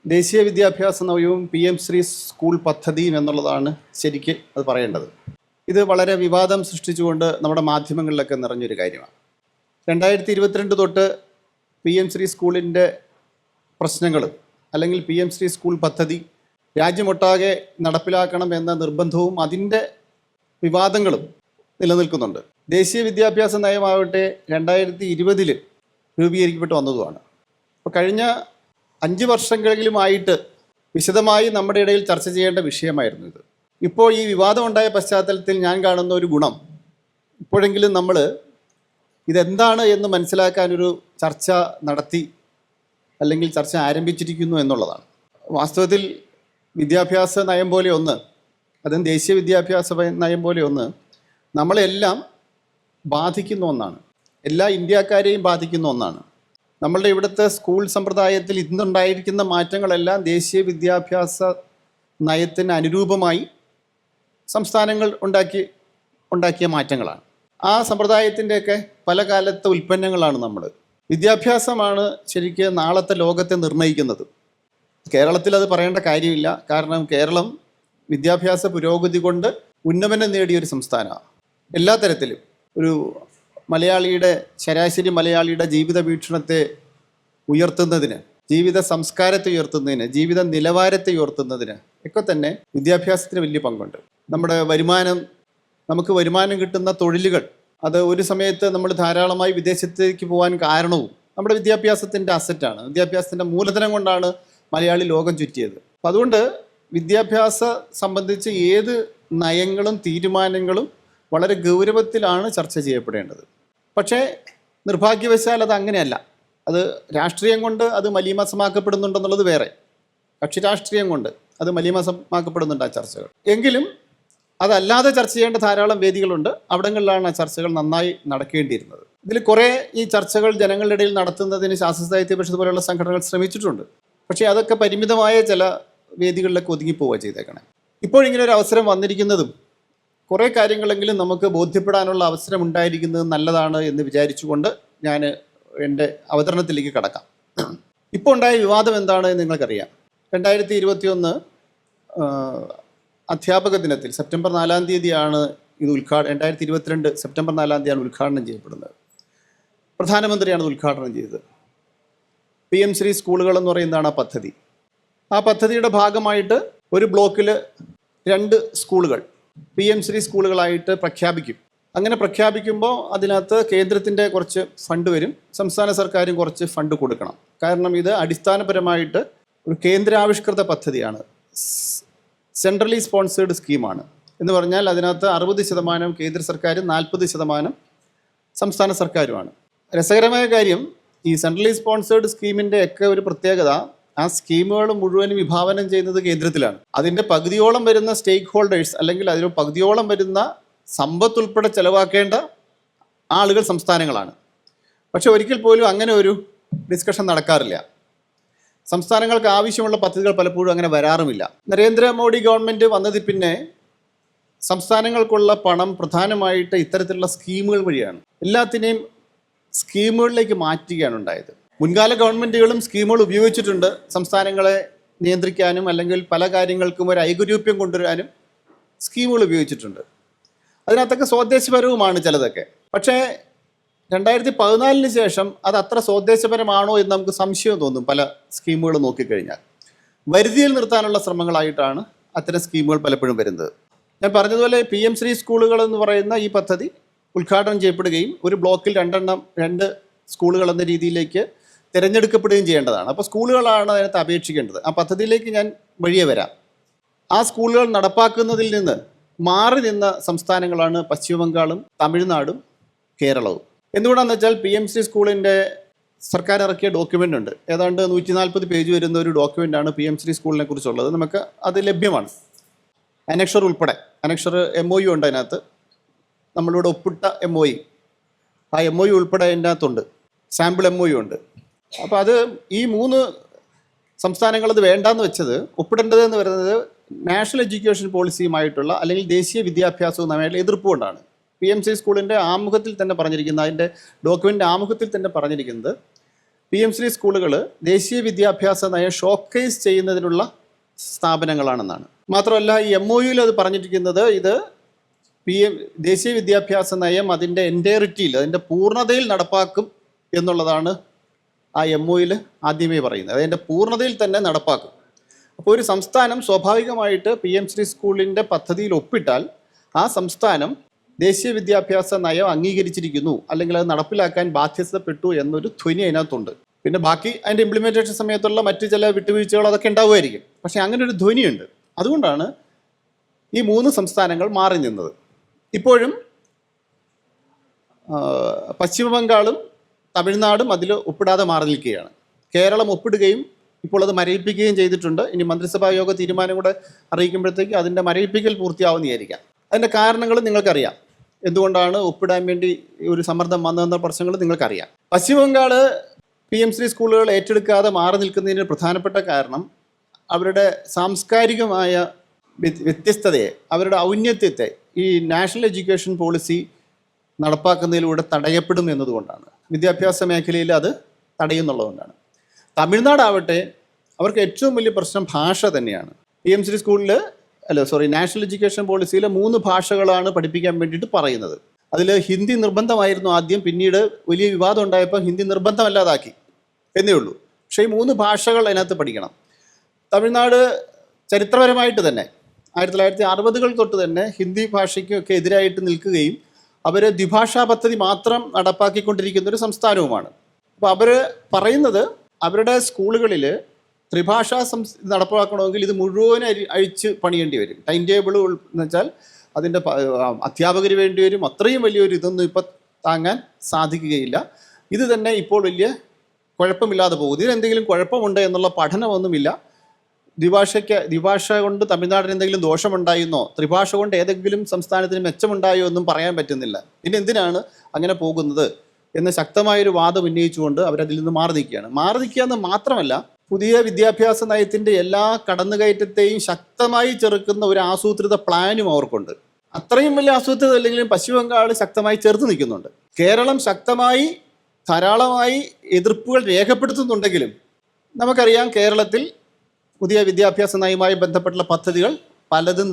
ദേശീയ വിദ്യാഭ്യാസ നയവും PM ശ്രീ സ്കൂൾ പദ്ധതിയും എന്നുള്ളതാണ് ശരിക്ക് അത് പറയേണ്ടത്. ഇത് വളരെ വിവാദം സൃഷ്ടിച്ചുകൊണ്ട് നമ്മുടെ മാധ്യമങ്ങളിലൊക്കെ നിറഞ്ഞൊരു കാര്യമാണ്. 2022 തൊട്ട് PM ശ്രീ സ്കൂളിൻ്റെ പ്രശ്നങ്ങൾ അല്ലെങ്കിൽ PM ശ്രീ സ്കൂൾ പദ്ധതി രാജ്യമൊട്ടാകെ നടപ്പിലാക്കണം എന്ന നിർബന്ധവും അതിൻ്റെ വിവാദങ്ങളും നിലനിൽക്കുന്നുണ്ട്. ദേശീയ വിദ്യാഭ്യാസ നയമാവട്ടെ 2020 രൂപീകരിക്കപ്പെട്ട് വന്നതുമാണ്. അപ്പോൾ കഴിഞ്ഞ 5 വർഷങ്ങളിലുമായിട്ട് വിശദമായി നമ്മുടെ ഇടയിൽ ചർച്ച ചെയ്യേണ്ട വിഷയമായിരുന്നു ഇത്. ഇപ്പോൾ ഈ വിവാദമുണ്ടായ പശ്ചാത്തലത്തിൽ ഞാൻ കാണുന്ന ഒരു ഗുണം, ഇപ്പോഴെങ്കിലും നമ്മൾ ഇതെന്താണ് എന്ന് മനസ്സിലാക്കാനൊരു ചർച്ച നടത്തി അല്ലെങ്കിൽ ചർച്ച ആരംഭിച്ചിരിക്കുന്നു എന്നുള്ളതാണ്. വാസ്തവത്തിൽ വിദ്യാഭ്യാസ നയം പോലെ ഒന്ന്, അതും ദേശീയ വിദ്യാഭ്യാസ നയം പോലെ ഒന്ന് നമ്മളെല്ലാം ബാധിക്കുന്ന ഒന്നാണ്, എല്ലാ ഇന്ത്യക്കാരെയും ബാധിക്കുന്ന ഒന്നാണ്. നമ്മളുടെ ഇവിടുത്തെ സ്കൂൾ സമ്പ്രദായത്തിൽ ഇന്നുണ്ടായിരിക്കുന്ന മാറ്റങ്ങളെല്ലാം ദേശീയ വിദ്യാഭ്യാസ നയത്തിന് അനുരൂപമായി സംസ്ഥാനങ്ങൾ ഉണ്ടാക്കിയ മാറ്റങ്ങളാണ്. ആ സമ്പ്രദായത്തിൻ്റെയൊക്കെ പല കാലത്തെ ഉൽപ്പന്നങ്ങളാണ് നമ്മൾ. വിദ്യാഭ്യാസമാണ് ശരിക്ക് നാളത്തെ ലോകത്തെ നിർണ്ണയിക്കുന്നത്. കേരളത്തിൽ അത് പറയേണ്ട കാര്യമില്ല, കാരണം കേരളം വിദ്യാഭ്യാസ പുരോഗതി കൊണ്ട് ഉന്നമനം നേടിയൊരു സംസ്ഥാനമാണ്. എല്ലാ തരത്തിലും ഒരു മലയാളിയുടെ ശരാശരി മലയാളിയുടെ ജീവിത വീക്ഷണത്തെ ഉയർത്തുന്നതിന്, ജീവിത സംസ്കാരത്തെ ഉയർത്തുന്നതിന്, ജീവിത നിലവാരത്തെ ഉയർത്തുന്നതിന് ഒക്കെ തന്നെ വിദ്യാഭ്യാസത്തിന് വലിയ പങ്കുണ്ട്. നമ്മുടെ നമുക്ക് വരുമാനം കിട്ടുന്ന തൊഴിലുകൾ, അത് ഒരു സമയത്ത് നമ്മൾ ധാരാളമായി വിദേശത്തേക്ക് പോകാൻ കാരണവും നമ്മുടെ വിദ്യാഭ്യാസത്തിൻ്റെ അസറ്റാണ്, വിദ്യാഭ്യാസത്തിൻ്റെ മൂലധനം കൊണ്ടാണ് മലയാളി ലോകം ചുറ്റിയത്. അപ്പം അതുകൊണ്ട് വിദ്യാഭ്യാസ സംബന്ധിച്ച് ഏത് നയങ്ങളും തീരുമാനങ്ങളും വളരെ ഗൗരവത്തിലാണ് ചർച്ച ചെയ്യപ്പെടേണ്ടത്. പക്ഷേ നിർഭാഗ്യവശാൽ അത് അങ്ങനെയല്ല. അത് രാഷ്ട്രീയം കൊണ്ട് അത് മലീമസമാക്കപ്പെടുന്നുണ്ടെന്നുള്ളത് വേറെ, കക്ഷി രാഷ്ട്രീയം കൊണ്ട് അത് മലീമസമാക്കപ്പെടുന്നുണ്ട് ആ ചർച്ചകൾ. എങ്കിലും അതല്ലാതെ ചർച്ച ചെയ്യേണ്ട ധാരാളം വേദികളുണ്ട്, അവിടങ്ങളിലാണ് ആ ചർച്ചകൾ നന്നായി നടക്കേണ്ടിയിരുന്നത്. ഇതിൽ കുറേ ഈ ചർച്ചകൾ ജനങ്ങളുടെ ഇടയിൽ നടത്തുന്നതിന് ശാസ്ത്ര സാഹിത്യ പരിഷത്ത് പോലെയുള്ള സംഘടനകൾ ശ്രമിച്ചിട്ടുണ്ട്. പക്ഷേ അതൊക്കെ പരിമിതമായ ചില വേദികളിലൊക്കെ ഒതുങ്ങിപ്പോവുക ചെയ്തേക്കണേ. ഇപ്പോഴിങ്ങനെ ഒരു അവസരം വന്നിരിക്കുന്നതും കുറേ കാര്യങ്ങളെങ്കിലും നമുക്ക് ബോധ്യപ്പെടാനുള്ള അവസരം ഉണ്ടായിരിക്കുന്നത് നല്ലതാണ് എന്ന് വിചാരിച്ചുകൊണ്ട് ഞാൻ എൻ്റെ അവതരണത്തിലേക്ക് കടക്കാം. ഇപ്പോൾ ഉണ്ടായ വിവാദം എന്താണെന്ന് നിങ്ങൾക്കറിയാം. 2021 അധ്യാപക ദിനത്തിൽ സെപ്റ്റംബർ 4-ാം തീയതിയാണ് ഇത് 2022 സെപ്റ്റംബർ 4-ാം തീയതിയാണ് ഉദ്ഘാടനം ചെയ്യപ്പെടുന്നത്. പ്രധാനമന്ത്രിയാണ് ഇത് ഉദ്ഘാടനം ചെയ്തത്. PM ശ്രീ സ്കൂളുകൾ എന്ന് പറയുന്നതാണ് ആ പദ്ധതി. ആ പദ്ധതിയുടെ ഭാഗമായിട്ട് ഒരു ബ്ലോക്കിൽ 2 സ്കൂളുകൾ PM ശ്രീ സ്കൂളുകളായിട്ട് പ്രഖ്യാപിക്കും. അങ്ങനെ പ്രഖ്യാപിക്കുമ്പോൾ അതിനകത്ത് കേന്ദ്രത്തിൻ്റെ കുറച്ച് ഫണ്ട് വരും, സംസ്ഥാന സർക്കാരും കുറച്ച് ഫണ്ട് കൊടുക്കണം. കാരണം ഇത് അടിസ്ഥാനപരമായിട്ട് ഒരു കേന്ദ്രാവിഷ്കൃത പദ്ധതിയാണ്, സെൻട്രലി സ്പോൺസേഡ് സ്കീമാണ്. എന്ന് പറഞ്ഞാൽ അതിനകത്ത് 60% കേന്ദ്ര സർക്കാരും 40% സംസ്ഥാന സർക്കാരുമാണ്. രസകരമായ കാര്യം, ഈ സെൻട്രലി സ്പോൺസേഡ് സ്കീമിൻ്റെ ഒക്കെ ഒരു പ്രത്യേകത, ആ സ്കീമുകൾ മുഴുവനും വിഭാവനം ചെയ്യുന്നത് കേന്ദ്രത്തിലാണ്. അതിൻ്റെ പകുതിയോളം വരുന്ന സ്റ്റേക്ക് ഹോൾഡേഴ്സ് അല്ലെങ്കിൽ അതിൽ പകുതിയോളം വരുന്ന സമ്പത്ത് ഉൾപ്പെടെ ചെലവാക്കേണ്ട ആളുകൾ സംസ്ഥാനങ്ങളാണ്. പക്ഷെ ഒരിക്കൽ പോലും അങ്ങനെ ഒരു ഡിസ്കഷൻ നടക്കാറില്ല. സംസ്ഥാനങ്ങൾക്ക് ആവശ്യമുള്ള പദ്ധതികൾ പലപ്പോഴും അങ്ങനെ വരാറുമില്ല. നരേന്ദ്രമോദി ഗവൺമെൻറ് വന്നതിൽ പിന്നെ സംസ്ഥാനങ്ങൾക്കുള്ള പണം പ്രധാനമായിട്ട് ഇത്തരത്തിലുള്ള സ്കീമുകൾ വഴിയാണ്, എല്ലാത്തിനെയും സ്കീമുകളിലേക്ക് മാറ്റുകയാണ് ഉണ്ടായത്. മുൻകാല ഗവൺമെൻറ്റുകളും സ്കീമുകൾ ഉപയോഗിച്ചിട്ടുണ്ട് സംസ്ഥാനങ്ങളെ നിയന്ത്രിക്കാനും അല്ലെങ്കിൽ പല കാര്യങ്ങൾക്കും ഒരു ഐകരൂപ്യം കൊണ്ടുവരാനും സ്കീമുകൾ ഉപയോഗിച്ചിട്ടുണ്ട്. അതിനകത്തൊക്കെ സ്വദേശപരവുമാണ് ചിലതൊക്കെ. പക്ഷേ 2014 ശേഷം അത് അത്ര സ്വദേശപരമാണോ എന്ന് നമുക്ക് സംശയം തോന്നും. പല സ്കീമുകൾ നോക്കിക്കഴിഞ്ഞാൽ വരുതിയിൽ നിർത്താനുള്ള ശ്രമങ്ങളായിട്ടാണ് അത്തരം സ്കീമുകൾ പലപ്പോഴും വരുന്നത്. ഞാൻ പറഞ്ഞതുപോലെ PM ശ്രീ സ്കൂളുകൾ എന്ന് പറയുന്ന ഈ പദ്ധതി ഉദ്ഘാടനം ചെയ്യപ്പെടുകയും ഒരു ബ്ലോക്കിൽ 2 സ്കൂളുകൾ എന്ന രീതിയിലേക്ക് തിരഞ്ഞെടുക്കപ്പെടുകയും ചെയ്യേണ്ടതാണ്. അപ്പോൾ സ്കൂളുകളാണ് അതിനകത്ത് അപേക്ഷിക്കേണ്ടത്. ആ പദ്ധതിയിലേക്ക് ഞാൻ വഴിയെ വരാം. ആ സ്കൂളുകൾ നടപ്പാക്കുന്നതിൽ നിന്ന് മാറി നിന്ന സംസ്ഥാനങ്ങളാണ് പശ്ചിമ ബംഗാളും തമിഴ്നാടും കേരളവും. എന്തുകൊണ്ടാണെന്ന് വെച്ചാൽ PM ശ്രീ സ്കൂളിൻ്റെ സർക്കാർ ഇറക്കിയ ഡോക്യുമെൻ്റ് ഉണ്ട്, ഏതാണ്ട് 140 പേജ് വരുന്ന ഒരു ഡോക്യുമെൻ്റാണ് PM ശ്രീ സ്കൂളിനെ കുറിച്ചുള്ളത്. നമുക്ക് അത് ലഭ്യമാണ്, അനക്ഷർ ഉൾപ്പെടെ. അനക്ഷർ MOU ഉണ്ട് അതിനകത്ത്, നമ്മളിവിടെ ഒപ്പിട്ട MOU, ആ MOU ഉൾപ്പെടെ അതിൻ്റെ അകത്തുണ്ട്, സാമ്പിൾ MOU ഉണ്ട്. അപ്പോൾ അത് ഈ 3 സംസ്ഥാനങ്ങളത് വേണ്ടാന്ന് വെച്ചത്, ഒപ്പിടേണ്ടതെന്ന് പറയുന്നത് നാഷണൽ എഡ്യൂക്കേഷൻ പോളിസിയുമായിട്ടുള്ള അല്ലെങ്കിൽ ദേശീയ വിദ്യാഭ്യാസവുമായിട്ടുള്ള എതിർപ്പ് കൊണ്ടാണ്. PM ശ്രീ സ്കൂളിൻ്റെ ആമുഖത്തിൽ തന്നെ പറഞ്ഞിരിക്കുന്നത്, അതിൻ്റെ ഡോക്യുമെൻ്റ് ആമുഖത്തിൽ തന്നെ പറഞ്ഞിരിക്കുന്നത് PM-ശ്രീ സ്കൂളുകൾ ദേശീയ വിദ്യാഭ്യാസ നയം ഷോക്കേസ് ചെയ്യുന്നതിനുള്ള സ്ഥാപനങ്ങളാണെന്നാണ്. മാത്രമല്ല ഈ MOUയിൽ അത് പറഞ്ഞിരിക്കുന്നത് ഇത് ദേശീയ വിദ്യാഭ്യാസ നയം അതിൻ്റെ എൻറ്റയറിറ്റിയിൽ അതിൻ്റെ പൂർണ്ണതയിൽ നടപ്പാക്കും എന്നുള്ളതാണ് ആ MOUയിൽ ആദ്യമേ പറയുന്നത്. അതിൻ്റെ പൂർണ്ണതയിൽ തന്നെ നടപ്പാക്കും. അപ്പോൾ ഒരു സംസ്ഥാനം സ്വാഭാവികമായിട്ട് PM-ശ്രീ സ്കൂളിൻ്റെ പദ്ധതിയിൽ ഒപ്പിട്ടാൽ ആ സംസ്ഥാനം ദേശീയ വിദ്യാഭ്യാസ നയം അംഗീകരിച്ചിരിക്കുന്നു അല്ലെങ്കിൽ അത് നടപ്പിലാക്കാൻ ബാധ്യതപ്പെട്ടു എന്നൊരു ധ്വനി അതിനകത്തുണ്ട്. പിന്നെ ബാക്കി അതിൻ്റെ ഇംപ്ലിമെൻറ്റേഷൻ സമയത്തുള്ള മറ്റ് ചില വിട്ടുവീഴ്ചകൾ അതൊക്കെ ഉണ്ടാവുമായിരിക്കും. പക്ഷേ അങ്ങനെ ഒരു ധ്വനിയുണ്ട്. അതുകൊണ്ടാണ് ഈ 3 സംസ്ഥാനങ്ങൾ മാറി നിന്നത്. ഇപ്പോഴും പശ്ചിമ ബംഗാളും തമിഴ്നാടും അതിൽ ഒപ്പിടാതെ മാറി നിൽക്കുകയാണ്. കേരളം ഒപ്പിടുകയും ഇപ്പോൾ അത് മരവിപ്പിക്കുകയും ചെയ്തിട്ടുണ്ട്. ഇനി മന്ത്രിസഭാ യോഗ തീരുമാനം കൂടെ അറിയിക്കുമ്പോഴത്തേക്ക് അതിൻ്റെ മരവിപ്പിക്കൽ പൂർത്തിയാവുന്നതായിരിക്കാം. അതിൻ്റെ കാരണങ്ങൾ നിങ്ങൾക്കറിയാം. എന്തുകൊണ്ടാണ് ഒപ്പിടാൻ വേണ്ടി ഒരു സമ്മർദ്ദം വന്നതെന്ന പ്രശ്നങ്ങൾ നിങ്ങൾക്കറിയാം. പശ്ചിമ ബംഗാൾ PM-ശ്രീ സ്കൂളുകൾ ഏറ്റെടുക്കാതെ മാറി നിൽക്കുന്നതിന് പ്രധാനപ്പെട്ട കാരണം അവരുടെ സാംസ്കാരികമായ വ്യത്യസ്തതയെ, അവരുടെ ഔന്നത്യത്തെ ഈ നാഷണൽ എഡ്യൂക്കേഷൻ പോളിസി നടപ്പാക്കുന്നതിലൂടെ തടയപ്പെടും എന്നതുകൊണ്ടാണ്. വിദ്യാഭ്യാസ മേഖലയിൽ അത് തടയുന്നുള്ളതുകൊണ്ടാണ്. തമിഴ്നാടാവട്ടെ അവർക്ക് ഏറ്റവും വലിയ പ്രശ്നം ഭാഷ തന്നെയാണ്. PM-ശ്രീ സ്കൂളിൽ നാഷണൽ എഡ്യൂക്കേഷൻ പോളിസിയിലെ 3 ഭാഷകളാണ് പഠിപ്പിക്കാൻ വേണ്ടിയിട്ട് പറയുന്നത്. അതിൽ ഹിന്ദി നിർബന്ധമായിരുന്നു ആദ്യം, പിന്നീട് വലിയ വിവാദം ഉണ്ടായപ്പോൾ ഹിന്ദി നിർബന്ധമല്ലാതാക്കി എന്നേ ഉള്ളൂ. പക്ഷേ ഈ 3 ഭാഷകൾ അതിനകത്ത് പഠിക്കണം. തമിഴ്നാട് ചരിത്രപരമായിട്ട് തന്നെ 1960-കൾ തൊട്ട് തന്നെ ഹിന്ദി ഭാഷയ്ക്കൊക്കെ എതിരായിട്ട് നിൽക്കുകയും അവർ ദ്വിഭാഷാ പദ്ധതി മാത്രം നടപ്പാക്കിക്കൊണ്ടിരിക്കുന്ന ഒരു സംസ്ഥാനവുമാണ്. അപ്പോൾ അവർ പറയുന്നത് അവരുടെ സ്കൂളുകളിൽ ത്രിഭാഷാ നടപ്പാക്കണമെങ്കിൽ ഇത് മുഴുവൻ അഴിച്ച് പണിയേണ്ടി വരും. ടൈം ടേബിൾ എന്ന് വെച്ചാൽ അതിൻ്റെ അധ്യാപകർ വേണ്ടി വരും. അത്രയും വലിയൊരു ഇതൊന്നും ഇപ്പം താങ്ങാൻ സാധിക്കുകയില്ല. ഇത് തന്നെ ഇപ്പോൾ വലിയ കുഴപ്പമില്ലാതെ പോകും. ഇതിനെന്തെങ്കിലും കുഴപ്പമുണ്ട് എന്നുള്ള പഠനമൊന്നുമില്ല. ദ്വിഭാഷ കൊണ്ട് തമിഴ്നാടിന് എന്തെങ്കിലും ദോഷമുണ്ടായിരുന്നോ, ത്രിഭാഷ കൊണ്ട് ഏതെങ്കിലും സംസ്ഥാനത്തിന് മെച്ചമുണ്ടായോ എന്നും പറയാൻ പറ്റുന്നില്ല. പിന്നെ എന്തിനാണ് അങ്ങനെ പോകുന്നത് എന്ന് ശക്തമായൊരു വാദം ഉന്നയിച്ചുകൊണ്ട് അവരതിൽ നിന്ന് മാറി നിൽക്കുക എന്ന് മാത്രമല്ല, പുതിയ വിദ്യാഭ്യാസ നയത്തിൻ്റെ എല്ലാ കടന്നുകയറ്റത്തെയും ശക്തമായി ചെറുക്കുന്ന ഒരു ആസൂത്രിത പ്ലാനും അവർക്കുണ്ട്. അത്രയും വലിയ ആസൂത്രിതം അല്ലെങ്കിലും പശ്ചിമ ബംഗാൾ ശക്തമായി ചെറുത്ത് നിൽക്കുന്നുണ്ട്. കേരളം ശക്തമായി ധാരാളമായി എതിർപ്പുകൾ രേഖപ്പെടുത്തുന്നുണ്ടെങ്കിലും നമുക്കറിയാം കേരളത്തിൽ പുതിയ വിദ്യാഭ്യാസ നയവുമായി ബന്ധപ്പെട്ടുള്ള പദ്ധതികൾ പലതും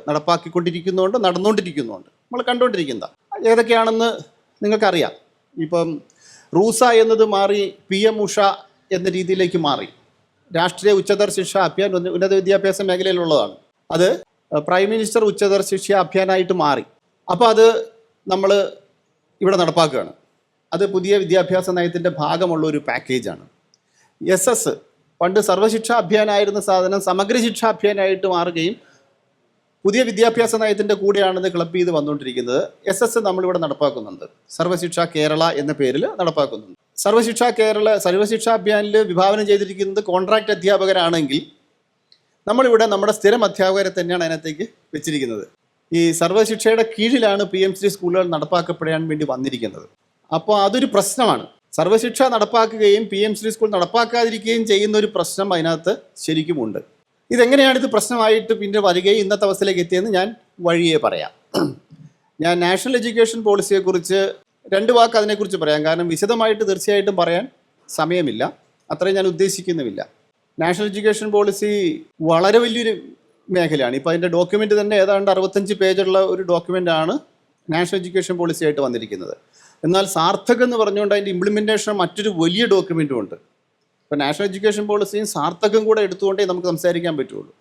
നടപ്പാക്കിക്കൊണ്ടിരിക്കുന്നുണ്ട്, നടന്നുകൊണ്ടിരിക്കുന്നുണ്ട്. നമ്മൾ കണ്ടുകൊണ്ടിരിക്കുന്നതാണ്. ഏതൊക്കെയാണെന്ന് നിങ്ങൾക്കറിയാം. ഇപ്പം റൂസ എന്നത് മാറി PM ഉഷ എന്ന രീതിയിലേക്ക് മാറി. രാഷ്ട്രീയ ഉച്ചതർ ശിക്ഷ അഭിയാൻ ഉന്നത വിദ്യാഭ്യാസ മേഖലയിലുള്ളതാണ്. അത് പ്രൈം മിനിസ്റ്റർ ഉച്ചതർ ശിക്ഷ അഭിയാനായിട്ട് മാറി. അപ്പോൾ അത് നമ്മൾ ഇവിടെ നടപ്പാക്കുകയാണ്. അത് പുതിയ വിദ്യാഭ്യാസ നയത്തിൻ്റെ ഭാഗമുള്ള ഒരു പാക്കേജാണ്. SS പണ്ട് സർവശിക്ഷാ അഭിയാനായിരുന്ന സാധനം സമഗ്ര ശിക്ഷാ അഭിയാനായിട്ട് മാറുകയും പുതിയ വിദ്യാഭ്യാസ നയത്തിൻ്റെ കൂടെയാണിത് ക്ലബ് ചെയ്ത് വന്നുകൊണ്ടിരിക്കുന്നത്. SS നമ്മളിവിടെ നടപ്പാക്കുന്നുണ്ട്. സർവശിക്ഷാ കേരള എന്ന പേരിൽ നടപ്പാക്കുന്നുണ്ട്. സർവശിക്ഷാ അഭിയാനിൽ വിഭാവനം ചെയ്തിരിക്കുന്നത് കോൺട്രാക്റ്റ് അധ്യാപകരാണെങ്കിൽ നമ്മളിവിടെ നമ്മുടെ സ്ഥിരം അധ്യാപകരെ തന്നെയാണ് അതിനകത്തേക്ക് വെച്ചിരിക്കുന്നത്. ഈ സർവശിക്ഷയുടെ കീഴിലാണ് PM-ശ്രീ സ്കൂളുകൾ നടപ്പാക്കപ്പെടാൻ വേണ്ടി വന്നിരിക്കുന്നത്. അപ്പോൾ അതൊരു പ്രശ്നമാണ്. സർവശിക്ഷ നടപ്പാക്കുകയും PM-ശ്രീ സ്കൂൾ നടപ്പാക്കാതിരിക്കുകയും ചെയ്യുന്ന ഒരു പ്രശ്നം അതിനകത്ത് ശരിക്കുമുണ്ട്. ഇതെങ്ങനെയാണ് ഇത് പ്രശ്നമായിട്ട് പിന്നെ വരികയും ഇന്നത്തെ അവസ്ഥയിലേക്ക് എത്തിയെന്ന് ഞാൻ വഴിയേ പറയാം. ഞാൻ നാഷണൽ എഡ്യൂക്കേഷൻ പോളിസിയെക്കുറിച്ച് 2 വാക്ക് അതിനെക്കുറിച്ച് പറയാം. കാരണം വിശദമായിട്ട് തീർച്ചയായിട്ടും പറയാൻ സമയമില്ല, അത്രയും ഞാൻ ഉദ്ദേശിക്കുന്നുമില്ല. നാഷണൽ എഡ്യൂക്കേഷൻ പോളിസി വളരെ വലിയൊരു മേഖലയാണ്. ഇപ്പോൾ അതിൻ്റെ ഡോക്യുമെൻ്റ് തന്നെ ഏതാണ്ട് 65 പേജുള്ള ഒരു ഡോക്യുമെൻ്റാണ് നാഷണൽ എഡ്യൂക്കേഷൻ പോളിസി ആയിട്ട് വന്നിരിക്കുന്നത്. എന്നാൽ സാർത്ഥക് എന്ന് പറഞ്ഞുകൊണ്ട് അതിൻ്റെ ഇംപ്ലിമെൻറ്റേഷൻ മറ്റൊരു വലിയ ഡോക്യുമെൻറ്റും ഉണ്ട്. ഇപ്പോൾ നാഷണൽ എഡ്യൂക്കേഷൻ പോളിസിയും സാർത്ഥകം കൂടെ എടുത്തുകൊണ്ടേ നമുക്ക് സംസാരിക്കാൻ പറ്റുള്ളൂ.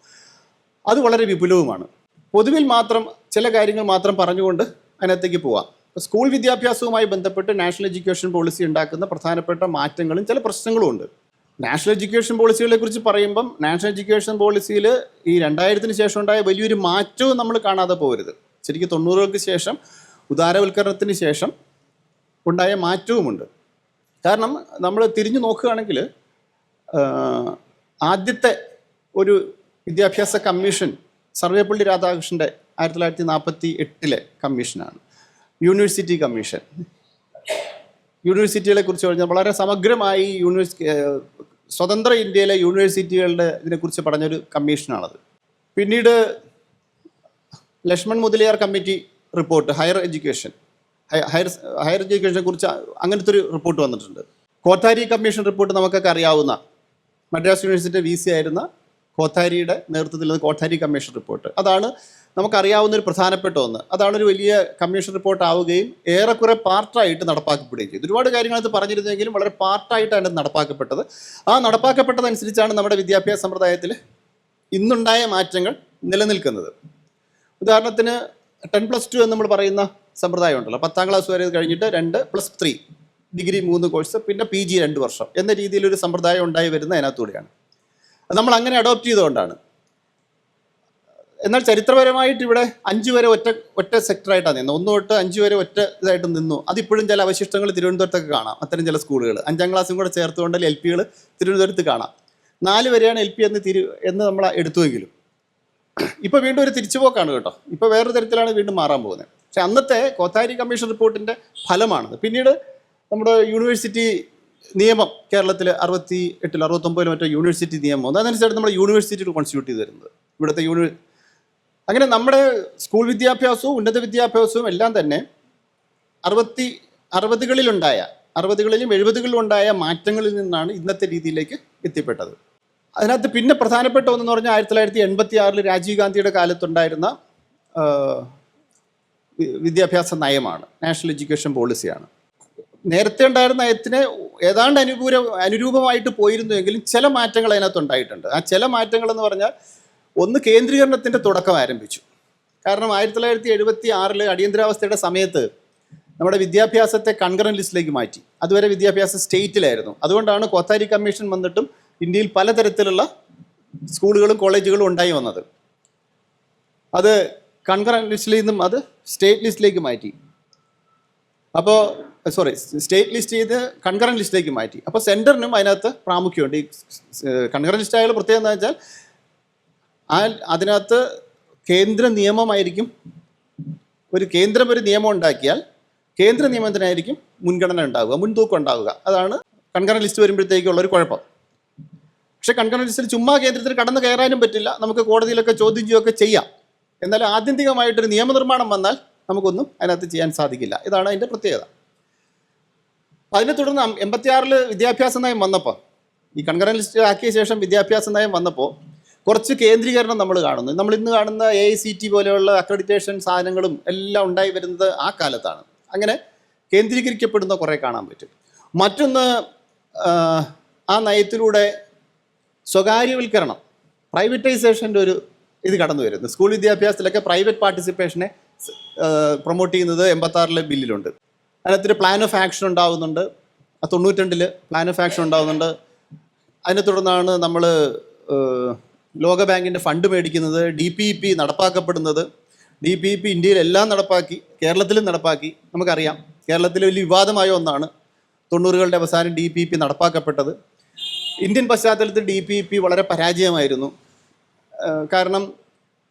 അത് വളരെ വിപുലവുമാണ്. പൊതുവിൽ മാത്രം ചില കാര്യങ്ങൾ മാത്രം പറഞ്ഞുകൊണ്ട് അതിനകത്തേക്ക് പോവാം. സ്കൂൾ വിദ്യാഭ്യാസവുമായി ബന്ധപ്പെട്ട് നാഷണൽ എഡ്യൂക്കേഷൻ പോളിസി ഉണ്ടാക്കുന്ന പ്രധാനപ്പെട്ട മാറ്റങ്ങളും ചില പ്രശ്നങ്ങളും ഉണ്ട്. നാഷണൽ എഡ്യൂക്കേഷൻ പോളിസികളെ കുറിച്ച് പറയുമ്പം നാഷണൽ എഡ്യൂക്കേഷൻ പോളിസിയിൽ ഈ 2000-ന് ശേഷം ഉണ്ടായ വലിയൊരു മാറ്റവും നമ്മൾ കാണാതെ പോകരുത്. ശരിക്കും 90-കൾക്ക് ശേഷം ഉദാരവൽക്കരണത്തിന് ശേഷം ഉണ്ടായ മാറ്റവുമുണ്ട്. കാരണം നമ്മൾ തിരിഞ്ഞു നോക്കുകയാണെങ്കിൽ ആദ്യത്തെ ഒരു വിദ്യാഭ്യാസ കമ്മീഷൻ സർവേപ്പള്ളി രാധാകൃഷ്ണൻ്റെ 1948 കമ്മീഷനാണ്, യൂണിവേഴ്സിറ്റി കമ്മീഷൻ. യൂണിവേഴ്സിറ്റികളെ കുറിച്ച് പറഞ്ഞാൽ വളരെ സമഗ്രമായി സ്വതന്ത്ര ഇന്ത്യയിലെ യൂണിവേഴ്സിറ്റികളുടെ ഇതിനെക്കുറിച്ച് പറഞ്ഞൊരു കമ്മീഷനാണത്. പിന്നീട് Lakshman Mudaliar committee report higher എഡ്യൂക്കേഷനെ കുറിച്ച് അങ്ങനത്തെ ഒരു റിപ്പോർട്ട് വന്നിട്ടുണ്ട്. കോത്താരി കമ്മീഷൻ റിപ്പോർട്ട് നമുക്കൊക്കെ അറിയാവുന്ന മദ്രാസ് യൂണിവേഴ്സിറ്റി VC ആയിരുന്ന കോത്താരിയുടെ നേതൃത്വത്തിൽ കോത്താരി കമ്മീഷൻ റിപ്പോർട്ട്, അതാണ് നമുക്കറിയാവുന്ന ഒരു പ്രധാനപ്പെട്ട ഒന്ന്. അതാണ് ഒരു വലിയ കമ്മീഷൻ റിപ്പോർട്ട് ആവുകയും ഏറെക്കുറെ പാർട്ടായിട്ട് നടപ്പാക്കപ്പെടുകയും ചെയ്തു. ഒരുപാട് കാര്യങ്ങളത് പറഞ്ഞിരുന്നെങ്കിലും വളരെ പാർട്ടായിട്ടാണ് നടപ്പാക്കപ്പെട്ടത്. ആ നടപ്പാക്കപ്പെട്ടതനുസരിച്ചാണ് നമ്മുടെ വിദ്യാഭ്യാസ സമ്പ്രദായത്തിൽ ഇന്നുണ്ടായ മാറ്റങ്ങൾ നിലനിൽക്കുന്നത്. ഉദാഹരണത്തിന് 10+2 എന്ന് നമ്മൾ പറയുന്ന സമ്പ്രദായം ഉണ്ടല്ലോ. 10ാം ക്ലാസ് വരെ കഴിഞ്ഞിട്ട് 2+3 ഡിഗ്രി 3 കോഴ്സ്, പിന്നെ PG 2 വർഷം എന്ന രീതിയിലൊരു സമ്പ്രദായം ഉണ്ടായി വരുന്ന അതിനകത്തൂടെയാണ്. അത് നമ്മൾ അങ്ങനെ അഡോപ്റ്റ് ചെയ്തുകൊണ്ടാണ്. എന്നാൽ ചരിത്രപരമായിട്ട് ഇവിടെ 5 വരെ ഒറ്റ സെക്ടറായിട്ടാണ് നിന്നത്. 1 തൊട്ട് 5 വരെ ഒറ്റ ഇതായിട്ട് നിന്നു. അതിപ്പോഴും ചില അവശിഷ്ടങ്ങൾ തിരുവനന്തപുരത്തൊക്കെ കാണാം. അത്തരം ചില സ്കൂളുകൾ 5ാം ക്ലാസ്സും കൂടെ ചേർത്തുകൊണ്ട് LPകൾ തിരുവനന്തപുരത്ത് കാണാം. 4 വരെയാണ് LP എന്ന് നമ്മൾ എടുത്തുവെങ്കിലും ഇപ്പോൾ വീണ്ടും ഒരു തിരിച്ചുപോക്കാണ് കേട്ടോ. ഇപ്പോൾ വേറൊരു തരത്തിലാണ് വീണ്ടും മാറാൻ പോകുന്നത്. പക്ഷെ അന്നത്തെ കോത്താരി കമ്മീഷൻ റിപ്പോർട്ടിൻ്റെ ഫലമാണത്. പിന്നീട് നമ്മുടെ യൂണിവേഴ്സിറ്റി നിയമം കേരളത്തിൽ 68-ൽ 69-ലും മറ്റോ യൂണിവേഴ്സിറ്റി നിയമം വന്നു. അതനുസരിച്ച് നമ്മുടെ യൂണിവേഴ്സിറ്റി കോൺസ്റ്റിറ്റ്യൂട്ട് ചെയ്ത് വരുന്നത് ഇവിടുത്തെ അങ്ങനെ നമ്മുടെ സ്കൂൾ വിദ്യാഭ്യാസവും ഉന്നത വിദ്യാഭ്യാസവും എല്ലാം തന്നെ 60കളിലും 70കളിലും ഉണ്ടായ മാറ്റങ്ങളിൽ നിന്നാണ് ഇന്നത്തെ രീതിയിലേക്ക് എത്തിപ്പെട്ടത്. അതിനകത്ത് പിന്നെ പ്രധാനപ്പെട്ട ഒന്നെന്ന് പറഞ്ഞാൽ 1986-ൽ രാജീവ് ഗാന്ധിയുടെ കാലത്തുണ്ടായിരുന്ന വിദ്യാഭ്യാസ നയമാണ്, നാഷണൽ എഡ്യൂക്കേഷൻ പോളിസിയാണ്. നേരത്തെ ഉണ്ടായിരുന്ന നയത്തിന് ഏതാണ്ട് അനുരൂപമായിട്ട് പോയിരുന്നുവെങ്കിലും ചില മാറ്റങ്ങൾ അതിനകത്തുണ്ടായിട്ടുണ്ട്. ആ ചില മാറ്റങ്ങൾ എന്ന് പറഞ്ഞാൽ ഒന്ന്, കേന്ദ്രീകരണത്തിൻ്റെ തുടക്കം ആരംഭിച്ചു. കാരണം 1976-ൽ അടിയന്തരാവസ്ഥയുടെ സമയത്ത് നമ്മുടെ വിദ്യാഭ്യാസത്തെ കൺകറന്റ് ലിസ്റ്റിലേക്ക് മാറ്റി. അതുവരെ വിദ്യാഭ്യാസം സ്റ്റേറ്റിലായിരുന്നു. അതുകൊണ്ടാണ് കോത്താരി കമ്മീഷൻ വന്നിട്ടും ഇന്ത്യയിൽ പലതരത്തിലുള്ള സ്കൂളുകളും കോളേജുകളും ഉണ്ടായി വന്നത്. അത് കൺകറന്റ് ലിസ്റ്റിൽ നിന്നും അത് സ്റ്റേറ്റ് ലിസ്റ്റിലേക്ക് മാറ്റി. അപ്പോൾ സ്റ്റേറ്റ് ലിസ്റ്റ് ചെയ്ത് കൺകറന്റ് ലിസ്റ്റിലേക്ക് മാറ്റി. അപ്പോൾ സെൻറ്ററിനും അതിനകത്ത് പ്രാമുഖ്യമുണ്ട്. ഈ കൺകറന്റ് ലിസ്റ്റ് ആയാലും പ്രത്യേകത എന്താ വെച്ചാൽ അതിനകത്ത് കേന്ദ്ര നിയമമായിരിക്കും. കേന്ദ്രം ഒരു നിയമം ഉണ്ടാക്കിയാൽ കേന്ദ്ര നിയമത്തിനായിരിക്കും മുൻഗണന ഉണ്ടാവുക, മുൻതൂക്കം ഉണ്ടാവുക. അതാണ് കൺകറന്റ് ലിസ്റ്റ് വരുമ്പോഴത്തേക്കുള്ളൊരു കുഴപ്പം. പക്ഷേ കൺകറന്റ് ലിസ്റ്റിൽ ചുമ്മാ കേന്ദ്രത്തിൽ കടന്നു കയറാനും പറ്റില്ല. നമുക്ക് കോടതിയിലൊക്കെ ചോദ്യം ചെയ്യുകയൊക്കെ ചെയ്യാം. എന്നാൽ ആത്യന്തികമായിട്ടൊരു നിയമനിർമ്മാണം വന്നാൽ നമുക്കൊന്നും അതിനകത്ത് ചെയ്യാൻ സാധിക്കില്ല. ഇതാണ് അതിൻ്റെ പ്രത്യേകത. അതിനെ തുടർന്ന് 86-ൽ വിദ്യാഭ്യാസ നയം വന്നപ്പോൾ, ഈ കൺകറന്റ് ലിസ്റ്റ് ആക്കിയ ശേഷം വിദ്യാഭ്യാസ നയം വന്നപ്പോൾ കുറച്ച് കേന്ദ്രീകരണം നമ്മൾ കാണുന്നു. നമ്മൾ ഇന്ന് കാണുന്ന AICT പോലെയുള്ള അക്രഡിറ്റേഷൻ സാധനങ്ങളും എല്ലാം ഉണ്ടായി വരുന്നത് ആ കാലത്താണ്. അങ്ങനെ കേന്ദ്രീകരിക്കപ്പെടുന്ന കുറേ കാണാൻ പറ്റും. മറ്റൊന്ന്, ആ നയത്തിലൂടെ സ്വകാര്യവൽക്കരണം, പ്രൈവറ്റൈസേഷൻ്റെ ഒരു ഇത് കടന്നു വരുന്നു. സ്കൂൾ വിദ്യാഭ്യാസത്തിലൊക്കെ പ്രൈവറ്റ് പാർട്ടിസിപ്പേഷനെ പ്രൊമോട്ട് ചെയ്യുന്നത് 86-ലെ ബില്ലിലുണ്ട്. അതിനകത്തൊരു പ്ലാൻ ഓഫ് ആക്ഷൻ ഉണ്ടാകുന്നുണ്ട്. 92-ൽ പ്ലാൻ ഓഫ് ആക്ഷൻ ഉണ്ടാകുന്നുണ്ട്. അതിനെ തുടർന്നാണ് നമ്മൾ ലോകബാങ്കിൻ്റെ ഫണ്ട് മേടിക്കുന്നത്, DPEP നടപ്പാക്കപ്പെടുന്നത്. DPEP ഇന്ത്യയിലെല്ലാം നടപ്പാക്കി, കേരളത്തിലും നടപ്പാക്കി. നമുക്കറിയാം കേരളത്തിൽ വലിയ വിവാദമായ ഒന്നാണ് 90കളുടെ അവസാനം DPEP നടപ്പാക്കപ്പെട്ടത്. ഇന്ത്യൻ പശ്ചാത്തലത്തിൽ DPEP വളരെ പരാജയമായിരുന്നു. കാരണം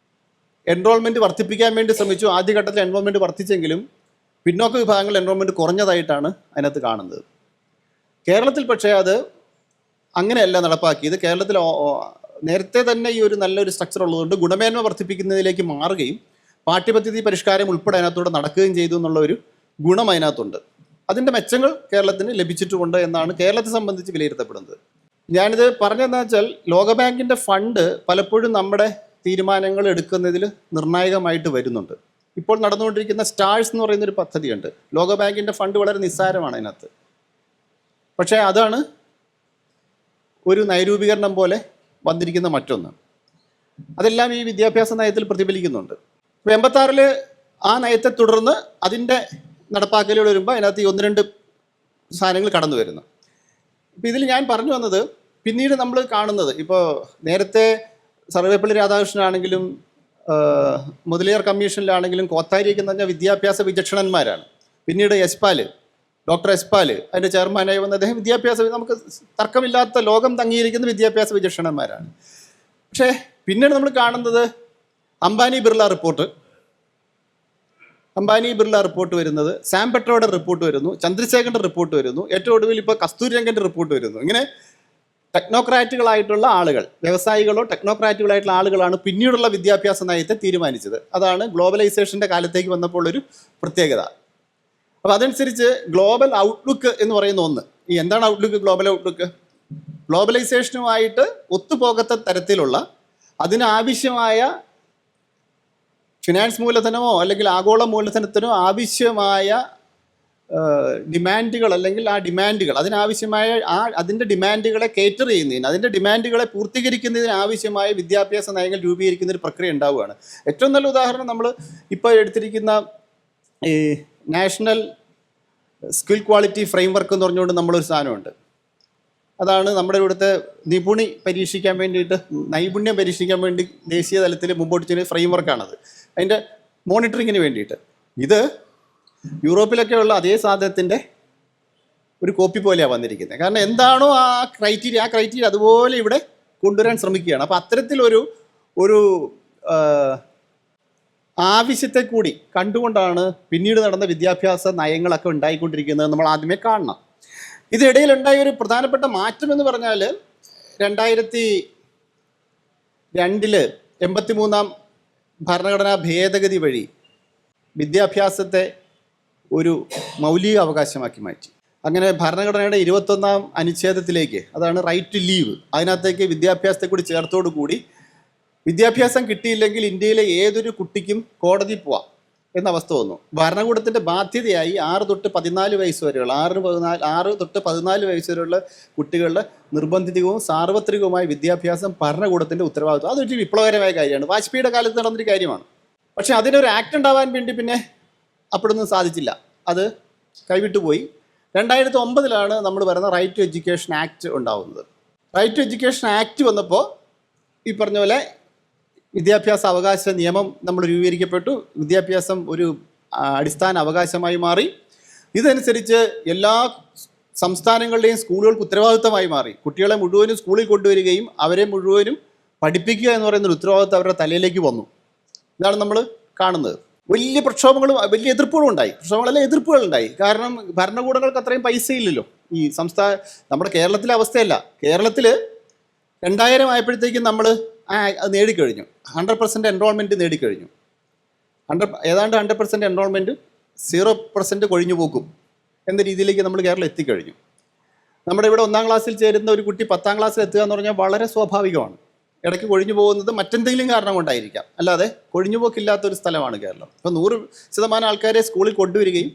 എൻറോൾമെൻറ്റ് വർദ്ധിപ്പിക്കാൻ വേണ്ടി ശ്രമിച്ചു. ആദ്യഘട്ടത്തിൽ എൻറോൾമെൻറ്റ് വർദ്ധിച്ചെങ്കിലും പിന്നോക്ക വിഭാഗങ്ങൾ എൻറോൾമെൻറ്റ് കുറഞ്ഞതായിട്ടാണ് അതിനകത്ത് കാണുന്നത്. കേരളത്തിൽ പക്ഷേ അത് അങ്ങനെയല്ല നടപ്പാക്കിയത്. കേരളത്തിൽ നേരത്തെ തന്നെ ഈ ഒരു നല്ലൊരു സ്ട്രക്ചർ ഉള്ളതുകൊണ്ട് ഗുണമേന്മ വർദ്ധിപ്പിക്കുന്നതിലേക്ക് മാറുകയും പാഠ്യപദ്ധതി പരിഷ്കാരം ഉൾപ്പെടെ അതിനകത്തൂടെ നടക്കുകയും ചെയ്തു എന്നുള്ള ഒരു ഗുണം അതിനകത്തുണ്ട്. അതിൻ്റെ മെച്ചങ്ങൾ കേരളത്തിന് ലഭിച്ചിട്ടുമുണ്ട് എന്നാണ് കേരളത്തെ സംബന്ധിച്ച് വിലയിരുത്തപ്പെടുന്നത്. ഞാനിത് പറഞ്ഞതെന്ന് വെച്ചാൽ ലോകബാങ്കിൻ്റെ ഫണ്ട് പലപ്പോഴും നമ്മുടെ തീരുമാനങ്ങൾ എടുക്കുന്നതിൽ നിർണായകമായിട്ട് വരുന്നുണ്ട്. ഇപ്പോൾ നടന്നുകൊണ്ടിരിക്കുന്ന സ്റ്റാഴ്സ് എന്ന് പറയുന്നൊരു പദ്ധതിയുണ്ട്. ലോകബാങ്കിൻ്റെ ഫണ്ട് വളരെ നിസ്സാരമാണ് അതിനകത്ത്. പക്ഷേ അതാണ് ഒരു നയരൂപീകരണം പോലെ വന്നിരിക്കുന്ന മറ്റൊന്ന്. അതെല്ലാം ഈ വിദ്യാഭ്യാസ നയത്തിൽ പ്രതിഫലിക്കുന്നുണ്ട്. ഇപ്പോൾ 86-ൽ ആ നയത്തെ തുടർന്ന് അതിൻ്റെ നടപ്പാക്കലുകൾ വരുമ്പോൾ അതിനകത്ത് ഈ 1-2 സാധനങ്ങൾ കടന്നു വരുന്നു. ഇപ്പോൾ ഇതിൽ ഞാൻ പറഞ്ഞു വന്നത്, പിന്നീട് നമ്മൾ കാണുന്നത്, ഇപ്പോൾ നേരത്തെ സർവേപ്പള്ളി രാധാകൃഷ്ണനാണെങ്കിലും മുതലിയാർ കമ്മീഷനിലാണെങ്കിലും കോത്താരിയൊക്കെ എന്ന് പറഞ്ഞാൽ വിദ്യാഭ്യാസ വിചക്ഷണന്മാരാണ്. പിന്നീട് ഡോക്ടർ എസ്പാൽ അതിൻ്റെ ചെയർമാനായി വന്ന അദ്ദേഹം നമുക്ക് തർക്കമില്ലാത്ത ലോകം അംഗീകരിക്കുന്ന വിദ്യാഭ്യാസ വിചക്ഷണന്മാരാണ്. പക്ഷേ പിന്നീട് നമ്മൾ കാണുന്നത് അംബാനി ബിർള റിപ്പോർട്ട് വരുന്നത്, സാം പെട്രോയുടെ റിപ്പോർട്ട് വരുന്നു, ചന്ദ്രശേഖരൻ്റെ റിപ്പോർട്ട് വരുന്നു, ഏറ്റവും ഒടുവിൽ ഇപ്പോൾ കസ്തൂരി രംഗൻ്റെ റിപ്പോർട്ട് വരുന്നു. ഇങ്ങനെ ടെക്നോക്രാറ്റുകളായിട്ടുള്ള ആളുകൾ, വ്യവസായികളോ ടെക്നോക്രാറ്റുകളായിട്ടുള്ള ആളുകളാണ് പിന്നീടുള്ള വിദ്യാഭ്യാസ നയത്തെ തീരുമാനിച്ചത്. അതാണ് ഗ്ലോബലൈസേഷൻ്റെ കാലത്തേക്ക് വന്നപ്പോൾ ഒരു പ്രത്യേകത. അപ്പോൾ അതനുസരിച്ച് ഗ്ലോബൽ ഔട്ട്ലുക്ക് എന്ന് പറയുന്ന ഒന്ന്, ഈ എന്താണ് ഔട്ട്ലുക്ക്? ഗ്ലോബൽ ഔട്ട്ലുക്ക് ഗ്ലോബലൈസേഷനുമായിട്ട് ഒത്തുപോകത്ത തരത്തിലുള്ള അതിനാവശ്യമായ ഫിനാൻസ് മൂലധനമോ അല്ലെങ്കിൽ ആഗോള മൂലധനത്തിനോ ആവശ്യമായ ഡിമാൻഡുകൾ, അല്ലെങ്കിൽ ആ ഡിമാൻഡുകൾ അതിനാവശ്യമായ അതിൻ്റെ ഡിമാൻഡുകളെ കേറ്റർ ചെയ്യുന്നതിന്, അതിൻ്റെ ഡിമാൻഡുകളെ പൂർത്തീകരിക്കുന്നതിന് ആവശ്യമായ വിദ്യാഭ്യാസ നയങ്ങൾ രൂപീകരിക്കുന്ന ഒരു പ്രക്രിയ ഉണ്ടാവുകയാണ്. ഏറ്റവും നല്ല ഉദാഹരണം നമ്മൾ ഇപ്പോൾ എടുത്തിരിക്കുന്ന ഈ നാഷണൽ സ്കിൽ ക്വാളിറ്റി ഫ്രെയിംവർക്ക് എന്ന് പറഞ്ഞുകൊണ്ട് നമ്മളൊരു സാധനമുണ്ട്. അതാണ് നമ്മുടെ ഇവിടുത്തെ നൈപുണ്യം പരീക്ഷിക്കാൻ വേണ്ടി ദേശീയ തലത്തിൽ മുമ്പോട്ട് ചെയ്യുന്ന ഫ്രെയിംവർക്കാണത്. അതിൻ്റെ മോണിറ്ററിങ്ങിന് വേണ്ടിയിട്ട്. ഇത് യൂറോപ്പിലൊക്കെ ഉള്ള അതേ സാധനത്തിൻ്റെ ഒരു കോപ്പി പോലെയാണ് വന്നിരിക്കുന്നത്. കാരണം എന്താണോ ആ ക്രൈറ്റീരിയ അതുപോലെ ഇവിടെ കൊണ്ടുവരാൻ ശ്രമിക്കുകയാണ്. അപ്പോൾ അത്തരത്തിലൊരു ആവശ്യത്തെ കൂടി കണ്ടുകൊണ്ടാണ് പിന്നീട് നടന്ന വിദ്യാഭ്യാസ നയങ്ങളൊക്കെ ഉണ്ടായിക്കൊണ്ടിരിക്കുന്നത് നമ്മൾ ആദ്യമേ കാണണം. ഇതിനിടയിലുണ്ടായ ഒരു പ്രധാനപ്പെട്ട മാറ്റം എന്ന് പറഞ്ഞാൽ 2002 83-ാം ഭരണഘടനാ ഭേദഗതി വഴി വിദ്യാഭ്യാസത്തെ ഒരു മൗലിക അവകാശമാക്കി മാറ്റി. അങ്ങനെ ഭരണഘടനയുടെ 21-ാം അനുച്ഛേദത്തിലേക്ക്, അതാണ് റൈറ്റ് ടു ലീവ്, അതിനകത്തേക്ക് വിദ്യാഭ്യാസത്തെ കൂടി ചേർത്തോടുകൂടി വിദ്യാഭ്യാസം കിട്ടിയില്ലെങ്കിൽ ഇന്ത്യയിലെ ഏതൊരു കുട്ടിക്കും കോടതി പോവാം എന്ന അവസ്ഥ വന്നു. ഭരണകൂടത്തിൻ്റെ ബാധ്യതയായി 6 തൊട്ട് 14 വയസ്സ് വരെയുള്ള 6 തൊട്ട് 14 വയസ്സ് വരെയുള്ള കുട്ടികളുടെ നിർബന്ധിതവും സാർവത്രികവുമായ വിദ്യാഭ്യാസം ഭരണകൂടത്തിൻ്റെ ഉത്തരവാദിത്വം. അതൊരു വിപ്ലവകരമായ കാര്യമാണ്. വാജ്പേയിയുടെ കാലത്ത് നടന്നൊരു കാര്യമാണ്. പക്ഷേ അതിനൊരു ആക്ട് ഉണ്ടാവാൻ വേണ്ടി പിന്നെ അപ്പോഴൊന്നും സാധിച്ചില്ല, അത് കൈവിട്ടുപോയി. 2009 നമ്മൾ പറയുന്ന റൈറ്റ് ടു എഡ്യൂക്കേഷൻ ആക്ട് ഉണ്ടാവുന്നത്. റൈറ്റ് ടു എഡ്യൂക്കേഷൻ ആക്ട് വന്നപ്പോൾ ഈ പറഞ്ഞ പോലെ വിദ്യാഭ്യാസ അവകാശ നിയമം നമ്മൾ രൂപീകരിക്കപ്പെട്ടു. വിദ്യാഭ്യാസം ഒരു അടിസ്ഥാന അവകാശമായി മാറി. ഇതനുസരിച്ച് എല്ലാ സംസ്ഥാനങ്ങളുടെയും സ്കൂളുകൾക്ക് ഉത്തരവാദിത്തമായി മാറി. കുട്ടികളെ മുഴുവനും സ്കൂളിൽ കൊണ്ടുവരികയും അവരെ മുഴുവനും പഠിപ്പിക്കുക എന്ന് പറയുന്നൊരു ഉത്തരവാദിത്തം അവരുടെ തലയിലേക്ക് വന്നു. ഇതാണ് നമ്മൾ കാണുന്നത്. വലിയ പ്രക്ഷോഭങ്ങളും വലിയ എതിർപ്പുകളും ഉണ്ടായി. എതിർപ്പുകളുണ്ടായി. കാരണം ഭരണകൂടങ്ങൾക്ക് അത്രയും പൈസ ഇല്ലല്ലോ. ഈ നമ്മുടെ കേരളത്തിലെ അവസ്ഥയല്ല. കേരളത്തിൽ 2000 ആയപ്പോഴത്തേക്കും നമ്മൾ അത് നേടിക്കഴിഞ്ഞു. 100% എൻറോൾമെൻറ്റ് നേടിക്കഴിഞ്ഞു. ഏതാണ്ട് 100% എൻറോൾമെൻറ്റ് 0% കൊഴിഞ്ഞു പോക്കും എന്ന രീതിയിലേക്ക് നമ്മൾ കേരളം എത്തിക്കഴിഞ്ഞു. നമ്മുടെ ഇവിടെ 1-ാം ക്ലാസ്സിൽ ചേരുന്ന ഒരു കുട്ടി 10-ാം ക്ലാസ്സിൽ എത്തുക എന്ന് പറഞ്ഞാൽ വളരെ സ്വാഭാവികമാണ്. ഇടയ്ക്ക് കൊഴിഞ്ഞു പോകുന്നത് മറ്റെന്തെങ്കിലും കാരണം കൊണ്ടായിരിക്കാം, അല്ലാതെ കൊഴിഞ്ഞുപോക്കില്ലാത്തൊരു സ്ഥലമാണ് കേരളം. ഇപ്പോൾ 100% ആൾക്കാരെ സ്കൂളിൽ കൊണ്ടുവരികയും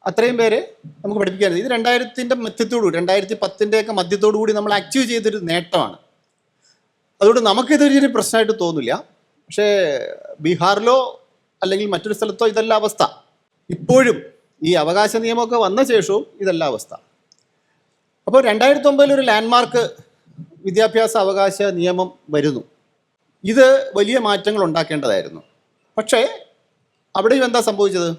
അത്രയും പേരെ നമുക്ക് പഠിപ്പിക്കാൻ, ഇത് 2000-ൻ്റെ മധ്യത്തോടുകൂടി 2010-ൻ്റെയൊക്കെ മധ്യത്തോടുകൂടി നമ്മൾ അച്ചീവ് ചെയ്തൊരു നേട്ടമാണ്. അതുകൊണ്ട് നമുക്കിതൊരു പ്രശ്നമായിട്ട് തോന്നില്ല. പക്ഷേ ബീഹാറിലോ അല്ലെങ്കിൽ മറ്റൊരു സ്ഥലത്തോ ഇതല്ല അവസ്ഥ. ഇപ്പോഴും ഈ അവകാശ നിയമമൊക്കെ വന്ന ശേഷവും ഇതല്ല അവസ്ഥ. അപ്പോൾ 2009 ഒരു ലാൻഡ്മാർക്ക് വിദ്യാഭ്യാസ അവകാശ നിയമം വരുന്നു. ഇത് വലിയ മാറ്റങ്ങൾ ഉണ്ടാക്കേണ്ടതായിരുന്നു. പക്ഷേ അവിടെയും എന്താ സംഭവിച്ചത്?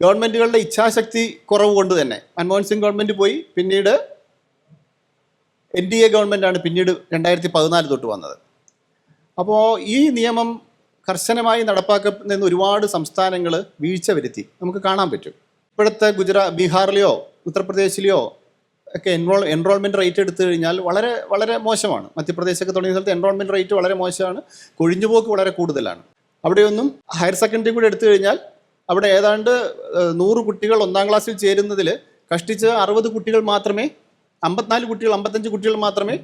ഗവൺമെൻറ്റുകളുടെ ഇച്ഛാശക്തി കുറവ് കൊണ്ട് തന്നെ മൻമോഹൻ സിംഗ് ഗവൺമെൻറ് പോയി. പിന്നീട് NDA ഗവൺമെൻറ്റാണ് പിന്നീട് 2014 തൊട്ട് വന്നത്. അപ്പോൾ ഈ നിയമം കർശനമായി നടപ്പാക്കുന്നതിന് ഒരുപാട് സംസ്ഥാനങ്ങൾ വീഴ്ച വരുത്തി നമുക്ക് കാണാൻ പറ്റും. ഇപ്പോഴത്തെ ബീഹാറിലെയോ ഉത്തർപ്രദേശിലെയോ ഒക്കെ എൻറോൾമെൻറ്റ് റേറ്റ് എടുത്തു കഴിഞ്ഞാൽ വളരെ വളരെ മോശമാണ്. മധ്യപ്രദേശൊക്കെ തുടങ്ങിയ സ്ഥലത്ത് എൻറോൾമെൻറ്റ് റേറ്റ് വളരെ മോശമാണ്. കൊഴിഞ്ഞുപോക്ക് വളരെ കൂടുതലാണ്. അവിടെയൊന്നും ഹയർ സെക്കൻഡറി കൂടി എടുത്തു കഴിഞ്ഞാൽ അവിടെ ഏതാണ്ട് 100 കുട്ടികൾ 1-ാം ക്ലാസ്സിൽ ചേരുന്നതിൽ കഷ്ടിച്ച് 60 കുട്ടികൾ മാത്രമേ 54 കുട്ടികൾ 55 കുട്ടികൾ മാത്രമേ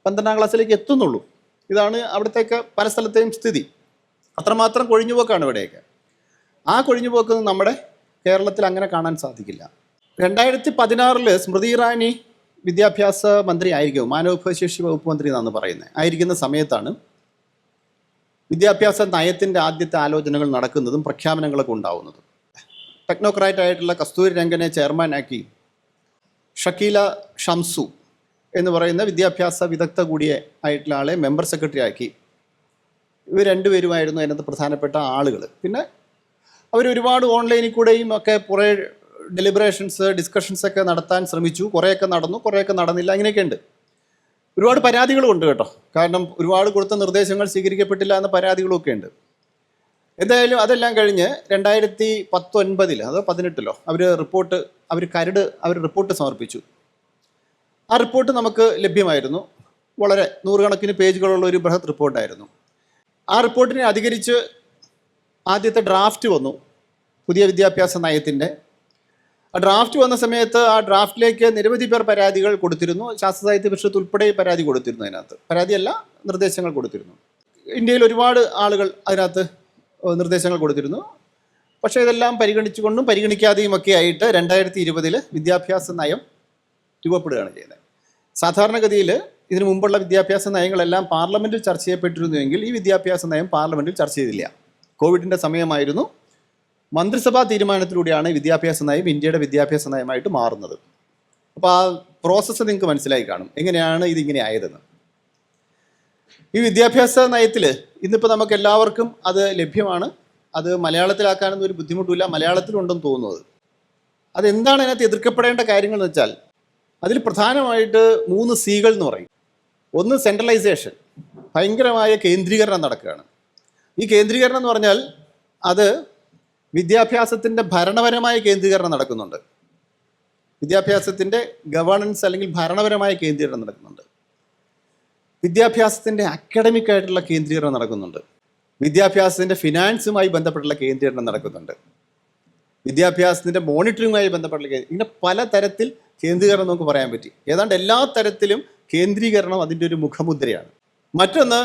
12-ാം ക്ലാസ്സിലേക്ക് എത്തുന്നുള്ളൂ. ഇതാണ് അവിടത്തേക്ക് പല സ്ഥലത്തെയും സ്ഥിതി. അത്രമാത്രം കൊഴിഞ്ഞുപോക്കാണ് ഇവിടെയൊക്കെ. ആ കൊഴിഞ്ഞുപോക്കൊന്നും നമ്മുടെ കേരളത്തിൽ അങ്ങനെ കാണാൻ സാധിക്കില്ല. 2016 സ്മൃതി ഇറാനി വിദ്യാഭ്യാസ മന്ത്രി ആയിരിക്കും, മാനവവിഭവശേഷി വകുപ്പ് മന്ത്രി എന്നാണ് പറയുന്നത്, ആയിരിക്കുന്ന സമയത്താണ് വിദ്യാഭ്യാസ നയത്തിൻ്റെ ആദ്യത്തെ ആലോചനകൾ നടക്കുന്നതും പ്രഖ്യാപനങ്ങളൊക്കെ ഉണ്ടാവുന്നതും. ടെക്നോക്രാറ്റായിട്ടുള്ള കസ്തൂരി രംഗനെ ചെയർമാനാക്കി ഷക്കീല ഷംസു എന്ന് പറയുന്ന വിദ്യാഭ്യാസ വിദഗ്ധ കൂടിയ ആയിട്ടുള്ള ആളെ മെമ്പർ സെക്രട്ടറി ആക്കി. ഇവർ രണ്ടുപേരുമായിരുന്നു അതിനകത്ത് പ്രധാനപ്പെട്ട ആളുകൾ. പിന്നെ അവരൊരുപാട് ഓൺലൈനിൽ കൂടെയും ഒക്കെ കുറേ ഡെലിബറേഷൻസ് ഡിസ്കഷൻസൊക്കെ നടത്താൻ ശ്രമിച്ചു. കുറേയൊക്കെ നടന്നു, കുറേയൊക്കെ നടന്നില്ല. അങ്ങനെയൊക്കെ ഉണ്ട്. ഒരുപാട് പരാതികളുമുണ്ട് കേട്ടോ. കാരണം ഒരുപാട് കൊടുത്ത നിർദ്ദേശങ്ങൾ സ്വീകരിക്കപ്പെട്ടില്ല എന്ന പരാതികളൊക്കെ ഉണ്ട്. എന്തായാലും അതെല്ലാം കഴിഞ്ഞ് 2019 അതോ 2018 അവർ റിപ്പോർട്ട് സമർപ്പിച്ചു. ആ റിപ്പോർട്ട് നമുക്ക് ലഭ്യമായിരുന്നു. വളരെ 100 കണക്കിന് പേജുകളുള്ള ഒരു ബൃഹത് റിപ്പോർട്ടായിരുന്നു. ആ റിപ്പോർട്ടിനെ അധികരിച്ച് ആദ്യത്തെ ഡ്രാഫ്റ്റ് വന്നു പുതിയ വിദ്യാഭ്യാസ നയത്തിൻ്റെ. ആ ഡ്രാഫ്റ്റ് വന്ന സമയത്ത് ആ ഡ്രാഫ്റ്റിലേക്ക് നിരവധി പേർ പരാതികൾ കൊടുത്തിരുന്നു. ശാസ്ത്ര സാഹിത്യ പരിഷത്ത് ഉൾപ്പെടെ പരാതി കൊടുത്തിരുന്നു. അതിനകത്ത് പരാതിയല്ല, നിർദ്ദേശങ്ങൾ കൊടുത്തിരുന്നു. ഇന്ത്യയിൽ ഒരുപാട് ആളുകൾ അതിനകത്ത് നിർദ്ദേശങ്ങൾ കൊടുത്തിരുന്നു. പക്ഷേ ഇതെല്ലാം പരിഗണിച്ചുകൊണ്ടും പരിഗണിക്കാതെയും ഒക്കെ ആയിട്ട് 2020 വിദ്യാഭ്യാസ നയം രൂപപ്പെടുകയാണ് ചെയ്യുന്നത്. സാധാരണഗതിയിൽ ഇതിനു മുമ്പുള്ള വിദ്യാഭ്യാസ നയങ്ങളെല്ലാം പാർലമെൻറ്റിൽ ചർച്ച ചെയ്യപ്പെട്ടിരുന്നുവെങ്കിൽ ഈ വിദ്യാഭ്യാസ നയം പാർലമെൻറ്റിൽ ചർച്ച ചെയ്തില്ല. കോവിഡിൻ്റെ സമയമായിരുന്നു. മന്ത്രിസഭാ തീരുമാനത്തിലൂടെയാണ് വിദ്യാഭ്യാസ നയം ഇന്ത്യയുടെ വിദ്യാഭ്യാസ നയമായിട്ട് മാറുന്നത്. അപ്പോൾ ആ പ്രോസസ്സ് നിങ്ങൾക്ക് മനസ്സിലായി കാണും, എങ്ങനെയാണ് ഇതിങ്ങനെ ആയതെന്ന്. ഈ വിദ്യാഭ്യാസ നയത്തിൽ ഇന്നിപ്പോൾ നമുക്ക് എല്ലാവർക്കും അത് ലഭ്യമാണ്. അത് മലയാളത്തിലാക്കാനൊന്നും ഒരു ബുദ്ധിമുട്ടില്ല, മലയാളത്തിലുണ്ടെന്ന് തോന്നുന്നത്. അതെന്താണ് അതിനകത്ത് എതിർക്കപ്പെടേണ്ട കാര്യങ്ങൾ എന്ന് വെച്ചാൽ അതിൽ പ്രധാനമായിട്ട് 3 Cകൾ എന്ന് പറയും. ഒന്ന് സെൻട്രലൈസേഷൻ, ഭയങ്കരമായ കേന്ദ്രീകരണം നടക്കുകയാണ്. ഈ കേന്ദ്രീകരണം എന്ന് പറഞ്ഞാൽ അത് വിദ്യാഭ്യാസത്തിൻ്റെ ഭരണപരമായ കേന്ദ്രീകരണം നടക്കുന്നുണ്ട്. വിദ്യാഭ്യാസത്തിൻ്റെ ഗവേണൻസ് അല്ലെങ്കിൽ ഭരണപരമായ കേന്ദ്രീകരണം നടക്കുന്നുണ്ട്. വിദ്യാഭ്യാസത്തിൻ്റെ അക്കാഡമിക് ആയിട്ടുള്ള കേന്ദ്രീകരണം നടക്കുന്നുണ്ട്. വിദ്യാഭ്യാസത്തിൻ്റെ ഫിനാൻസുമായി ബന്ധപ്പെട്ടുള്ള കേന്ദ്രീകരണം നടക്കുന്നുണ്ട്. വിദ്യാഭ്യാസത്തിൻ്റെ മോണിറ്ററിങ്ങുമായി ബന്ധപ്പെട്ടുള്ള ഇങ്ങനെ പല തരത്തിൽ കേന്ദ്രീകരണം നമുക്ക് പറയാൻ പറ്റി. ഏതാണ്ട് എല്ലാ തരത്തിലും കേന്ദ്രീകരണം അതിൻ്റെ ഒരു മുഖമുദ്രയാണ്. മറ്റൊന്ന്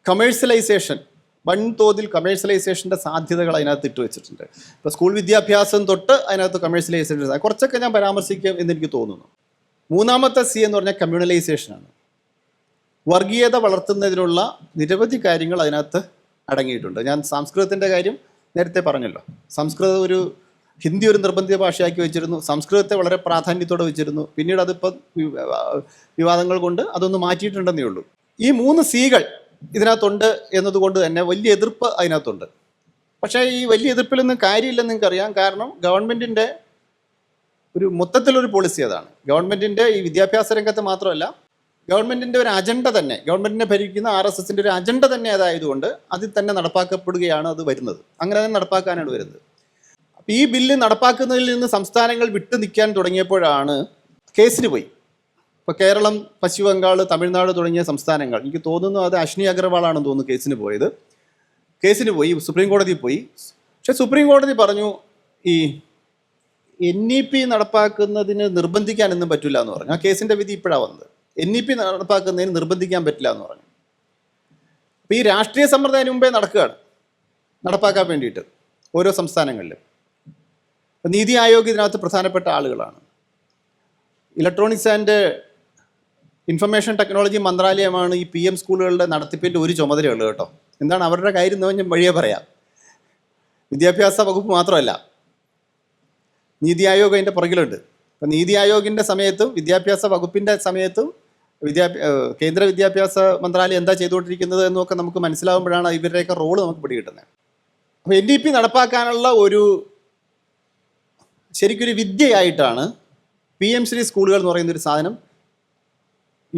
കമേഴ്സ്യലൈസേഷൻ, വൻതോതിൽ കമേഴ്സ്യലൈസേഷൻ്റെ സാധ്യതകൾ അതിനകത്ത് ഇട്ട് വെച്ചിട്ടുണ്ട്. ഇപ്പോൾ സ്കൂൾ വിദ്യാഭ്യാസം തൊട്ട് അതിനകത്ത് കമേഴ്സ്യലൈസേഷൻ കുറച്ചൊക്കെ ഞാൻ പരാമർശിക്കും എന്നെനിക്ക് തോന്നുന്നു. മൂന്നാമത്തെ C എന്ന് പറഞ്ഞാൽ കമ്മ്യൂണലൈസേഷനാണ്. വർഗീയത വളർത്തുന്നതിനുള്ള നിരവധി കാര്യങ്ങൾ അതിനകത്ത് അടങ്ങിയിട്ടുണ്ട്. ഞാൻ സംസ്കൃതത്തിൻ്റെ കാര്യം നേരത്തെ പറഞ്ഞല്ലോ. സംസ്കൃതം ഹിന്ദി ഒരു നിർബന്ധിത ഭാഷയാക്കി വെച്ചിരുന്നു. സംസ്കൃതത്തെ വളരെ പ്രാധാന്യത്തോടെ വെച്ചിരുന്നു. പിന്നീട് അതിപ്പോൾ വിവാദങ്ങൾ കൊണ്ട് അതൊന്ന് മാറ്റിയിട്ടുണ്ടെന്നേ ഉള്ളൂ. ഈ 3 Cകൾ ഇതിനകത്തുണ്ട് എന്നതുകൊണ്ട് തന്നെ വലിയ എതിർപ്പ് അതിനകത്തുണ്ട്. പക്ഷേ ഈ വലിയ എതിർപ്പിലൊന്നും കാര്യമില്ലെന്ന് നിങ്ങൾക്കറിയാം. കാരണം ഗവൺമെൻറ്റിൻ്റെ ഒരു മൊത്തത്തിലൊരു പോളിസി അതാണ്. ഗവൺമെൻറ്റിൻ്റെ ഈ വിദ്യാഭ്യാസ രംഗത്ത് മാത്രമല്ല, ഗവൺമെൻറ്റിൻ്റെ ഒരു അജണ്ട തന്നെ, ഗവൺമെൻറ്റിനെ ഭരിക്കുന്ന RSSൻ്റെ ഒരു അജണ്ട തന്നെ അതായതുകൊണ്ട് അതിൽ തന്നെ നടപ്പാക്കപ്പെടുകയാണ് അത് വരുന്നത്. അങ്ങനെ തന്നെ നടപ്പാക്കാനാണ് വരുന്നത്. അപ്പോൾ ഈ ബില്ല് നടപ്പാക്കുന്നതിൽ നിന്ന് സംസ്ഥാനങ്ങൾ വിട്ടു നിൽക്കാൻ തുടങ്ങിയപ്പോഴാണ് കേസിന് പോയി. ഇപ്പോൾ കേരളം, പശ്ചിമ ബംഗാൾ, തമിഴ്നാട് തുടങ്ങിയ സംസ്ഥാനങ്ങൾ, എനിക്ക് തോന്നുന്നു അത് അശ്വിനി അഗർവാളാണെന്ന് തോന്നുന്നു കേസിന് പോയി സുപ്രീം കോടതിയിൽ പോയി. പക്ഷേ സുപ്രീം കോടതി പറഞ്ഞു ഈ NEP നടപ്പാക്കുന്നതിന് നിർബന്ധിക്കാനൊന്നും പറ്റില്ല എന്ന് പറഞ്ഞു. ആ കേസിൻ്റെ വിധി ഇപ്പോഴാണ് വന്നത്. NEP നടപ്പാക്കുന്നതിന് നിർബന്ധിക്കാൻ പറ്റില്ല എന്ന് പറഞ്ഞു. അപ്പോൾ ഈ രാഷ്ട്രീയ സമ്പ്രദായം മുമ്പേ നടപ്പാക്കാൻ വേണ്ടിയിട്ട് ഓരോ സംസ്ഥാനങ്ങളിലും. നീതി ആയോഗ് ഇതിനകത്ത് പ്രധാനപ്പെട്ട ആളുകളാണ്. ഇലക്ട്രോണിക്സ് ആൻഡ് ഇൻഫർമേഷൻ ടെക്നോളജി മന്ത്രാലയമാണ് ഈ PM സ്കൂളുകളുടെ നടത്തിപ്പിൻ്റെ ഒരു ചുമതലയുള്ളത് കേട്ടോ. എന്താണ് അവരുടെ കാര്യം എന്ന് ഞാൻ വഴിയെ പറയാം. വിദ്യാഭ്യാസ വകുപ്പ് മാത്രമല്ല, നീതി ആയോഗ് അതിൻ്റെ പുറകിലുണ്ട്. അപ്പം നീതി ആയോഗിൻ്റെ സമയത്തും വിദ്യാഭ്യാസ വകുപ്പിൻ്റെ സമയത്തും കേന്ദ്ര വിദ്യാഭ്യാസ മന്ത്രാലയം എന്താ ചെയ്തുകൊണ്ടിരിക്കുന്നത് എന്നൊക്കെ നമുക്ക് മനസ്സിലാവുമ്പോഴാണ് ഇവരുടെയൊക്കെ റോള് നമുക്ക് പിടികിട്ടുന്നത്. അപ്പോൾ NEP നടപ്പാക്കാനുള്ള ശരിക്കൊരു വിദ്യയായിട്ടാണ് PM ശ്രീ സ്കൂളുകൾ എന്ന് പറയുന്നൊരു സാധനം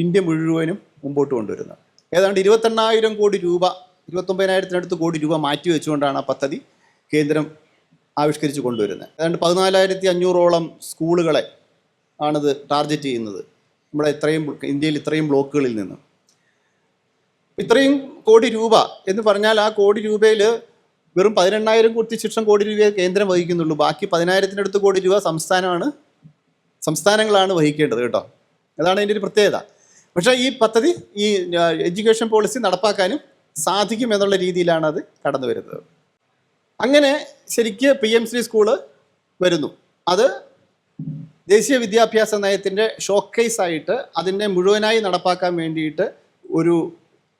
ഇന്ത്യ മുഴുവനും മുമ്പോട്ട് കൊണ്ടുവരുന്നത്. ഏതാണ്ട് 28,000 കോടി രൂപ, 29,000-അടുത്ത് കോടി രൂപ മാറ്റി വെച്ചുകൊണ്ടാണ് ആ പദ്ധതി കേന്ദ്രം ആവിഷ്കരിച്ച് കൊണ്ടുവരുന്നത്. ഏതാണ്ട് 14,500-ഓളം സ്കൂളുകളെ ആണിത് ടാർഗറ്റ് ചെയ്യുന്നത് നമ്മുടെ ഇന്ത്യയിൽ ഇത്രയും ബ്ലോക്കുകളിൽ നിന്ന്. ഇത്രയും കോടി രൂപ എന്ന് പറഞ്ഞാൽ ആ കോടി രൂപയിൽ വെറും 18,000 കോടി രൂപയെ കേന്ദ്രം വഹിക്കുന്നുള്ളൂ. ബാക്കി 10,000-അടുത്ത് കോടി രൂപ സംസ്ഥാനങ്ങളാണ് വഹിക്കേണ്ടത് കേട്ടോ. അതാണ് അതിൻ്റെ ഒരു പ്രത്യേകത. പക്ഷേ ഈ പദ്ധതി, ഈ എഡ്യൂക്കേഷൻ പോളിസി നടപ്പാക്കാനും സാധിക്കും എന്നുള്ള രീതിയിലാണ് അത് കടന്നു വരുന്നത്. അങ്ങനെ ശരിക്ക് PM ശ്രീ സ്കൂള് വരുന്നു. അത് ദേശീയ വിദ്യാഭ്യാസ നയത്തിൻ്റെ ഷോക്കേസായിട്ട് അതിനെ മുഴുവനായി നടപ്പാക്കാൻ വേണ്ടിയിട്ട് ഒരു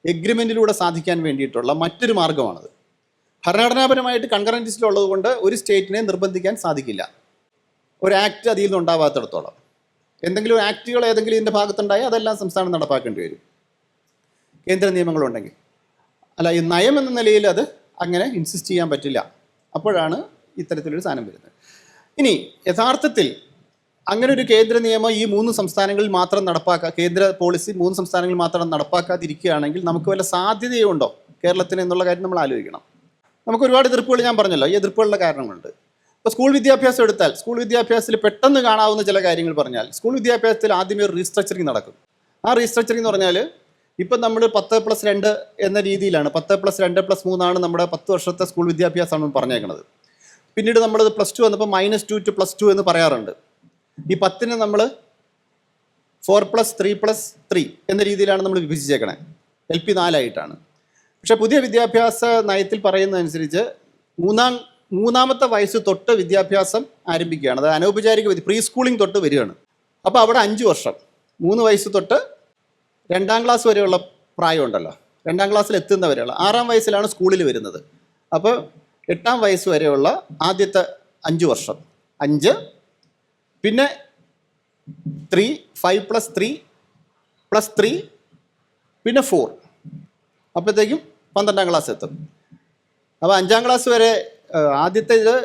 എഗ്രിമെൻറ്റിലൂടെ സാധിക്കാൻ വേണ്ടിയിട്ടുള്ള മറ്റൊരു മാർഗ്ഗമാണത്. ഭരണഘടനാപരമായിട്ട് കൺകറന്റ് ലിസ്റ്റിലുള്ളത് കൊണ്ട് ഒരു സ്റ്റേറ്റിനെ നിർബന്ധിക്കാൻ സാധിക്കില്ല, ഒരു ആക്ട് അതിൽ നിന്നുണ്ടാവാത്തിടത്തോളം. എന്തെങ്കിലും ആക്റ്റുകൾ ഏതെങ്കിലും ഇതിൻ്റെ ഭാഗത്തുണ്ടായാൽ അതെല്ലാം സംസ്ഥാനം നടപ്പാക്കേണ്ടി വരും, കേന്ദ്ര നിയമങ്ങളുണ്ടെങ്കിൽ. അല്ല, ഈ നയം എന്ന നിലയിൽ അത് അങ്ങനെ ഇൻസിസ്റ്റ് ചെയ്യാൻ പറ്റില്ല. അപ്പോഴാണ് ഇത്തരത്തിലൊരു സാധനം വരുന്നത്. ഇനി യഥാർത്ഥത്തിൽ അങ്ങനെ ഒരു കേന്ദ്ര നിയമം ഈ 3 സംസ്ഥാനങ്ങളിൽ മാത്രം കേന്ദ്ര പോളിസി 3 സംസ്ഥാനങ്ങളിൽ മാത്രം നടപ്പാക്കാതിരിക്കുകയാണെങ്കിൽ നമുക്ക് വല്ല സാധ്യതയുണ്ടോ കേരളത്തിന് എന്നുള്ള കാര്യം നമ്മൾ ആലോചിക്കണം. നമുക്ക് ഒരുപാട് എതിർപ്പുകൾ ഞാൻ പറഞ്ഞല്ലോ. ഈ എതിർപ്പുകളുടെ കാരണങ്ങളുണ്ട്. ഇപ്പോൾ സ്കൂൾ വിദ്യാഭ്യാസം എടുത്താൽ, സ്കൂൾ വിദ്യാഭ്യാസത്തിൽ പെട്ടെന്ന് കാണാവുന്ന ചില കാര്യങ്ങൾ പറഞ്ഞാൽ, സ്കൂൾ വിദ്യാഭ്യാസത്തിൽ ആദ്യമേ ഒരു റീസ്ട്രക്ചറിങ് നടക്കും. ആ റീസ്ട്രക്ചറിങ് എന്ന് പറഞ്ഞാൽ ഇപ്പം നമ്മൾ 10+2 എന്ന രീതിയിലാണ്, 10+2+3 നമ്മുടെ 10 വർഷത്തെ സ്കൂൾ വിദ്യാഭ്യാസമാണ് പറഞ്ഞേക്കുന്നത്. പിന്നീട് നമ്മൾ +2 വന്നപ്പോൾ -2 to +2 എന്ന് പറയാറുണ്ട്. ഈ 10നെ നമ്മൾ 4+3+3 എന്ന രീതിയിലാണ് നമ്മൾ വിഭജിച്ചേക്കണേ. LP 4 ആയിട്ടാണ്. പക്ഷേ പുതിയ വിദ്യാഭ്യാസ നയത്തിൽ പറയുന്നതനുസരിച്ച് മൂന്നാമത്തെ വയസ്സ് തൊട്ട് വിദ്യാഭ്യാസം ആരംഭിക്കുകയാണ്. അത് അനൗപചാരിക പ്രീ സ്കൂളിംഗ് തൊട്ട് വരികയാണ്. അപ്പോൾ അവിടെ 5 വർഷം, 3 വയസ്സ് തൊട്ട് 2ാം ക്ലാസ് വരെയുള്ള പ്രായമുണ്ടല്ലോ, 2ാം ക്ലാസ്സിൽ എത്തുന്നവരെയുള്ള 6ാം വയസ്സിലാണ് സ്കൂളിൽ വരുന്നത്. അപ്പോൾ 8ാം വയസ്സ് വരെയുള്ള ആദ്യത്തെ 5 വർഷം 5, പിന്നെ 3, 5+3+3, പിന്നെ 4, അപ്പോഴത്തേക്കും 12ാം ക്ലാസ് എത്തും. അപ്പോൾ 5ാം ക്ലാസ് വരെ ആദ്യത്തെ ഇത്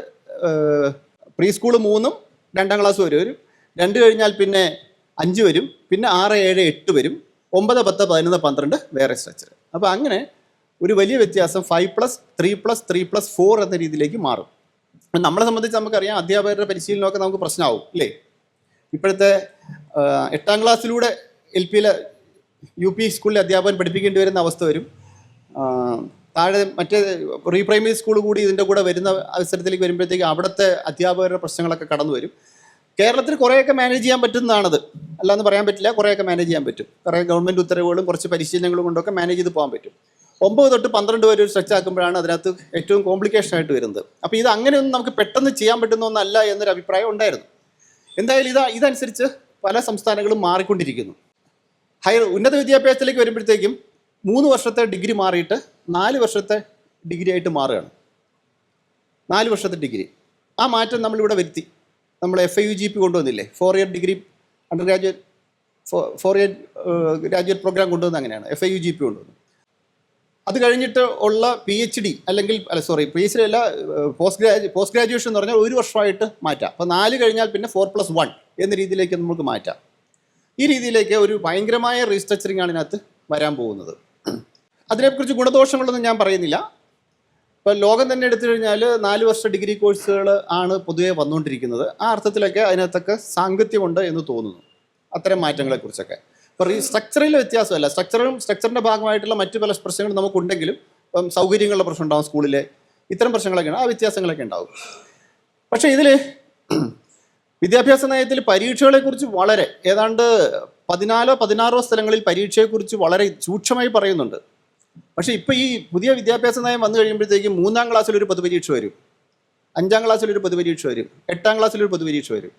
പ്രീ സ്കൂൾ 3ഉം 2ാം ക്ലാസ് വരും. 2 കഴിഞ്ഞാൽ പിന്നെ 5 വരും, പിന്നെ 6, 7, 8 വരും, 9, 10, 11, 12 വേറെ സ്ട്രക്ചർ. അപ്പോൾ അങ്ങനെ ഒരു വലിയ വ്യത്യാസം 5+3+3+4 എന്ന രീതിയിലേക്ക് മാറും. നമ്മളെ സംബന്ധിച്ച് നമുക്കറിയാം, അധ്യാപകരുടെ പരിശീലനമൊക്കെ നമുക്ക് പ്രശ്നമാവും അല്ലേ. ഇപ്പോഴത്തെ 8ാം ക്ലാസ്സിലൂടെ LP UP സ്കൂളിലെ അധ്യാപകൻ പഠിപ്പിക്കേണ്ടി വരുന്ന അവസ്ഥ വരും. താഴെ മറ്റേ പ്രീ പ്രൈമറി സ്കൂൾ കൂടി ഇതിൻ്റെ കൂടെ വരുന്ന അവസരത്തിലേക്ക് വരുമ്പോഴത്തേക്ക് അവിടുത്തെ അധ്യാപകരുടെ പ്രശ്നങ്ങളൊക്കെ കടന്നു വരും. കേരളത്തിൽ കുറേയൊക്കെ മാനേജ് ചെയ്യാൻ പറ്റുന്നതാണത്, അല്ലാന്ന് പറയാൻ പറ്റില്ല. കുറേയൊക്കെ മാനേജ് ചെയ്യാൻ പറ്റും. കുറേ ഗവൺമെൻറ് ഉത്തരവുകളും കുറച്ച് പരിശീലനങ്ങളും കൊണ്ടൊക്കെ മാനേജ് ചെയ്ത് പോകാൻ പറ്റും. 9 തൊട്ട് 12 വരെ ഒരു സ്ട്രെച്ച് ആക്കുമ്പോഴാണ് അതിനകത്ത് ഏറ്റവും കോംപ്ലിക്കേഷൻ ആയിട്ട് വരുന്നത്. അപ്പോൾ ഇത് അങ്ങനെയൊന്നും നമുക്ക് പെട്ടെന്ന് ചെയ്യാൻ പറ്റുന്ന ഒന്നല്ല എന്നൊരു അഭിപ്രായം ഉണ്ടായിരുന്നു. എന്തായാലും ഇതനുസരിച്ച് പല സംസ്ഥാനങ്ങളും മാറിക്കൊണ്ടിരിക്കുന്നു. ഉന്നത വിദ്യാഭ്യാസത്തിലേക്ക് വരുമ്പോഴത്തേക്കും 3 വർഷത്തെ ഡിഗ്രി മാറിയിട്ട് 4 വർഷത്തെ ഡിഗ്രി ആയിട്ട് മാറുകയാണ്. 4 വർഷത്തെ ഡിഗ്രി. ആ മാറ്റം നമ്മളിവിടെ വരുത്തി. നമ്മൾ FIUGP കൊണ്ടുവന്നില്ലേ, 4 year degree undergraduate 4 year graduate programme കൊണ്ടുവന്ന് അങ്ങനെയാണ് FIUGP കൊണ്ടുവന്നു. അത് കഴിഞ്ഞിട്ട് ഉള്ള PhD അല്ലെങ്കിൽ PhD അല്ല, പോസ്റ്റ് ഗ്രാജുവേഷൻ എന്ന് പറഞ്ഞാൽ 1 വർഷമായിട്ട് മാറ്റാം. അപ്പോൾ 4 കഴിഞ്ഞാൽ പിന്നെ 4+1 എന്ന രീതിയിലേക്ക് നമുക്ക് മാറ്റാം. ഈ രീതിയിലേക്ക് ഒരു ഭയങ്കരമായ റീസ്ട്രക്ചറിങ് ആണ് ഇതിനകത്ത് വരാൻ പോകുന്നത്. അതിനെക്കുറിച്ച് ഗുണദോഷങ്ങളൊന്നും ഞാൻ പറയുന്നില്ല. ഇപ്പോൾ ലോകം തന്നെ എടുത്തു കഴിഞ്ഞാൽ 4 വർഷ ഡിഗ്രി കോഴ്സുകൾ ആണ് പൊതുവെ വന്നുകൊണ്ടിരിക്കുന്നത്. ആ അർത്ഥത്തിലൊക്കെ അതിനകത്തൊക്കെ സാങ്കത്യമുണ്ട് എന്ന് തോന്നുന്നു, അത്തരം മാറ്റങ്ങളെക്കുറിച്ചൊക്കെ. ഇപ്പോൾ സ്ട്രക്ചറിൽ വ്യത്യാസമല്ല, സ്ട്രക്ചറിൻ്റെ ഭാഗമായിട്ടുള്ള മറ്റു പല പ്രശ്നങ്ങളും നമുക്കുണ്ടെങ്കിലും, ഇപ്പം സൗകര്യങ്ങളുടെ പ്രശ്നം ഉണ്ടാകും സ്കൂളിലെ, ഇത്തരം പ്രശ്നങ്ങളൊക്കെയാണ്, ആ വ്യത്യാസങ്ങളൊക്കെ ഉണ്ടാകും. പക്ഷേ ഇതിൽ വിദ്യാഭ്യാസ നയത്തിൽ പരീക്ഷകളെക്കുറിച്ച് വളരെ ഏതാണ്ട് 14-16 സ്ഥലങ്ങളിൽ പരീക്ഷയെക്കുറിച്ച് വളരെ സൂക്ഷ്മമായി പറയുന്നുണ്ട്. പക്ഷേ ഇപ്പോൾ ഈ പുതിയ വിദ്യാഭ്യാസ നയം വന്നു കഴിയുമ്പോഴത്തേക്കും 3ാം ക്ലാസ്സിലൊരു പൊതുപരീക്ഷ വരും, 5ാം ക്ലാസ്സിലൊരു പൊതുപരീക്ഷ വരും, 8ാം ക്ലാസ്സിലൊരു പൊതുപരീക്ഷ വരും.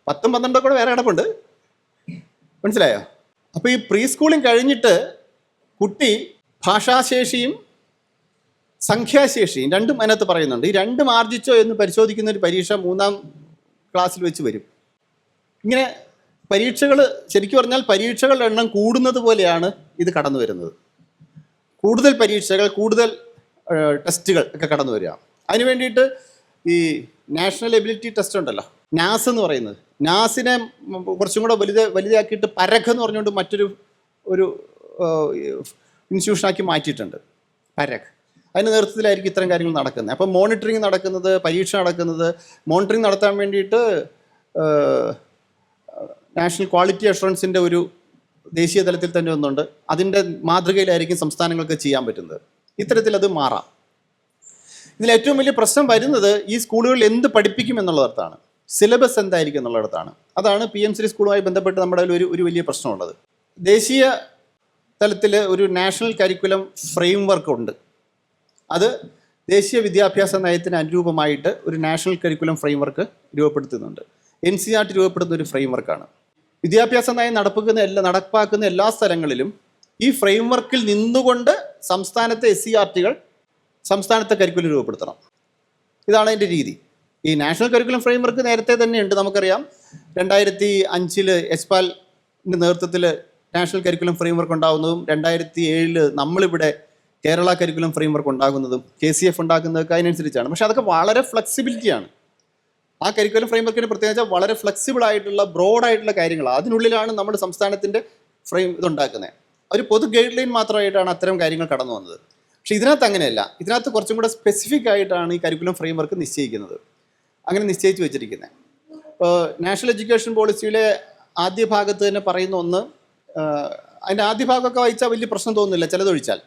10ഉം 12ഉം കൂടെ വേറെ കിടപ്പുണ്ട്, മനസ്സിലായോ? അപ്പോൾ ഈ പ്രീ സ്കൂളിംഗ് കഴിഞ്ഞിട്ട് കുട്ടി ഭാഷാശേഷിയും സംഖ്യാശേഷിയും രണ്ടും അതിനകത്ത് പറയുന്നുണ്ട്. ഈ രണ്ടും ആർജിച്ചോ എന്ന് പരിശോധിക്കുന്ന ഒരു പരീക്ഷ 3ാം ക്ലാസ്സിൽ വെച്ച് വരും. ഇങ്ങനെ പരീക്ഷകൾ, ശരിക്കും പറഞ്ഞാൽ പരീക്ഷകളുടെ എണ്ണം കൂടുന്നത് പോലെയാണ് ഇത് കടന്നു വരുന്നത്. കൂടുതൽ പരീക്ഷകൾ, കൂടുതൽ ടെസ്റ്റുകൾ ഒക്കെ കടന്നു വരിക. അതിന് വേണ്ടിയിട്ട് ഈ നാഷണൽ എബിലിറ്റി ടെസ്റ്റ് ഉണ്ടല്ലോ, നാസ് എന്ന് പറയുന്നത്, നാസിനെ കുറച്ചും കൂടെ വലുതാക്കിയിട്ട് പരഖ് എന്ന് പറഞ്ഞുകൊണ്ട് മറ്റൊരു ഇൻസ്റ്റിറ്റ്യൂഷനാക്കി മാറ്റിയിട്ടുണ്ട്, പരഖ്. അതിൻ്റെ നേതൃത്വത്തിലായിരിക്കും ഇത്തരം കാര്യങ്ങൾ നടക്കുന്നത്. അപ്പോൾ മോണിറ്ററിങ് നടക്കുന്നത്, പരീക്ഷ നടക്കുന്നത്, മോണിറ്ററിങ് നടത്താൻ വേണ്ടിയിട്ട് നാഷണൽ ക്വാളിറ്റി അഷുറൻസിൻ്റെ ഒരു ദേശീയ തലത്തിൽ തന്നെ ഒന്നുണ്ട്. അതിൻ്റെ മാതൃകയിലായിരിക്കും സംസ്ഥാനങ്ങൾക്ക് ചെയ്യാൻ പറ്റുന്നത്. ഇത്തരത്തിൽ അത് മാറാം. ഇതിൽ ഏറ്റവും വലിയ പ്രശ്നം വരുന്നത് ഈ സ്കൂളുകളിൽ എന്ത് പഠിപ്പിക്കും എന്നുള്ളിടത്താണ്, സിലബസ് എന്തായിരിക്കും എന്നുള്ളിടത്താണ്. അതാണ് PMC സ്കൂളുമായി ബന്ധപ്പെട്ട് നമ്മുടെ ഒരു വലിയ പ്രശ്നമുള്ളത്. ദേശീയ തലത്തിൽ ഒരു നാഷണൽ കരിക്കുലം ഫ്രെയിംവർക്ക് ഉണ്ട്. അത് ദേശീയ വിദ്യാഭ്യാസ നയത്തിന് അനുരൂപമായിട്ട് ഒരു നാഷണൽ കരിക്കുലം ഫ്രെയിംവർക്ക് രൂപപ്പെടുത്തുന്നുണ്ട്. NCERT രൂപപ്പെടുന്ന ഒരു ഫ്രെയിംവർക്കാണ്. വിദ്യാഭ്യാസ നയം നടപ്പാക്കുന്ന എല്ലാ സ്ഥലങ്ങളിലും ഈ ഫ്രെയിംവർക്കിൽ നിന്നുകൊണ്ട് സംസ്ഥാനത്തെ SCERTകൾ സംസ്ഥാനത്തെ കരിക്കുലം രൂപപ്പെടുത്തണം. ഇതാണ് അതിൻ്റെ രീതി. ഈ നാഷണൽ കരിക്കുലം ഫ്രെയിംവർക്ക് നേരത്തെ തന്നെ ഉണ്ട്. നമുക്കറിയാം 2005 എസ്പാലിൻ്റെ നേതൃത്വത്തിൽ നാഷണൽ കരിക്കുലം ഫ്രെയിംവർക്ക് ഉണ്ടാകുന്നതും 2007 നമ്മളിവിടെ കേരള കരിക്കുലം ഫ്രെയിംവർക്ക് ഉണ്ടാകുന്നതും KCF ഉണ്ടാക്കുന്നതൊക്കെ അതിനനുസരിച്ചാണ്. പക്ഷേ അതൊക്കെ വളരെ ഫ്ലെക്സിബിലിറ്റിയാണ്. ആ കരിക്കുലം ഫ്രെയിംവർക്കിന് പ്രത്യേകിച്ച് വളരെ ഫ്ലെക്സിബിൾ ആയിട്ടുള്ള ബ്രോഡായിട്ടുള്ള കാര്യങ്ങളാണ്. അതിനുള്ളിലാണ് നമ്മുടെ സംസ്ഥാനത്തിൻ്റെ ഇതുണ്ടാക്കുന്നത്. ഒരു പൊതു ഗൈഡ് ലൈൻ മാത്രമായിട്ടാണ് അത്തരം കാര്യങ്ങൾ കടന്നു വന്നത്. പക്ഷേ ഇതിനകത്ത് അങ്ങനെയല്ല. ഇതിനകത്ത് കുറച്ചും കൂടെ സ്പെസിഫിക് ആയിട്ടാണ് ഈ കരിക്കുലം ഫ്രെയിംവർക്ക് നിശ്ചയിക്കുന്നത്. അങ്ങനെ നിശ്ചയിച്ച് വെച്ചിരിക്കുന്നത്. ഇപ്പോൾ നാഷണൽ എഡ്യൂക്കേഷൻ പോളിസിയിലെ ആദ്യ ഭാഗത്ത് തന്നെ പറയുന്ന ഒന്ന്, അതിൻ്റെ ആദ്യ ഭാഗമൊക്കെ വായിച്ചാൽ വലിയ പ്രശ്നം തോന്നുന്നില്ല ചിലതൊഴിച്ചാൽ.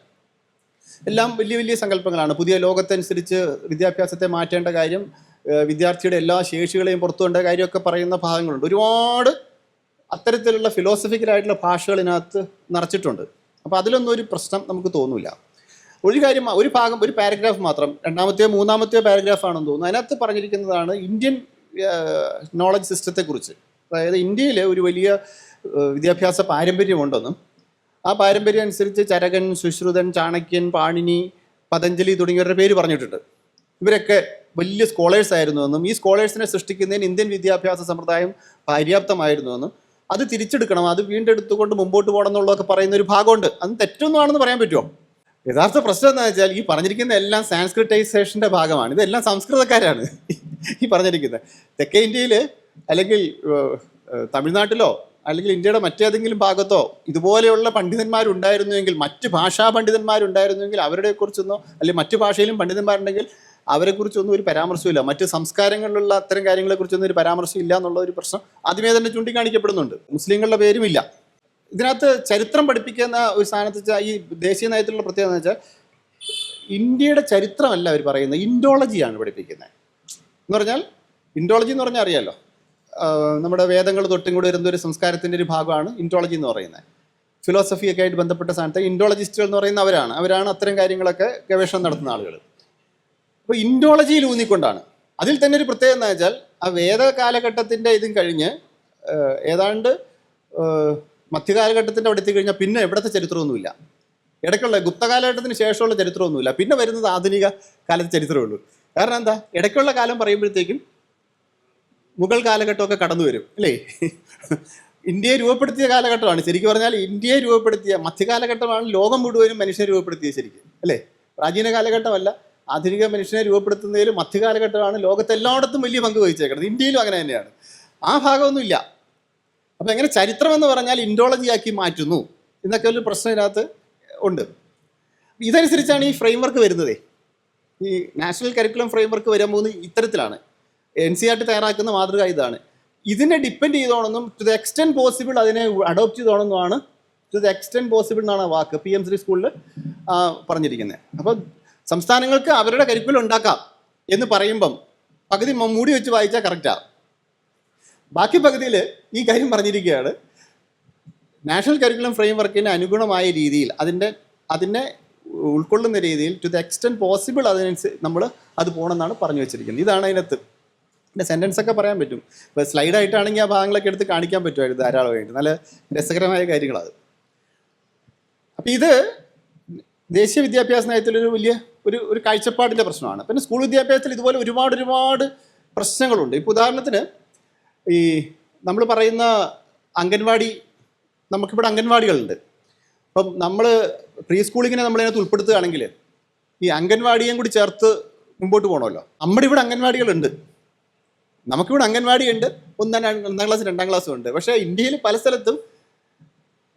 എല്ലാം വലിയ വലിയ സങ്കല്പങ്ങളാണ്. പുതിയ ലോകത്തനുസരിച്ച് വിദ്യാഭ്യാസത്തെ മാറ്റേണ്ട കാര്യം, വിദ്യാർത്ഥിയുടെ എല്ലാ ശേഷികളെയും പുറത്തു കൊണ്ട കാര്യമൊക്കെ പറയുന്ന ഭാഗങ്ങളുണ്ട്. ഒരുപാട് അത്തരത്തിലുള്ള ഫിലോസഫിക്കലായിട്ടുള്ള ഭാഷകൾ ഇതിനകത്ത് നിറച്ചിട്ടുണ്ട്. അപ്പോൾ അതിലൊന്നും ഒരു പ്രശ്നം നമുക്ക് തോന്നില്ല. ഒരു കാര്യം, ഒരു ഭാഗം, ഒരു പാരഗ്രാഫ് മാത്രം, രണ്ടാമത്തെയോ മൂന്നാമത്തെയോ പാരഗ്രാഫാണെന്ന് തോന്നുന്നു, അതിനകത്ത് പറഞ്ഞിരിക്കുന്നതാണ് ഇന്ത്യൻ നോളജ് സിസ്റ്റത്തെക്കുറിച്ച്. അതായത് ഇന്ത്യയിൽ ഒരു വലിയ വിദ്യാഭ്യാസ പാരമ്പര്യമുണ്ടെന്നും ആ പാരമ്പര്യം അനുസരിച്ച് ചരകൻ, സുശ്രുതൻ, ചാണക്യൻ, പാണിനി, പതഞ്ജലി തുടങ്ങിയവരുടെ പേര് പറഞ്ഞിട്ടുണ്ട്. ഇവരൊക്കെ വലിയ സ്കോളേഴ്സ് ആയിരുന്നുവെന്നും ഈ സ്കോളേഴ്സിനെ സൃഷ്ടിക്കുന്നതിന് ഇന്ത്യൻ വിദ്യാഭ്യാസ സമ്പ്രദായം പര്യാപ്തമായിരുന്നുവെന്നും അത് തിരിച്ചെടുക്കണം, അത് വീണ്ടെടുത്തുകൊണ്ട് മുമ്പോട്ട് പോകണം എന്നുള്ളതൊക്കെ പറയുന്ന ഒരു ഭാഗമുണ്ട്. അത് തെറ്റൊന്നുമാണെന്ന് പറയാൻ പറ്റുമോ? യഥാർത്ഥ പ്രശ്നം എന്താ വെച്ചാൽ ഈ പറഞ്ഞിരിക്കുന്ന എല്ലാം സാൻസ്ക്രിറ്റൈസേഷൻ്റെ ഭാഗമാണ്. ഇതെല്ലാം സംസ്കൃതക്കാരാണ് ഈ പറഞ്ഞിരിക്കുന്നത്. തെക്കേ ഇന്ത്യയിൽ അല്ലെങ്കിൽ തമിഴ്നാട്ടിലോ അല്ലെങ്കിൽ ഇന്ത്യയുടെ മറ്റേതെങ്കിലും ഭാഗത്തോ ഇതുപോലെയുള്ള പണ്ഡിതന്മാരുണ്ടായിരുന്നുവെങ്കിൽ, മറ്റ് ഭാഷാ പണ്ഡിതന്മാരുണ്ടായിരുന്നുവെങ്കിൽ അവരുടെക്കുറിച്ചൊന്നോ, അല്ലെങ്കിൽ മറ്റു ഭാഷയിലും പണ്ഡിതന്മാരുണ്ടെങ്കിൽ അവരെക്കുറിച്ചൊന്നും ഒരു പരാമർശമില്ല. മറ്റ് സംസ്കാരങ്ങളിലുള്ള അത്തരം കാര്യങ്ങളെക്കുറിച്ചൊന്നും ഒരു പരാമർശം ഇല്ല എന്നുള്ള ഒരു പ്രശ്നം ആദ്യമേ തന്നെ ചൂണ്ടിക്കാണിക്കപ്പെടുന്നുണ്ട്. മുസ്ലിങ്ങളുടെ പേരുമില്ല. ഇതിനകത്ത് ചരിത്രം പഠിപ്പിക്കുന്ന ഒരു സ്ഥാനത്ത് വെച്ചാൽ ഈ ദേശീയ നയത്തിലുള്ള പ്രത്യേകത എന്ന് വെച്ചാൽ ഇന്ത്യയുടെ ചരിത്രമല്ല അവർ പറയുന്നത്, ഇൻഡോളജിയാണ് പഠിപ്പിക്കുന്നത്. എന്ന് പറഞ്ഞാൽ ഇൻഡോളജി എന്ന് പറഞ്ഞാൽ അറിയാമല്ലോ, നമ്മുടെ വേദങ്ങൾ തൊട്ടും കൂടി വരുന്ന ഒരു സംസ്കാരത്തിൻ്റെ ഒരു ഭാഗമാണ് ഇൻഡോളജി എന്ന് പറയുന്നത്. ഫിലോസഫിയൊക്കെ ആയിട്ട് ബന്ധപ്പെട്ട സ്ഥാനത്ത് ഇൻഡോളജിസ്റ്റുകൾ എന്ന് പറയുന്ന അവരാണ് അത്തരം കാര്യങ്ങളൊക്കെ ഗവേഷണം നടത്തുന്ന ആളുകൾ. അപ്പോൾ ഇൻഡോളജിയിൽ ഊന്നിക്കൊണ്ടാണ്. അതിൽ തന്നെ ഒരു പ്രത്യേകത എന്ന് വെച്ചാൽ ആ വേദ കാലഘട്ടത്തിൻ്റെ ഇതും കഴിഞ്ഞ് ഏതാണ്ട് മധ്യകാലഘട്ടത്തിൻ്റെ അവിടെ എത്തിക്കഴിഞ്ഞാൽ പിന്നെ എവിടുത്തെ ചരിത്രമൊന്നുമില്ല. ഇടയ്ക്കുള്ള ഗുപ്ത കാലഘട്ടത്തിന് ശേഷമുള്ള ചരിത്രമൊന്നുമില്ല. പിന്നെ വരുന്നത് ആധുനിക കാലത്തെ ചരിത്രമേ ഉള്ളൂ. കാരണം എന്താ, ഇടയ്ക്കുള്ള കാലം പറയുമ്പോഴത്തേക്കും മുഗൾ കാലഘട്ടമൊക്കെ കടന്നു വരും അല്ലേ. ഇന്ത്യയെ രൂപപ്പെടുത്തിയ കാലഘട്ടമാണ് ശരിക്കും പറഞ്ഞാൽ. ഇന്ത്യയെ രൂപപ്പെടുത്തിയ മധ്യകാലഘട്ടമാണ് ലോകം മുഴുവനും മനുഷ്യനെ രൂപപ്പെടുത്തിയത് ശരിക്കും അല്ലേ. പ്രാചീന കാലഘട്ടമല്ല, ആധുനിക മനുഷ്യനെ രൂപപ്പെടുത്തുന്നതിൽ മധ്യകാലഘട്ടമാണ് ലോകത്തെല്ലായിടത്തും വലിയ പങ്ക് വഹിച്ചേക്കുന്നത്. ഇന്ത്യയിലും അങ്ങനെ തന്നെയാണ്. ആ ഭാഗമൊന്നുമില്ല. അപ്പോൾ എങ്ങനെ ചരിത്രം എന്ന് പറഞ്ഞാൽ ഇൻഡോളജിയാക്കി മാറ്റുന്നു എന്നൊക്കെ ഒരു പ്രശ്നം ഇതിനകത്ത് ഉണ്ട്. ഇതനുസരിച്ചാണ് ഈ ഫ്രെയിം വർക്ക് വരുന്നത്. ഈ നാഷണൽ കരിക്കുലം ഫ്രെയിം വർക്ക് വരാൻ പോകുന്നത് ഇത്തരത്തിലാണ്. NCERT തയ്യാറാക്കുന്ന മാതൃക ഇതാണ്. ഇതിനെ ഡിപ്പെൻഡ് ചെയ്തോണമെന്നും ടു ദ എക്സ്റ്റെൻറ്റ് പോസിബിൾ അതിനെ അഡോപ്റ്റ് ചെയ്തോണമെന്നുമാണ്. ടു ദ എക്സ്റ്റെൻറ്റ് പോസിബിൾ എന്നാണ് വാക്ക് PM3 സ്കൂളിൽ പറഞ്ഞിരിക്കുന്നത്. അപ്പോൾ സംസ്ഥാനങ്ങൾക്ക് അവരുടെ കരിക്കുലം ഉണ്ടാക്കാം എന്ന് പറയുമ്പം പകുതി മൂടി വെച്ച് വായിച്ചാൽ കറക്റ്റാണ്. ബാക്കി പകുതിയിൽ ഈ കാര്യം പറഞ്ഞിരിക്കുകയാണ്, നാഷണൽ കരിക്കുലം ഫ്രെയിം വർക്കിന് അനുഗുണമായ രീതിയിൽ അതിനെ ഉൾക്കൊള്ളുന്ന രീതിയിൽ ടു ദ എക്സ്റ്റെൻറ്റ് പോസിബിൾ അതിനനുസരിച്ച് നമ്മൾ അത് പോകണമെന്നാണ് പറഞ്ഞു വെച്ചിരിക്കുന്നത്. ഇതാണ് അതിനകത്ത്. പിന്നെ സെൻറ്റൻസൊക്കെ പറയാൻ പറ്റും. ഇപ്പോൾ സ്ലൈഡായിട്ടാണെങ്കിൽ ആ ഭാഗങ്ങളൊക്കെ എടുത്ത് കാണിക്കാൻ പറ്റുമായിരുന്നു ധാരാളമായിട്ട്. നല്ല രസകരമായ കാര്യങ്ങളത്. അപ്പോൾ ഇത് ദേശീയ വിദ്യാഭ്യാസ നയത്തിലൊരു വലിയ ഒരു കാഴ്ചപ്പാടിൻ്റെ പ്രശ്നമാണ്. പിന്നെ സ്കൂൾ വിദ്യാഭ്യാസത്തിൽ ഇതുപോലെ ഒരുപാട് പ്രശ്നങ്ങളുണ്ട്. ഇപ്പോൾ ഉദാഹരണത്തിന് ഈ നമ്മൾ പറയുന്ന അംഗൻവാടി, നമുക്കിവിടെ അംഗൻവാടികളുണ്ട്. അപ്പം നമ്മൾ പ്രീ സ്കൂളിങ്ങിനെ നമ്മളിതിനകത്ത് ഉൾപ്പെടുത്തുകയാണെങ്കിൽ ഈ അംഗൻവാടിയും കൂടി ചേർത്ത് മുമ്പോട്ട് പോകണമല്ലോ. നമ്മുടെ ഇവിടെ അംഗൻവാടികളുണ്ട്, നമുക്കിവിടെ അംഗൻവാടിയുണ്ട്. ഒന്നാം ക്ലാസ് 2ാം ക്ലാസ്സും ഉണ്ട്. പക്ഷേ ഇന്ത്യയിൽ പല സ്ഥലത്തും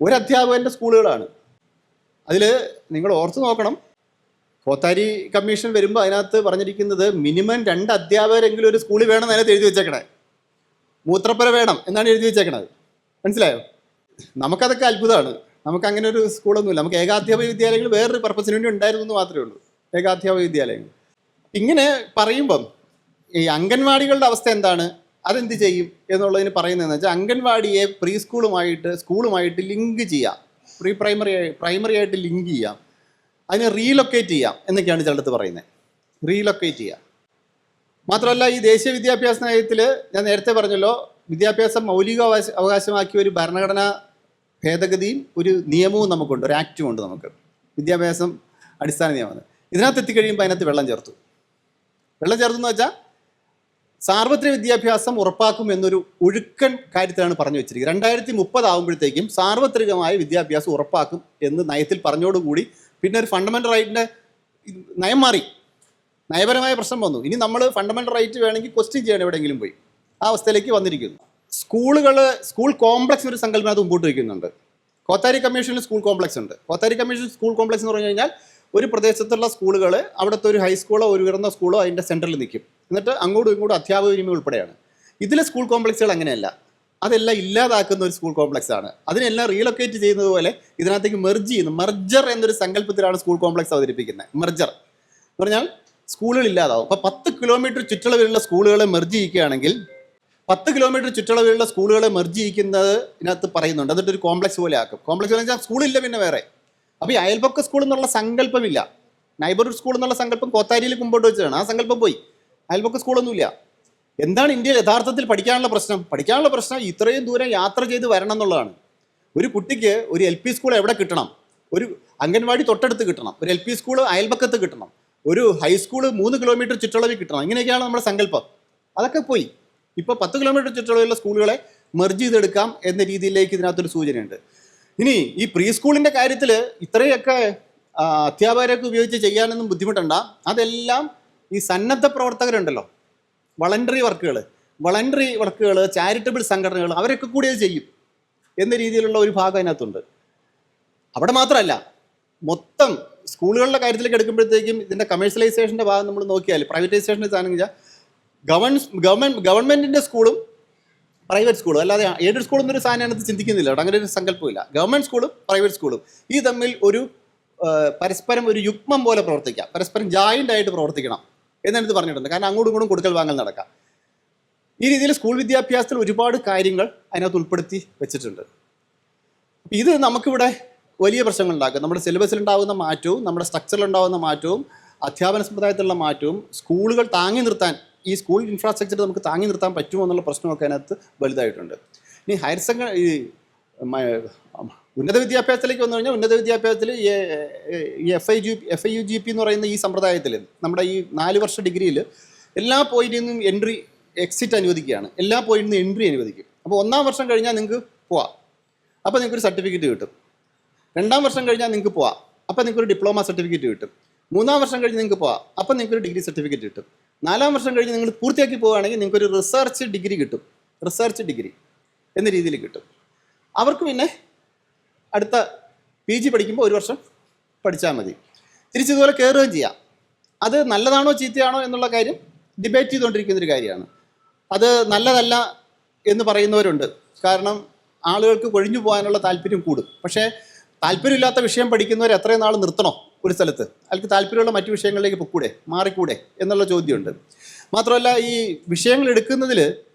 ഒരു അധ്യാപകൻ്റെ സ്കൂളുകളാണ്. അതിൽ നിങ്ങൾ ഓർത്ത് നോക്കണം, കോത്താരി കമ്മീഷൻ വരുമ്പോൾ അതിനകത്ത് പറഞ്ഞിരിക്കുന്നത് മിനിമം 2 അധ്യാപകരെങ്കിലും ഒരു സ്കൂളിൽ വേണം അതിനകത്ത് എഴുതി വെച്ചേക്കണേ. മൂത്രപ്പുര വേണം എന്നാണ് എഴുതി വെച്ചേക്കണത്. മനസ്സിലായോ? നമുക്കതൊക്കെ അത്ഭുതമാണ്. നമുക്ക് അങ്ങനെ ഒരു സ്കൂളൊന്നുമില്ല. നമുക്ക് ഏകാധ്യാപക വിദ്യാലയങ്ങൾ വേറൊരു പർപ്പസിന് വേണ്ടി ഉണ്ടായിരുന്നു എന്ന് മാത്രമേ ഉള്ളൂ, ഏകാധ്യാപക വിദ്യാലയങ്ങൾ. ഇങ്ങനെ പറയുമ്പം ഈ അംഗൻവാടികളുടെ അവസ്ഥ എന്താണ്, അതെന്ത് ചെയ്യും എന്നുള്ളതിന് പറയുന്നതെന്ന് വെച്ചാൽ അംഗൻവാടിയെ പ്രീ സ്കൂളുമായിട്ട് ലിങ്ക് ചെയ്യാം, പ്രൈമറി ആയിട്ട് ലിങ്ക് ചെയ്യാം, അതിനെ റീലൊക്കേറ്റ് ചെയ്യാം എന്നൊക്കെയാണ് ചിലടത്ത് പറയുന്നത്. റീലൊക്കേറ്റ് ചെയ്യാം. മാത്രമല്ല ഈ ദേശീയ വിദ്യാഭ്യാസ നയത്തിൽ ഞാൻ നേരത്തെ പറഞ്ഞല്ലോ, വിദ്യാഭ്യാസം മൗലിക അവകാശമാക്കിയ ഒരു ഭരണഘടനാ ഭേദഗതിയും ഒരു നിയമവും നമുക്കുണ്ട്, ഒരു ആക്റ്റും ഉണ്ട് നമുക്ക്. വിദ്യാഭ്യാസം അടിസ്ഥാന നിയമമാണ്. ഇതിനകത്ത് എത്തിക്കഴിയുമ്പോൾ അതിനകത്ത് വെള്ളം ചേർത്തു എന്ന് വെച്ചാൽ സാർവത്രിക വിദ്യാഭ്യാസം ഉറപ്പാക്കും എന്നൊരു ഒഴുക്കൻ കാര്യത്തിലാണ് പറഞ്ഞു വെച്ചിരിക്കുന്നത്. 2030 ആകുമ്പോഴത്തേക്കും സാർവത്രികമായ വിദ്യാഭ്യാസം ഉറപ്പാക്കും എന്ന് നയത്തിൽ പറഞ്ഞോടുകൂടി പിന്നെ ഒരു ഫണ്ടമെൻ്റൽ റൈറ്റിൻ്റെ നയം മാറി, നയപരമായ പ്രശ്നം വന്നു. ഇനി നമ്മൾ ഫണ്ടമെൻ്റൽ റൈറ്റ് വേണമെങ്കിൽ ക്വസ്റ്റ്യൻ ചെയ്യണം എവിടെയെങ്കിലും പോയി. ആ അവസ്ഥയിലേക്ക് വന്നിരിക്കുന്നു. സ്കൂൾ കോംപ്ലക്സ് ഒരു സങ്കല്പം അത് മുമ്പോട്ട് വയ്ക്കുന്നുണ്ട്. കോത്താരി കമ്മീഷനിൽ സ്കൂൾ കോംപ്ലക്സ് ഉണ്ട്. കോത്താരി കമ്മീഷൻ സ്കൂൾ കോംപ്ലക്സ് എന്ന് പറഞ്ഞു കഴിഞ്ഞാൽ ഒരു പ്രദേശത്തുള്ള സ്കൂളുകൾ, അവിടുത്തെ ഒരു ഹൈസ്കൂളോ ഒരു ഉയർന്ന സ്കൂളോ അതിൻ്റെ സെൻറ്ററിൽ നിൽക്കും. എന്നിട്ട് അങ്ങോട്ടും ഇങ്ങോട്ടും അധ്യാപക വിനിമയം ഉൾപ്പെടെയാണ്. ഇതിലെ സ്കൂൾ കോംപ്ലക്സുകൾ അങ്ങനെയല്ല. അതെല്ലാം ഇല്ലാതാക്കുന്ന ഒരു സ്കൂൾ കോംപ്ലക്സ് ആണ്. അതിനെല്ലാം റീലൊക്കേറ്റ് ചെയ്യുന്നത് പോലെ ഇതിനകത്തേക്ക് മെർജ് ചെയ്യുന്നു. മെർജർ എന്നൊരു സങ്കല്പത്തിലാണ് സ്കൂൾ കോംപ്ലക്സ് അവതരിപ്പിക്കുന്നത്. മെർജർ എന്ന് പറഞ്ഞാൽ സ്കൂളുകൾ ഇല്ലാതാവും. അപ്പോൾ 10 കിലോമീറ്റർ ചുറ്റളവിലുള്ള സ്കൂളുകളെ മെർജ് ചെയ്യുകയാണെങ്കിൽ 10 കിലോമീറ്റർ ചുറ്റളവിലുള്ള സ്കൂളുകളെ മെർജ് ചെയ്യിക്കുന്നത് ഇതിനകത്ത് പറയുന്നുണ്ട്. എന്നിട്ട് ഒരു കോംപ്ലക്സ് പോലെ ആക്കും. കോംപ്ലക്സ് പോലെ വെച്ചാൽ സ്കൂളില്ല പിന്നെ വേറെ. അപ്പോൾ ഈ അയൽപക്ക സ്കൂൾ എന്നുള്ള സങ്കല്പമില്ല. നൈബർഹുഡ് സ്കൂൾ എന്നുള്ള സങ്കല്പം കോത്താരിയിൽ മുമ്പോട്ട് വെച്ചതാണ്. ആ സങ്കല്പം പോയി. അയൽപക്ക സ്കൂളൊന്നുമില്ല. എന്താണ് ഇന്ത്യയിൽ യഥാർത്ഥത്തിൽ പഠിക്കാനുള്ള പ്രശ്നം? പഠിക്കാനുള്ള പ്രശ്നം ഇത്രയും ദൂരം യാത്ര ചെയ്ത് വരണം എന്നുള്ളതാണ്. ഒരു കുട്ടിക്ക് ഒരു LP സ്കൂൾ എവിടെ കിട്ടണം? ഒരു അംഗൻവാടി തൊട്ടടുത്ത് കിട്ടണം. ഒരു LP സ്കൂൾ അയൽപക്കത്ത് കിട്ടണം. ഒരു ഹൈസ്കൂൾ 3 കിലോമീറ്റർ ചുറ്റളവിൽ കിട്ടണം. ഇങ്ങനെയൊക്കെയാണ് നമ്മുടെ സങ്കല്പം. അതൊക്കെ പോയി. ഇപ്പോൾ 10 കിലോമീറ്റർ ചുറ്റളവിലുള്ള സ്കൂളുകളെ മെർജ് ചെയ്തെടുക്കാം എന്ന രീതിയിലേക്ക് ഇതിനകത്തൊരു സൂചനയുണ്ട്. ഇനി ഈ പ്രീ സ്കൂളിൻ്റെ കാര്യത്തിൽ ഇത്രയൊക്കെ അധ്യാപകരൊക്കെ ഉപയോഗിച്ച് ചെയ്യാനൊന്നും ബുദ്ധിമുട്ടണ്ട. അതെല്ലാം ഈ സന്നദ്ധ പ്രവർത്തകരുണ്ടല്ലോ, വളണ്ടറി വർക്കുകൾ, ചാരിറ്റബിൾ സംഘടനകൾ, അവരൊക്കെ കൂടി അത് ചെയ്യും എന്ന രീതിയിലുള്ള ഒരു ഭാഗം അതിനകത്തുണ്ട്. അവിടെ മാത്രമല്ല, മൊത്തം സ്കൂളുകളുടെ കാര്യത്തിലേക്ക് എടുക്കുമ്പോഴത്തേക്കും ഇതിൻ്റെ കമേഴ്ഷ്യലൈസേഷൻ്റെ ഭാഗം നമ്മൾ നോക്കിയാൽ, പ്രൈവറ്റൈസേഷൻ്റെ സാധനം വെച്ചാൽ ഗവൺമെൻറ്റിൻ്റെ സ്കൂളും പ്രൈവറ്റ് സ്കൂളും, അല്ലാതെ എയ്ഡഡ് സ്കൂളും ഒരു സാധനം അതിനകത്ത് ചിന്തിക്കുന്നില്ല. അവിടെ അങ്ങനെ ഒരു സങ്കല്പമില്ല. ഗവൺമെൻറ് സ്കൂളും പ്രൈവറ്റ് സ്കൂളും ഈ തമ്മിൽ ഒരു പരസ്പരം ഒരു യുഗ്മം പോലെ പ്രവർത്തിക്കാം, പരസ്പരം ജോയിൻ്റ് ആയിട്ട് പ്രവർത്തിക്കണം എന്നെടുത്ത് പറഞ്ഞിട്ടുണ്ട്. കാരണം അങ്ങോട്ടും ഇങ്ങോട്ടും കൊടുക്കൽ വാങ്ങൽ നടക്കാം. ഈ രീതിയിൽ സ്കൂൾ വിദ്യാഭ്യാസത്തിൽ ഒരുപാട് കാര്യങ്ങൾ അതിനകത്ത് ഉൾപ്പെടുത്തി വെച്ചിട്ടുണ്ട്. ഇത് നമുക്കിവിടെ വലിയ പ്രശ്നങ്ങൾ ഉണ്ടാക്കും. നമ്മുടെ സിലബസിലുണ്ടാകുന്ന മാറ്റവും നമ്മുടെ സ്ട്രക്ചറിലുണ്ടാകുന്ന മാറ്റവും അധ്യാപന സമ്പ്രദായത്തിലുള്ള മാറ്റവും സ്കൂളുകൾ താങ്ങി നിർത്താൻ, ഈ സ്കൂൾ ഇൻഫ്രാസ്ട്രക്ചർ നമുക്ക് താങ്ങി നിർത്താൻ പറ്റുമോ എന്നുള്ള പ്രശ്നമൊക്കെ അതിനകത്ത് വലുതായിട്ടുണ്ട്. ഇനി ഉന്നത വിദ്യാഭ്യാസത്തിലേക്ക് വന്നു കഴിഞ്ഞാൽ ഉന്നത വിദ്യാഭ്യാസത്തിൽ ഈ FIUGP എന്ന് പറയുന്ന ഈ സമ്പ്രദായത്തിൽ നമ്മുടെ ഈ 4 വർഷ ഡിഗ്രിയിൽ എല്ലാ പോയിന്റിൽ നിന്നും എക്സിറ്റ് അനുവദിക്കുകയാണ്. എല്ലാ പോയിന്റിൽ നിന്നും എൻട്രി അനുവദിക്കും. അപ്പോൾ 1-ാം വർഷം കഴിഞ്ഞാൽ നിങ്ങൾക്ക് പോവാം, അപ്പോൾ നിങ്ങൾക്കൊരു സർട്ടിഫിക്കറ്റ് കിട്ടും. 2-ാം വർഷം കഴിഞ്ഞാൽ നിങ്ങൾക്ക് പോവാം, അപ്പോൾ നിങ്ങൾക്കൊരു ഡിപ്ലോമ സർട്ടിഫിക്കറ്റ് കിട്ടും. 3-ാം വർഷം കഴിഞ്ഞ് നിങ്ങൾക്ക് പോവാം, അപ്പോൾ നിങ്ങൾക്കൊരു ഡിഗ്രി സർട്ടിഫിക്കറ്റ് കിട്ടും. 4-ാം വർഷം കഴിഞ്ഞ് നിങ്ങൾ പൂർത്തിയാക്കി പോവുകയാണെങ്കിൽ നിങ്ങൾക്കൊരു റിസർച്ച് ഡിഗ്രി കിട്ടും. റിസർച്ച് ഡിഗ്രി എന്ന രീതിയിൽ കിട്ടും. അവർക്ക് പിന്നെ അടുത്ത PG പഠിക്കുമ്പോൾ 1 വർഷം പഠിച്ചാൽ മതി. തിരിച്ചിതുപോലെ കയറുകയും ചെയ്യാം. അത് നല്ലതാണോ ചീത്തയാണോ എന്നുള്ള കാര്യം ഡിബേറ്റ് ചെയ്തുകൊണ്ടിരിക്കുന്നൊരു കാര്യമാണ്. അത് നല്ലതല്ല എന്ന് പറയുന്നവരുണ്ട്. കാരണം ആളുകൾക്ക് കൊഴിഞ്ഞു പോകാനുള്ള താല്പര്യം കൂടും. പക്ഷേ താല്പര്യമില്ലാത്ത വിഷയം പഠിക്കുന്നവർ എത്രയും നാൾ നിർത്തണോ ഒരു സ്ഥലത്ത്? അയാൾക്ക് താല്പര്യമുള്ള മറ്റു വിഷയങ്ങളിലേക്ക് പൊക്കൂടെ, മാറിക്കൂടെ എന്നുള്ള ചോദ്യമുണ്ട്. മാത്രമല്ല, ഈ വിഷയങ്ങൾ എടുക്കുന്നതിൽ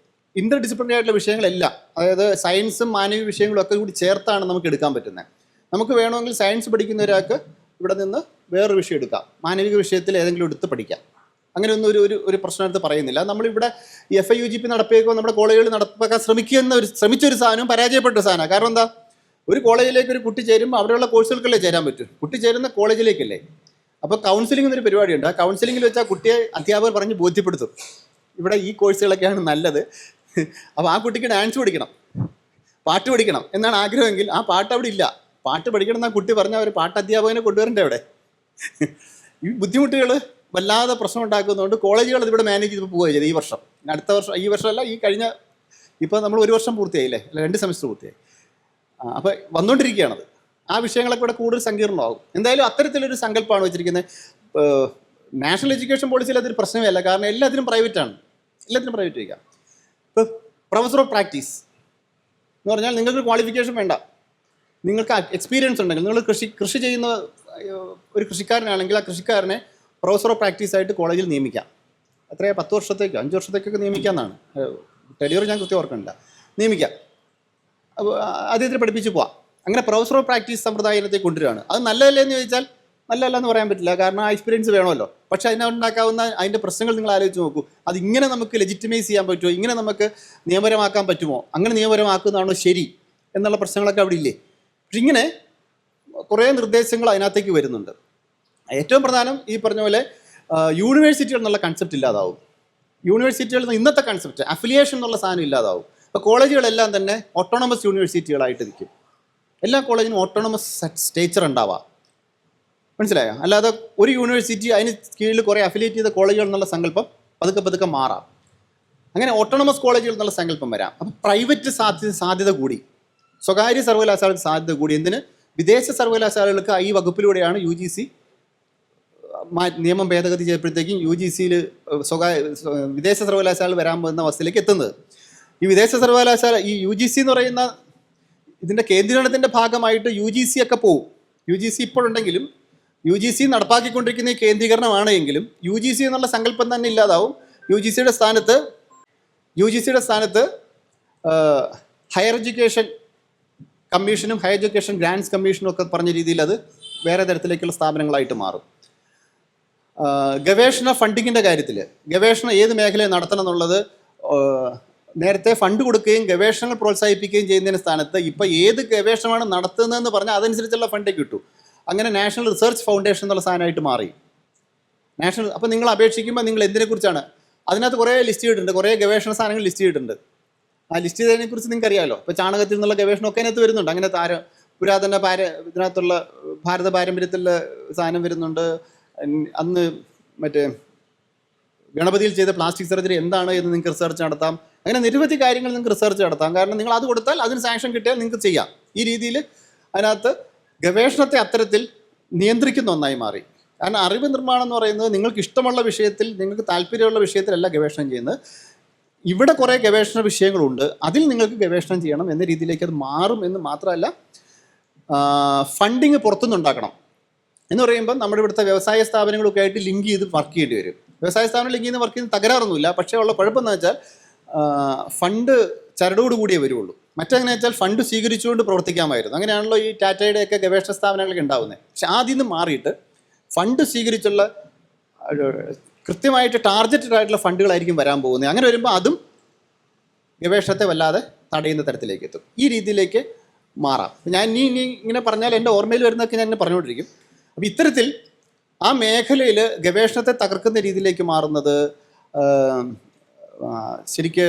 ഇൻ്റർ ഡിസിപ്ലിനറി ആയിട്ടുള്ള വിഷയങ്ങളെല്ലാം, അതായത് സയൻസും മാനവിക വിഷയങ്ങളും ഒക്കെ കൂടി ചേർത്താണ് നമുക്ക് എടുക്കാൻ പറ്റുന്നത്. നമുക്ക് വേണമെങ്കിൽ സയൻസ് പഠിക്കുന്ന ഒരാൾക്ക് ഇവിടെ നിന്ന് വേറൊരു വിഷയം എടുക്കാം, മാനവിക വിഷയത്തിൽ ഏതെങ്കിലും എടുത്ത് പഠിക്കാം. അങ്ങനെയൊന്നും ഒരു പ്രശ്നമെടുത്ത് പറയുന്നില്ല. നമ്മളിവിടെ ഈ FIUGP നടപ്പിലാക്കുമ്പോൾ നമ്മുടെ കോളേജുകളിൽ നടപ്പാക്കാൻ ശ്രമിച്ചൊരു സാധനവും പരാജയപ്പെട്ട സാധനമാണ്. കാരണം എന്താ? ഒരു കോളേജിലേക്ക് ഒരു കുട്ടി ചേരുമ്പോൾ അവിടെയുള്ള കോഴ്സുകൾക്കല്ലേ ചേരാൻ പറ്റും. കുട്ടി ചേരുന്ന കോളേജിലേക്കല്ലേ. അപ്പോൾ കൗൺസിലിംഗ് എന്നൊരു പരിപാടിയുണ്ട്. ആ കൗൺസിലിംഗിൽ വെച്ചാൽ കുട്ടിയെ അധ്യാപകർ പറഞ്ഞ് ബോധ്യപ്പെടുത്തും, ഇവിടെ ഈ കോഴ്സുകളൊക്കെയാണ് നല്ലത്. അപ്പോൾ ആ കുട്ടിക്ക് ഡാൻസ് പഠിക്കണം, പാട്ട് പഠിക്കണം എന്നാണ് ആഗ്രഹമെങ്കിൽ ആ പാട്ട് അവിടെ ഇല്ല. പാട്ട് പഠിക്കണം എന്നാ കുട്ടി പറഞ്ഞാൽ ഒരു പാട്ട് അധ്യാപകനെ കൊണ്ടുവരണ്ടേ അവിടെ. ഈ ബുദ്ധിമുട്ടുകൾ വല്ലാതെ പ്രശ്നം ഉണ്ടാക്കുന്നതുകൊണ്ട് കോളേജുകൾ അതിവിടെ മാനേജ് ചെയ്ത് പോവുകയാണ് ചെയ്തത്. ഈ വർഷം, അടുത്ത വർഷം, ഈ വർഷമല്ല, ഈ കഴിഞ്ഞ, ഇപ്പോൾ നമ്മൾ 1 വർഷം പൂർത്തിയായില്ലേ, അല്ല 2 സെമിസ്റ്റർ പൂർത്തിയായി. അപ്പോൾ വന്നുകൊണ്ടിരിക്കുകയാണത്. ആ വിഷയങ്ങളൊക്കെ ഇവിടെ കൂടുതൽ സങ്കീർണമാകും. എന്തായാലും അത്തരത്തിലൊരു സങ്കല്പമാണ് വെച്ചിരിക്കുന്നത്. നാഷണൽ എഡ്യൂക്കേഷൻ പോളിസിയിൽ അതൊരു പ്രശ്നമേ അല്ല. കാരണം എല്ലാത്തിനും പ്രൈവറ്റാണ്, എല്ലാത്തിനും പ്രൈവറ്റ് വയ്ക്കാം. ഇപ്പോൾ പ്രൊഫസർ ഓഫ് പ്രാക്ടീസ് എന്ന് പറഞ്ഞാൽ നിങ്ങൾക്ക് ക്വാളിഫിക്കേഷൻ വേണ്ട, നിങ്ങൾക്ക് എക്സ്പീരിയൻസ് ഉണ്ടെങ്കിൽ, നിങ്ങൾ കൃഷി ചെയ്യുന്ന ഒരു കൃഷിക്കാരനാണെങ്കിൽ ആ കൃഷിക്കാരനെ പ്രൊഫസർ ഓഫ് പ്രാക്ടീസ് ആയിട്ട് കോളേജിൽ നിയമിക്കാം. എത്രയാണ്, 10 വർഷത്തേക്കോ 5 വർഷത്തേക്കൊക്കെ നിയമിക്കാമെന്നാണ്. ടെലിയർ ഞാൻ കൃത്യം ഓർക്കണില്ല. നിയമിക്കാം, അപ്പോൾ അദ്ദേഹത്തിന് പഠിപ്പിച്ച് പോവാം. അങ്ങനെ പ്രൊഫസർ ഓഫ് പ്രാക്ടീസ് സമ്പ്രദായത്തെ കൊണ്ടുവരികയാണ്. അത് നല്ലതല്ലേ എന്ന് ചോദിച്ചാൽ നല്ലതല്ല എന്ന് പറയാൻ പറ്റില്ല. കാരണം ആ എക്സ്പീരിയൻസ് വേണമല്ലോ. പക്ഷേ അതിനുണ്ടാക്കാവുന്ന അതിൻ്റെ പ്രശ്നങ്ങൾ നിങ്ങൾ ആലോചിച്ച് നോക്കൂ. അത് ഇങ്ങനെ നമുക്ക് ലെജിറ്റിമൈസ് ചെയ്യാൻ പറ്റുമോ? ഇങ്ങനെ നമുക്ക് നിയമപരമാക്കാൻ പറ്റുമോ? അങ്ങനെ നിയമപരമാക്കുന്നതാണോ ശരി എന്നുള്ള പ്രശ്നങ്ങളൊക്കെ അവിടെ ഇല്ലേ? പക്ഷെ ഇങ്ങനെ കുറേ നിർദ്ദേശങ്ങൾ അതിനകത്തേക്ക് വരുന്നുണ്ട്. ഏറ്റവും പ്രധാനം ഈ പറഞ്ഞ പോലെ യൂണിവേഴ്സിറ്റികൾ എന്നുള്ള കൺസെപ്റ്റ് ഇല്ലാതാവും. യൂണിവേഴ്സിറ്റികളിൽ നിന്ന് ഇന്നത്തെ കൺസെപ്റ്റ് അഫിലിയേഷൻ എന്നുള്ള സാധനം ഇല്ലാതാവും. അപ്പോൾ കോളേജുകളെല്ലാം തന്നെ ഓട്ടോണമസ് യൂണിവേഴ്സിറ്റികളായിട്ട് നിൽക്കും. എല്ലാ കോളേജിനും ഓട്ടോണമസ് സ്റ്റേച്ചർ ഉണ്ടാവാം. മനസ്സിലായോ? അല്ലാതെ ഒരു യൂണിവേഴ്സിറ്റി അതിന് കീഴിൽ കുറേ അഫിലിയേറ്റ് ചെയ്ത കോളേജുകൾ എന്നുള്ള സങ്കല്പം പതുക്കെ മാറാം. അങ്ങനെ ഓട്ടോണമസ് കോളേജുകൾ എന്നുള്ള സങ്കല്പം വരാം. അപ്പം പ്രൈവറ്റ് സാധ്യത കൂടി, സ്വകാര്യ സർവകലാശാലയ്ക്ക് സാധ്യത കൂടി. എന്തിന്? വിദേശ സർവകലാശാലകൾക്ക് ഈ വകുപ്പിലൂടെയാണ് UGC നിയമം ഭേദഗതി ചെയ്തപ്പോഴത്തേക്കും UGCയിൽ വിദേശ സർവകലാശാലകൾ വരാൻ പോകുന്ന അവസ്ഥയിലേക്ക് എത്തുന്നത്. ഈ വിദേശ സർവകലാശാല ഈ UGC എന്ന് പറയുന്ന ഇതിൻ്റെ കേന്ദ്രീകരണത്തിൻ്റെ ഭാഗമായിട്ട് UGC ഒക്കെ പോവും. UGC ഇപ്പോഴുണ്ടെങ്കിലും UGC നടപ്പാക്കിക്കൊണ്ടിരിക്കുന്ന ഈ കേന്ദ്രീകരണമാണ് എങ്കിലും UGC എന്നുള്ള സങ്കല്പം തന്നെ ഇല്ലാതാവും. UGCയുടെ സ്ഥാനത്ത് ഹയർ എഡ്യൂക്കേഷൻ കമ്മീഷനും ഹയർ എഡ്യൂക്കേഷൻ ഗ്രാൻഡ്സ് കമ്മീഷനും ഒക്കെ പറഞ്ഞ രീതിയിൽ അത് വേറെ തരത്തിലേക്കുള്ള സ്ഥാപനങ്ങളായിട്ട് മാറും. ഗവേഷണ ഫണ്ടിങ്ങിൻ്റെ കാര്യത്തിൽ ഗവേഷണം ഏത് മേഖലയിൽ നടത്തണം എന്നുള്ളത് നേരത്തെ ഫണ്ട് കൊടുക്കുകയും ഗവേഷണങ്ങൾ പ്രോത്സാഹിപ്പിക്കുകയും ചെയ്യുന്നതിന് സ്ഥാനത്ത് ഇപ്പോൾ ഏത് ഗവേഷണമാണ് നടത്തുന്നതെന്ന് പറഞ്ഞാൽ അതനുസരിച്ചുള്ള ഫണ്ടേ കിട്ടൂ. അങ്ങനെ നാഷണൽ റിസർച്ച് ഫൗണ്ടേഷൻ എന്നുള്ള സാധനമായിട്ട് മാറി. അപ്പോൾ നിങ്ങൾ അപേക്ഷിക്കുമ്പോൾ നിങ്ങൾ എന്തിനെക്കുറിച്ചാണ്, അതിനകത്ത് കുറേ ലിസ്റ്റ് ചെയ്തിട്ടുണ്ട്, കുറേ ഗവേഷണ സാധനങ്ങൾ ലിസ്റ്റ് ചെയ്തിട്ടുണ്ട്. ആ ലിസ്റ്റ് ചെയ്തതിനെക്കുറിച്ച് നിങ്ങൾക്ക് അറിയാമല്ലോ. ഇപ്പോൾ ചാണകത്തിൽ നിന്നുള്ള ഗവേഷണമൊക്കെ അതിനകത്ത് വരുന്നുണ്ട്. അങ്ങനെ പുരാതന ഇതിനകത്തുള്ള ഭാരത പാരമ്പര്യത്തിലുള്ള സാധനം വരുന്നുണ്ട്. അന്ന് മറ്റേ ഗണപതിയിൽ ചെയ്ത പ്ലാസ്റ്റിക് സർജറി എന്താണ് എന്ന് നിങ്ങൾക്ക് റിസർച്ച് നടത്താം. അങ്ങനെ നിരവധി കാര്യങ്ങൾ നിങ്ങൾക്ക് റിസർച്ച് നടത്താം. കാരണം നിങ്ങൾ അത് കൊടുത്താൽ അതിന് സാങ്ഷൻ കിട്ടിയാൽ നിങ്ങൾക്ക് ചെയ്യാം. ഈ രീതിയിൽ അതിനകത്ത് ഗവേഷണത്തെ അത്തരത്തിൽ നിയന്ത്രിക്കുന്ന ഒന്നായി മാറി. കാരണം അറിവ് നിർമ്മാണം എന്ന് പറയുന്നത് നിങ്ങൾക്ക് ഇഷ്ടമുള്ള വിഷയത്തിൽ, നിങ്ങൾക്ക് താല്പര്യമുള്ള വിഷയത്തിലല്ല ഗവേഷണം ചെയ്യുന്നത്. ഇവിടെ കുറേ ഗവേഷണ വിഷയങ്ങളുണ്ട്, അതിൽ നിങ്ങൾക്ക് ഗവേഷണം ചെയ്യണം എന്ന രീതിയിലേക്ക് അത് മാറും. എന്ന് മാത്രമല്ല, ഫണ്ടിങ് പുറത്തുനിന്നുണ്ടാക്കണം എന്ന് പറയുമ്പോൾ നമ്മുടെ ഇവിടുത്തെ വ്യവസായ സ്ഥാപനങ്ങളൊക്കെ ആയിട്ട് ലിങ്ക് ചെയ്ത് വർക്ക് ചെയ്യേണ്ടി വരും. വ്യവസായ സ്ഥാപനം ലിങ്ക് ചെയ്ത് വർക്ക് ചെയ്യുന്ന തകരാറൊന്നുമില്ല. പക്ഷേ ഉള്ള കുഴപ്പമെന്ന് വെച്ചാൽ ഫണ്ട് ചരടോടുകൂടിയേ വരുള്ളൂ. മറ്റെങ്ങനെ വെച്ചാൽ ഫണ്ട് സ്വീകരിച്ചുകൊണ്ട് പ്രവർത്തിക്കാമായിരുന്നു. അങ്ങനെയാണല്ലോ ഈ ടാറ്റയുടെയൊക്കെ ഗവേഷണ സ്ഥാപനങ്ങളൊക്കെ ഉണ്ടാകുന്നത്. പക്ഷെ ആദ്യം നിന്ന് മാറിയിട്ട് ഫണ്ട് സ്വീകരിച്ചുള്ള കൃത്യമായിട്ട് ടാർഗറ്റഡ് ആയിട്ടുള്ള ഫണ്ടുകളായിരിക്കും വരാൻ പോകുന്നത്. അങ്ങനെ വരുമ്പോൾ അതും ഗവേഷണത്തെ വല്ലാതെ തടയുന്ന തരത്തിലേക്ക് എത്തും. ഈ രീതിയിലേക്ക് മാറാം. ഞാൻ ഇനി ഇങ്ങനെ പറഞ്ഞാൽ എൻ്റെ ഓർമ്മയിൽ വരുന്നതൊക്കെ ഞാൻ പറഞ്ഞുകൊണ്ടിരിക്കും. അപ്പോൾ ഇത്തരത്തിൽ ആ മേഖലയിൽ ഗവേഷണത്തെ തകർക്കുന്ന രീതിയിലേക്ക് മാറുന്നത്, ശരിക്ക്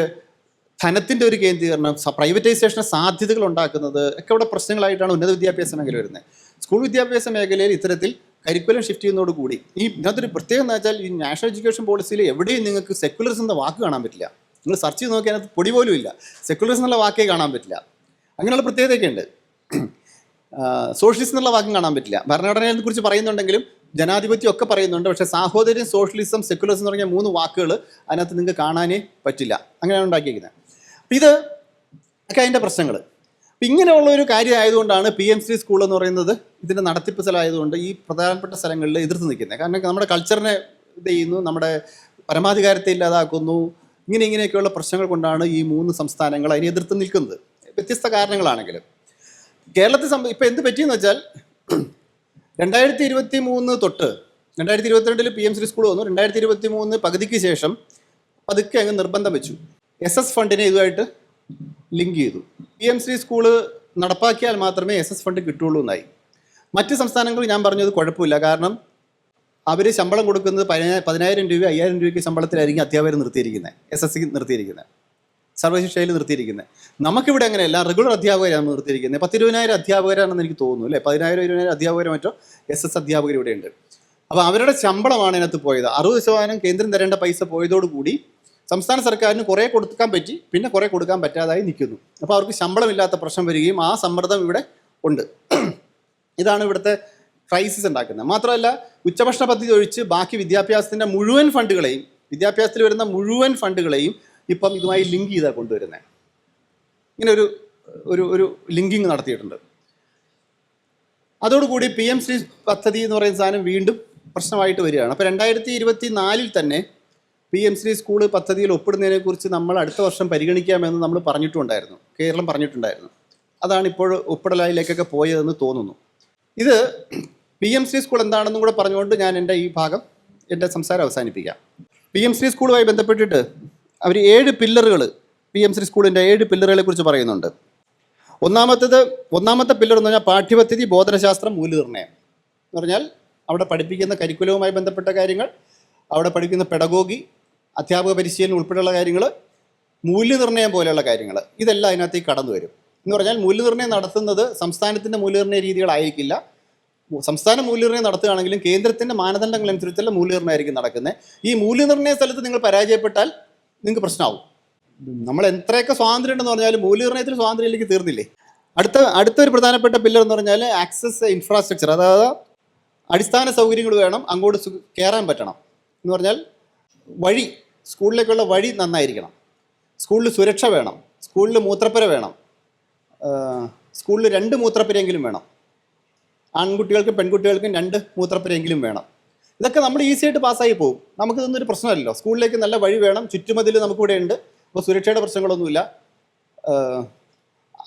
ധനത്തിൻ്റെ ഒരു കേന്ദ്രീകരണം, പ്രൈവറ്റൈസേഷന് സാധ്യതകൾ ഉണ്ടാക്കുന്നത് ഒക്കെ ഇവിടെ പ്രശ്നങ്ങളായിട്ടാണ് ഉന്നത വിദ്യാഭ്യാസ മേഖല വരുന്നത്. സ്കൂൾ വിദ്യാഭ്യാസ മേഖലയിൽ ഇത്തരത്തിൽ കരിക്കുലം ഷിഫ്റ്റ് ചെയ്യുന്നതോടുകൂടി ഇതിനകത്തൊരു പ്രത്യേകം എന്ന് വെച്ചാൽ ഈ നാഷണൽ എഡ്യൂക്കേഷൻ പോളിസിയിൽ എവിടെയും നിങ്ങൾക്ക് സെക്യുലറിസം എന്ന വാക്ക് കാണാൻ പറ്റില്ല. നിങ്ങൾ സെർച്ച് ചെയ്ത് നോക്കിയാൽ അതിനകത്ത് പൊടി പോലും ഇല്ല. സെക്യുലറിസം എന്നുള്ള വാക്കേ കാണാൻ പറ്റില്ല. അങ്ങനെയുള്ള പ്രത്യേകതയൊക്കെ ഉണ്ട്. സോഷ്യലിസം എന്നുള്ള വാക്കും കാണാൻ പറ്റില്ല. ഭരണഘടനയെ കുറിച്ച് പറയുന്നുണ്ടെങ്കിലും ജനാധിപത്യം ഒക്കെ പറയുന്നുണ്ട്. പക്ഷേ സാഹോദര്യം, സോഷ്യലിസം, സെക്യുലറിസം എന്ന് പറഞ്ഞ 3 വാക്കുകൾ അതിനകത്ത് നിങ്ങൾക്ക് കാണാനേ പറ്റില്ല. അങ്ങനെയാണ് ഉണ്ടാക്കിയിരിക്കുന്നത്. അപ്പം ഇത് ഒക്കെ അതിൻ്റെ പ്രശ്നങ്ങൾ. അപ്പം ഇങ്ങനെയുള്ള ഒരു കാര്യം ആയതുകൊണ്ടാണ് PM ശ്രീ സ്കൂൾ എന്ന് പറയുന്നത് ഇതിൻ്റെ നടത്തിപ്പ് സ്ഥലമായതുകൊണ്ട് ഈ പ്രധാനപ്പെട്ട സ്ഥലങ്ങളിൽ എതിർത്ത് നിൽക്കുന്നത്. കാരണം നമ്മുടെ കൾച്ചറിനെ ഇത് ചെയ്യുന്നു, നമ്മുടെ പരമാധികാരത്തെ ഇല്ലാതാക്കുന്നു. ഇങ്ങനെയൊക്കെയുള്ള പ്രശ്നങ്ങൾ കൊണ്ടാണ് ഈ 3 സംസ്ഥാനങ്ങൾ അതിനെ എതിർത്ത് നിൽക്കുന്നത്. വ്യത്യസ്ത കാരണങ്ങളാണെങ്കിലും കേരളത്തിൽ ഇപ്പം എന്ത് പറ്റിയെന്ന് വെച്ചാൽ 2023 തൊട്ട് 2022 PM ശ്രീ സ്കൂൾ വന്നു. 2023 പകുതിക്ക് ശേഷം പതുക്കെ അങ്ങ് നിർബന്ധം വെച്ചു. SS ഫണ്ടിനെ ഇതുമായിട്ട് ലിങ്ക് ചെയ്തു. PM ശ്രീ സ്കൂള് നടപ്പാക്കിയാൽ മാത്രമേ SS ഫണ്ട് കിട്ടുള്ളൂ എന്നായി. മറ്റ് സംസ്ഥാനങ്ങൾ ഞാൻ പറഞ്ഞത് കുഴപ്പമില്ല. കാരണം അവർ ശമ്പളം കൊടുക്കുന്നത് 10,000 രൂപ 5,000 രൂപയ്ക്ക് ശമ്പളത്തിലായിരിക്കും അധ്യാപകർ നിർത്തിയിരിക്കുന്നത്, SSC നിർത്തിയിരിക്കുന്നത്, സർവശിക്ഷയിൽ നിർത്തിയിരിക്കുന്നത്. നമുക്കിവിടെ അങ്ങനെയല്ല, റെഗുലർ അധ്യാപകരാണ് നിർത്തിയിരിക്കുന്നത്. 10,000-20,000 അധ്യാപകരാണെന്ന് എനിക്ക് തോന്നുന്നു, അല്ലേ? 10,000-20,000 അധ്യാപകരോ മറ്റോ SS അധ്യാപകർ ഇവിടെ ഉണ്ട്. അപ്പോൾ അവരുടെ ശമ്പളമാണ് ഇതിനകത്ത് പോയത്. 60% കേന്ദ്രം തരേണ്ട പൈസ പോയതോടുകൂടി സംസ്ഥാന സർക്കാരിന് കുറേ കൊടുക്കാൻ പറ്റി, പിന്നെ കുറേ കൊടുക്കാൻ പറ്റാതായി നിൽക്കുന്നു. അപ്പോൾ അവർക്ക് ശമ്പളമില്ലാത്ത പ്രശ്നം വരികയും ആ സമ്മർദ്ദം ഇവിടെ ഉണ്ട്. ഇതാണ് ഇവിടുത്തെ ക്രൈസിസ് ഉണ്ടാക്കുന്നത്. മാത്രമല്ല, ഉച്ചഭക്ഷണ പദ്ധതി ഒഴിച്ച് ബാക്കി വിദ്യാഭ്യാസത്തിൻ്റെ മുഴുവൻ ഫണ്ടുകളെയും, വിദ്യാഭ്യാസത്തിൽ വരുന്ന മുഴുവൻ ഫണ്ടുകളെയും ഇപ്പം ഇതുമായി ലിങ്ക് ചെയ്താണ് കൊണ്ടുവരുന്നത്. ഇങ്ങനെ ഒരു ലിങ്കിങ് നടത്തിയിട്ടുണ്ട്. അതോടുകൂടി PM ശ്രീ പദ്ധതി എന്ന് പറയുന്ന സാധനം വീണ്ടും പ്രശ്നമായിട്ട് വരികയാണ്. അപ്പോൾ 2024 തന്നെ PM ശ്രീ സ്കൂൾ പദ്ധതിയിൽ ഒപ്പിടുന്നതിനെക്കുറിച്ച് നമ്മൾ അടുത്ത വർഷം പരിഗണിക്കാമെന്ന് നമ്മൾ പറഞ്ഞിട്ടുണ്ടായിരുന്നു, കേരളം പറഞ്ഞിട്ടുണ്ടായിരുന്നു. അതാണ് ഇപ്പോൾ ഒപ്പിടലായിലേക്കൊക്കെ പോയതെന്ന് തോന്നുന്നു. ഇത് PM ശ്രീ സ്കൂൾ എന്താണെന്നും കൂടെ പറഞ്ഞുകൊണ്ട് ഞാൻ എൻ്റെ സംസാരം അവസാനിപ്പിക്കാം. PM ശ്രീ സ്കൂളുമായി ബന്ധപ്പെട്ടിട്ട് അവർ 7 പില്ലറുകൾ, PM ശ്രീ സ്കൂളിൻ്റെ 7 പില്ലറുകളെ കുറിച്ച് പറയുന്നുണ്ട്. ഒന്നാമത്തെ പില്ലർ എന്ന് പറഞ്ഞാൽ പാഠ്യപദ്ധതി, ബോധനശാസ്ത്രം, മൂല്യനിർണ്ണയം എന്ന് പറഞ്ഞാൽ അവിടെ പഠിപ്പിക്കുന്ന കരിക്കുലവുമായി ബന്ധപ്പെട്ട കാര്യങ്ങൾ, അവിടെ പഠിക്കുന്ന പെഡഗോഗി, അധ്യാപക പരിശീലനം ഉൾപ്പെടെയുള്ള കാര്യങ്ങൾ, മൂല്യനിർണ്ണയം പോലെയുള്ള കാര്യങ്ങൾ, ഇതെല്ലാം അതിനകത്തേക്ക് കടന്നു വരും. എന്ന് പറഞ്ഞാൽ മൂല്യനിർണ്ണയം നടത്തുന്നത് സംസ്ഥാനത്തിൻ്റെ മൂല്യനിർണ്ണയ രീതികളായിരിക്കില്ല. സംസ്ഥാന മൂല്യനിർണ്ണയം നടത്തുകയാണെങ്കിലും കേന്ദ്രത്തിൻ്റെ മാനദണ്ഡങ്ങളനുസരിച്ചുള്ള മൂല്യനിർണ്ണയമായിരിക്കും നടക്കുന്നത്. ഈ മൂല്യനിർണ്ണയ സ്ഥലത്ത് നിങ്ങൾ പരാജയപ്പെട്ടാൽ നിങ്ങൾക്ക് പ്രശ്നമാവും. നമ്മൾ എത്രയൊക്കെ സ്വാതന്ത്ര്യം ഉണ്ടെന്ന് പറഞ്ഞാലും മൂല്യനിർണ്ണയത്തിന് സ്വാതന്ത്ര്യമില്ലെങ്കിൽ തീർന്നില്ലേ. അടുത്തൊരു പ്രധാനപ്പെട്ട പില്ലർ എന്ന് പറഞ്ഞാൽ ആക്സസ് ഇൻഫ്രാസ്ട്രക്ചർ, അതായത് അടിസ്ഥാന സൗകര്യങ്ങൾ വേണം, അങ്ങോട്ട് കയറാൻ പറ്റണം. എന്ന് പറഞ്ഞാൽ സ്കൂളിലേക്കുള്ള വഴി നന്നായിരിക്കണം. സ്കൂളിൽ സുരക്ഷ വേണം, സ്കൂളിൽ മൂത്രപ്പുര വേണം, സ്കൂളിൽ 2 മൂത്രപ്പുരയെങ്കിലും വേണം, ആൺകുട്ടികൾക്കും പെൺകുട്ടികൾക്കും 2 മൂത്രപ്പുരയെങ്കിലും വേണം. ഇതൊക്കെ നമ്മൾ ഈസി ആയിട്ട് പാസ്സായി പോകും. നമുക്കിതൊന്നൊരു പ്രശ്നമല്ലല്ലോ. സ്കൂളിലേക്ക് നല്ല വഴി വേണം, ചുറ്റുമതിൽ നമുക്കിവിടെ ഉണ്ട്, അപ്പോൾ സുരക്ഷയുടെ പ്രശ്നങ്ങളൊന്നുമില്ല.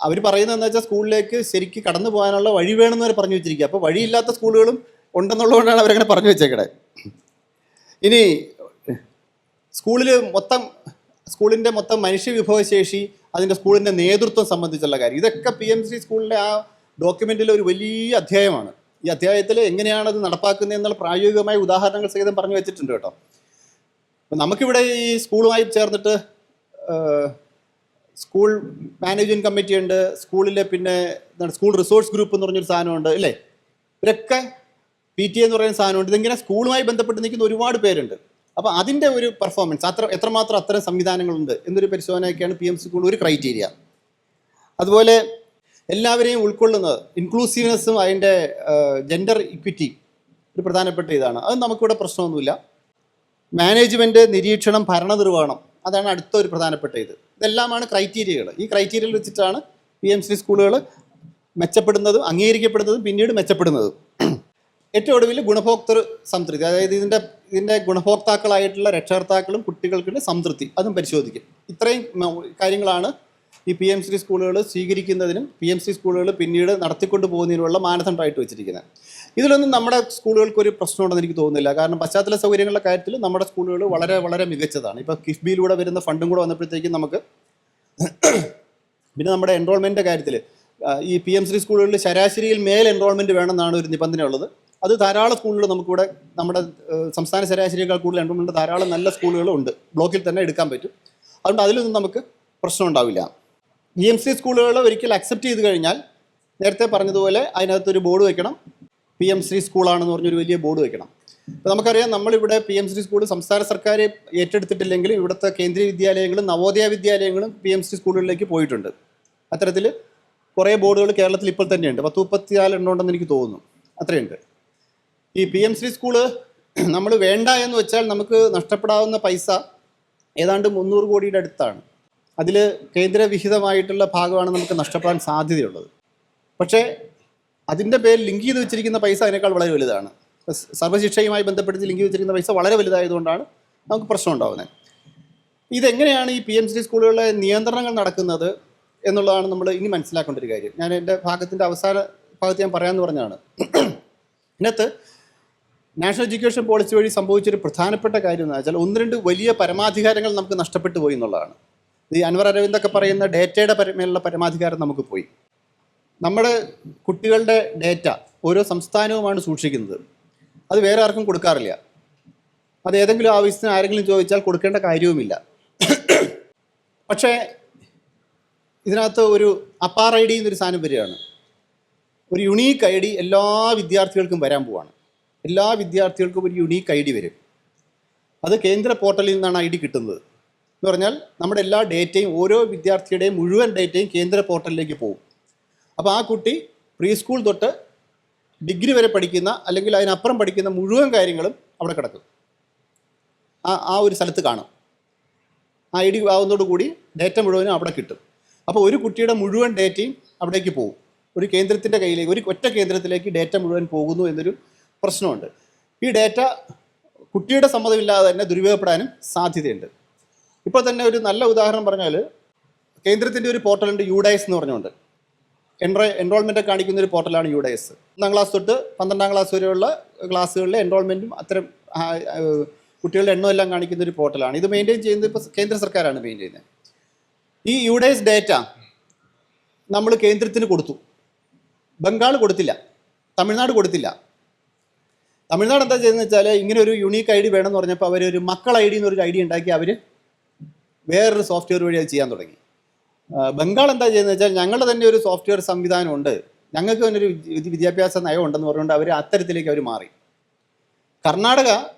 അവർ പറയുന്നതെന്ന് വെച്ചാൽ സ്കൂളിലേക്ക് ശരിക്ക് കടന്നു പോകാനുള്ള വഴി വേണമെന്ന് വരെ പറഞ്ഞു വെച്ചിരിക്കുക. അപ്പോൾ വഴിയില്ലാത്ത സ്കൂളുകളും ഉണ്ടെന്നുള്ളതുകൊണ്ടാണ് അവരങ്ങനെ പറഞ്ഞു വെച്ചേക്കടെ. ഇനി സ്കൂളിൻ്റെ മൊത്തം മനുഷ്യ വിഭവശേഷി, അതിൻ്റെ സ്കൂളിൻ്റെ നേതൃത്വം സംബന്ധിച്ചുള്ള കാര്യം, ഇതൊക്കെ PMC സ്കൂളിൻ്റെ ആ ഡോക്യുമെൻറ്റിൽ ഒരു വലിയ അധ്യായമാണ്. ഈ അധ്യായത്തിൽ എങ്ങനെയാണത് നടപ്പാക്കുന്നത് എന്നുള്ള പ്രായോഗികമായ ഉദാഹരണങ്ങൾ സഹിതം പറഞ്ഞു വെച്ചിട്ടുണ്ട് കേട്ടോ. അപ്പം നമുക്കിവിടെ ഈ സ്കൂളുമായി ചേർന്നിട്ട് സ്കൂൾ മാനേജ്മെൻറ്റ് കമ്മിറ്റി ഉണ്ട്, സ്കൂളിലെ പിന്നെ സ്കൂൾ റിസോഴ്സ് ഗ്രൂപ്പ് എന്ന് പറഞ്ഞൊരു സാധനമുണ്ട് അല്ലേ, ഇവരൊക്കെ PTA എന്ന് പറയുന്ന സാധനമുണ്ട്. ഇതിങ്ങനെ സ്കൂളുമായി ബന്ധപ്പെട്ട് നിൽക്കുന്ന ഒരുപാട് പേരുണ്ട്. അപ്പോൾ അതിൻ്റെ ഒരു പെർഫോമൻസ് എത്രമാത്രം അത്തരം സംവിധാനങ്ങളുണ്ട് എന്നൊരു പരിശോധനയൊക്കെയാണ് PMC സ്കൂൾ ഒരു ക്രൈറ്റീരിയ. അതുപോലെ എല്ലാവരെയും ഉൾക്കൊള്ളുന്നത്, ഇൻക്ലൂസീവ്നെസ്സും അതിൻ്റെ ജെൻഡർ ഇക്വിറ്റി ഒരു പ്രധാനപ്പെട്ട ഇതാണ്. അത് നമുക്കിവിടെ പ്രശ്നമൊന്നുമില്ല. മാനേജ്മെൻറ്റ്, നിരീക്ഷണം, ഭരണനിർവഹണം, അതാണ് അടുത്ത ഒരു പ്രധാനപ്പെട്ട ഇത്. ഇതെല്ലാമാണ് ക്രൈറ്റീരിയകൾ. ഈ ക്രൈറ്റീരിയയിൽ വെച്ചിട്ടാണ് PMC സ്കൂളുകൾ മെച്ചപ്പെടുന്നതും അംഗീകരിക്കപ്പെടുന്നതും പിന്നീട് മെച്ചപ്പെടുന്നതും. ഏറ്റവും ഒടുവിൽ ഗുണഭോക്തൃ സംതൃപ്തി, അതായത് ഇതിൻ്റെ ഗുണഭോക്താക്കളായിട്ടുള്ള രക്ഷകർത്താക്കളും കുട്ടികൾക്കുള്ള സംതൃപ്തി, അതും പരിശോധിക്കും. ഇത്രയും കാര്യങ്ങളാണ് ഈ PMC സ്കൂളുകൾ സ്വീകരിക്കുന്നതിനും PMC സ്കൂളുകൾ പിന്നീട് നടത്തിക്കൊണ്ട് പോകുന്നതിനുള്ള മാനദണ്ഡമായിട്ട് വെച്ചിരിക്കുന്നത്. ഇതിലൊന്നും നമ്മുടെ സ്കൂളുകൾക്കൊരു പ്രശ്നമുണ്ടെന്ന് എനിക്ക് തോന്നുന്നില്ല. കാരണം പശ്ചാത്തല സൗകര്യങ്ങളുടെ കാര്യത്തിൽ നമ്മുടെ സ്കൂളുകൾ വളരെ വളരെ മികച്ചതാണ്. ഇപ്പോൾ കിഫ്ബിയിലൂടെ വരുന്ന ഫണ്ടും കൂടെ വന്നപ്പോഴത്തേക്കും നമുക്ക് പിന്നെ നമ്മുടെ എൻറോൾമെൻറ്റിൻ്റെ കാര്യത്തിൽ ഈ PMC സ്കൂളുകളിൽ ശരാശരിയിൽ മേൽ എൻറോൾമെൻറ്റ് വേണമെന്നാണ് ഒരു നിബന്ധന ഉള്ളത്. അത് ധാരാളം സ്കൂളുകൾ നമുക്കിവിടെ നമ്മുടെ സംസ്ഥാന ശരാശരിയേക്കാൾ കൂടുതൽ എൻറോൾമെൻറ്റ് ധാരാളം നല്ല സ്കൂളുകളുണ്ട്, ബ്ലോക്കിൽ തന്നെ എടുക്കാൻ പറ്റും. അതുകൊണ്ട് അതിലൊന്നും നമുക്ക് പ്രശ്നം ഉണ്ടാവില്ല. PMC സ്കൂളുകൾ ഒരിക്കൽ അക്സെപ്റ്റ് ചെയ്ത് കഴിഞ്ഞാൽ നേരത്തെ പറഞ്ഞതുപോലെ അതിനകത്തൊരു ബോർഡ് വയ്ക്കണം, PMC സ്കൂളാണെന്ന് പറഞ്ഞൊരു വലിയ ബോർഡ് വയ്ക്കണം. ഇപ്പോൾ നമുക്കറിയാം, നമ്മളിവിടെ PMC സ്കൂൾ സംസ്ഥാന സർക്കാർ ഏറ്റെടുത്തിട്ടില്ലെങ്കിലും ഇവിടുത്തെ കേന്ദ്രീയ വിദ്യാലയങ്ങളും നവോദയ വിദ്യാലയങ്ങളും PMC സ്കൂളുകളിലേക്ക് പോയിട്ടുണ്ട്. അത്തരത്തിൽ കുറേ ബോർഡുകൾ കേരളത്തിൽ ഇപ്പോൾ തന്നെയുണ്ട്. 34 എണ്ണം ഉണ്ടെന്ന് എനിക്ക് തോന്നുന്നു, അത്രയുണ്ട്. ഈ PMC സ്കൂള് നമ്മൾ വേണ്ട എന്ന് വെച്ചാൽ നമുക്ക് നഷ്ടപ്പെടാവുന്ന പൈസ ഏതാണ്ട് 300 കോടിയുടെ അടുത്താണ്. അതിൽ കേന്ദ്രവിഹിതമായിട്ടുള്ള ഭാഗമാണ് നമുക്ക് നഷ്ടപ്പെടാൻ സാധ്യതയുള്ളത്. പക്ഷേ അതിൻ്റെ പേരിൽ ലിങ്ക് ചെയ്ത് വെച്ചിരിക്കുന്ന പൈസ അതിനേക്കാൾ വളരെ വലുതാണ്. സർവ്വശിക്ഷയുമായി ബന്ധപ്പെടുത്തി ലിങ്ക് ചെയ്ത് വെച്ചിരിക്കുന്ന പൈസ വളരെ വലുതായതുകൊണ്ടാണ് നമുക്ക് പ്രശ്നം ഉണ്ടാകുന്നത്. ഇതെങ്ങനെയാണ് ഈ PMC സ്കൂളുകളിലെ നിയന്ത്രണങ്ങൾ നടക്കുന്നത് എന്നുള്ളതാണ് നമ്മൾ ഇനി മനസ്സിലാക്കേണ്ട ഒരു കാര്യം. ഞാൻ എൻ്റെ ഭാഗത്തിൻ്റെ അവസാന ഭാഗത്ത് ഞാൻ പറയാമെന്ന് പറഞ്ഞാണ്. ഇതിനകത്ത് നാഷണൽ എഡ്യൂക്കേഷൻ പോളിസി വഴി സംഭവിച്ചൊരു പ്രധാനപ്പെട്ട കാര്യം എന്ന് വെച്ചാൽ 1-2 വലിയ പരമാധികാരങ്ങൾ നമുക്ക് നഷ്ടപ്പെട്ടു പോയി എന്നുള്ളതാണ്. ഈ അൻവർ അരവിന്ദൊക്കെ പറയുന്ന ഡേറ്റയുടെ മേലുള്ള പരമാധികാരം നമുക്ക് പോയി. നമ്മുടെ കുട്ടികളുടെ ഡേറ്റ ഓരോ സംസ്ഥാനവുമാണ് സൂക്ഷിക്കുന്നത്. അത് വേറെ ആർക്കും കൊടുക്കാറില്ല. അത് ഏതെങ്കിലും ആവശ്യത്തിന് ആരെങ്കിലും ചോദിച്ചാൽ കൊടുക്കേണ്ട കാര്യവുമില്ല. പക്ഷേ ഇതിനകത്ത് ഒരു അപ്പാർ ID എന്നൊരു സാധനം വരികയാണ്. ഒരു യുണീക്ക് ID എല്ലാ വിദ്യാർത്ഥികൾക്കും വരാൻ പോവാണ്. എല്ലാ വിദ്യാർത്ഥികൾക്കും ഒരു യുണീക്ക് ID വരും. അത് കേന്ദ്ര പോർട്ടലിൽ നിന്നാണ് ID കിട്ടുന്നത്. എന്ന് പറഞ്ഞാൽ നമ്മുടെ എല്ലാ ഡേറ്റയും, ഓരോ വിദ്യാർത്ഥിയുടെയും മുഴുവൻ ഡേറ്റയും കേന്ദ്ര പോർട്ടലിലേക്ക് പോകും. അപ്പോൾ ആ കുട്ടി പ്രീ സ്കൂൾ തൊട്ട് ഡിഗ്രി വരെ പഠിക്കുന്ന അല്ലെങ്കിൽ അതിനപ്പുറം പഠിക്കുന്ന മുഴുവൻ കാര്യങ്ങളും അവിടെ കിടക്കും. ആ ഒരു സ്ഥലത്ത് കാണും. ആ ID ആവുന്നതോടുകൂടി ഡേറ്റ മുഴുവനും അവിടെ കിട്ടും. അപ്പോൾ ഒരു കുട്ടിയുടെ മുഴുവൻ ഡേറ്റയും അവിടേക്ക് പോകും. ഒരു കേന്ദ്രത്തിൻ്റെ കയ്യിലേക്ക്, ഒരു ഒറ്റ കേന്ദ്രത്തിലേക്ക് ഡേറ്റ മുഴുവൻ പോകുന്നു എന്നൊരു പ്രശ്നമുണ്ട്. ഈ ഡേറ്റ കുട്ടിയുടെ സമ്മതമില്ലാതെ തന്നെ ദുരുപയോഗപ്പെടാനും സാധ്യതയുണ്ട്. ഇപ്പോൾ തന്നെ ഒരു നല്ല ഉദാഹരണം പറഞ്ഞാൽ, കേന്ദ്രത്തിൻ്റെ ഒരു പോർട്ടലുണ്ട് UDIS എന്ന് പറഞ്ഞുകൊണ്ട്. എൻറോൾമെൻറ്റ് കാണിക്കുന്ന ഒരു പോർട്ടലാണ് UDIS. 1-ാം ക്ലാസ് തൊട്ട് 12-ാം ക്ലാസ് വരെയുള്ള ക്ലാസ്സുകളിലെ എൻറോൾമെൻറ്റും അത്തരം കുട്ടികളുടെ എണ്ണം എല്ലാം കാണിക്കുന്ന ഒരു പോർട്ടലാണ്. ഇത് മെയിൻറ്റെയിൻ ചെയ്യുന്നത് ഇപ്പോൾ കേന്ദ്ര സർക്കാരാണ് മെയിൻറ്റെയിൻ ചെയ്യുന്നത്. ഈ UDIS ഡേറ്റ നമ്മൾ കേന്ദ്രത്തിന് കൊടുത്തു. ബംഗാൾ കൊടുത്തില്ല, തമിഴ്നാട് കൊടുത്തില്ല. തമിഴ്നാട് എന്താ ചെയ്യുന്നത് വെച്ചാൽ, ഇങ്ങനെ ഒരു യുണീക്ക് ID വേണമെന്ന് പറഞ്ഞപ്പോൾ അവരൊരു മക്കൾ ID എന്നൊരു ID ഉണ്ടാക്കി അവർ വേറൊരു സോഫ്റ്റ്വെയർ വഴി അത് ചെയ്യാൻ തുടങ്ങി. ബംഗാൾ എന്താ ചെയ്യുന്നത് വെച്ചാൽ, ഞങ്ങളുടെ തന്നെ ഒരു സോഫ്റ്റ്വെയർ സംവിധാനമുണ്ട്, ഞങ്ങൾക്ക് തന്നെ ഒരു വിദ്യാഭ്യാസ നയം ഉണ്ടെന്ന് പറഞ്ഞുകൊണ്ട് അവർ അത്തരത്തിലേക്ക് അവർ മാറി. കർണാടക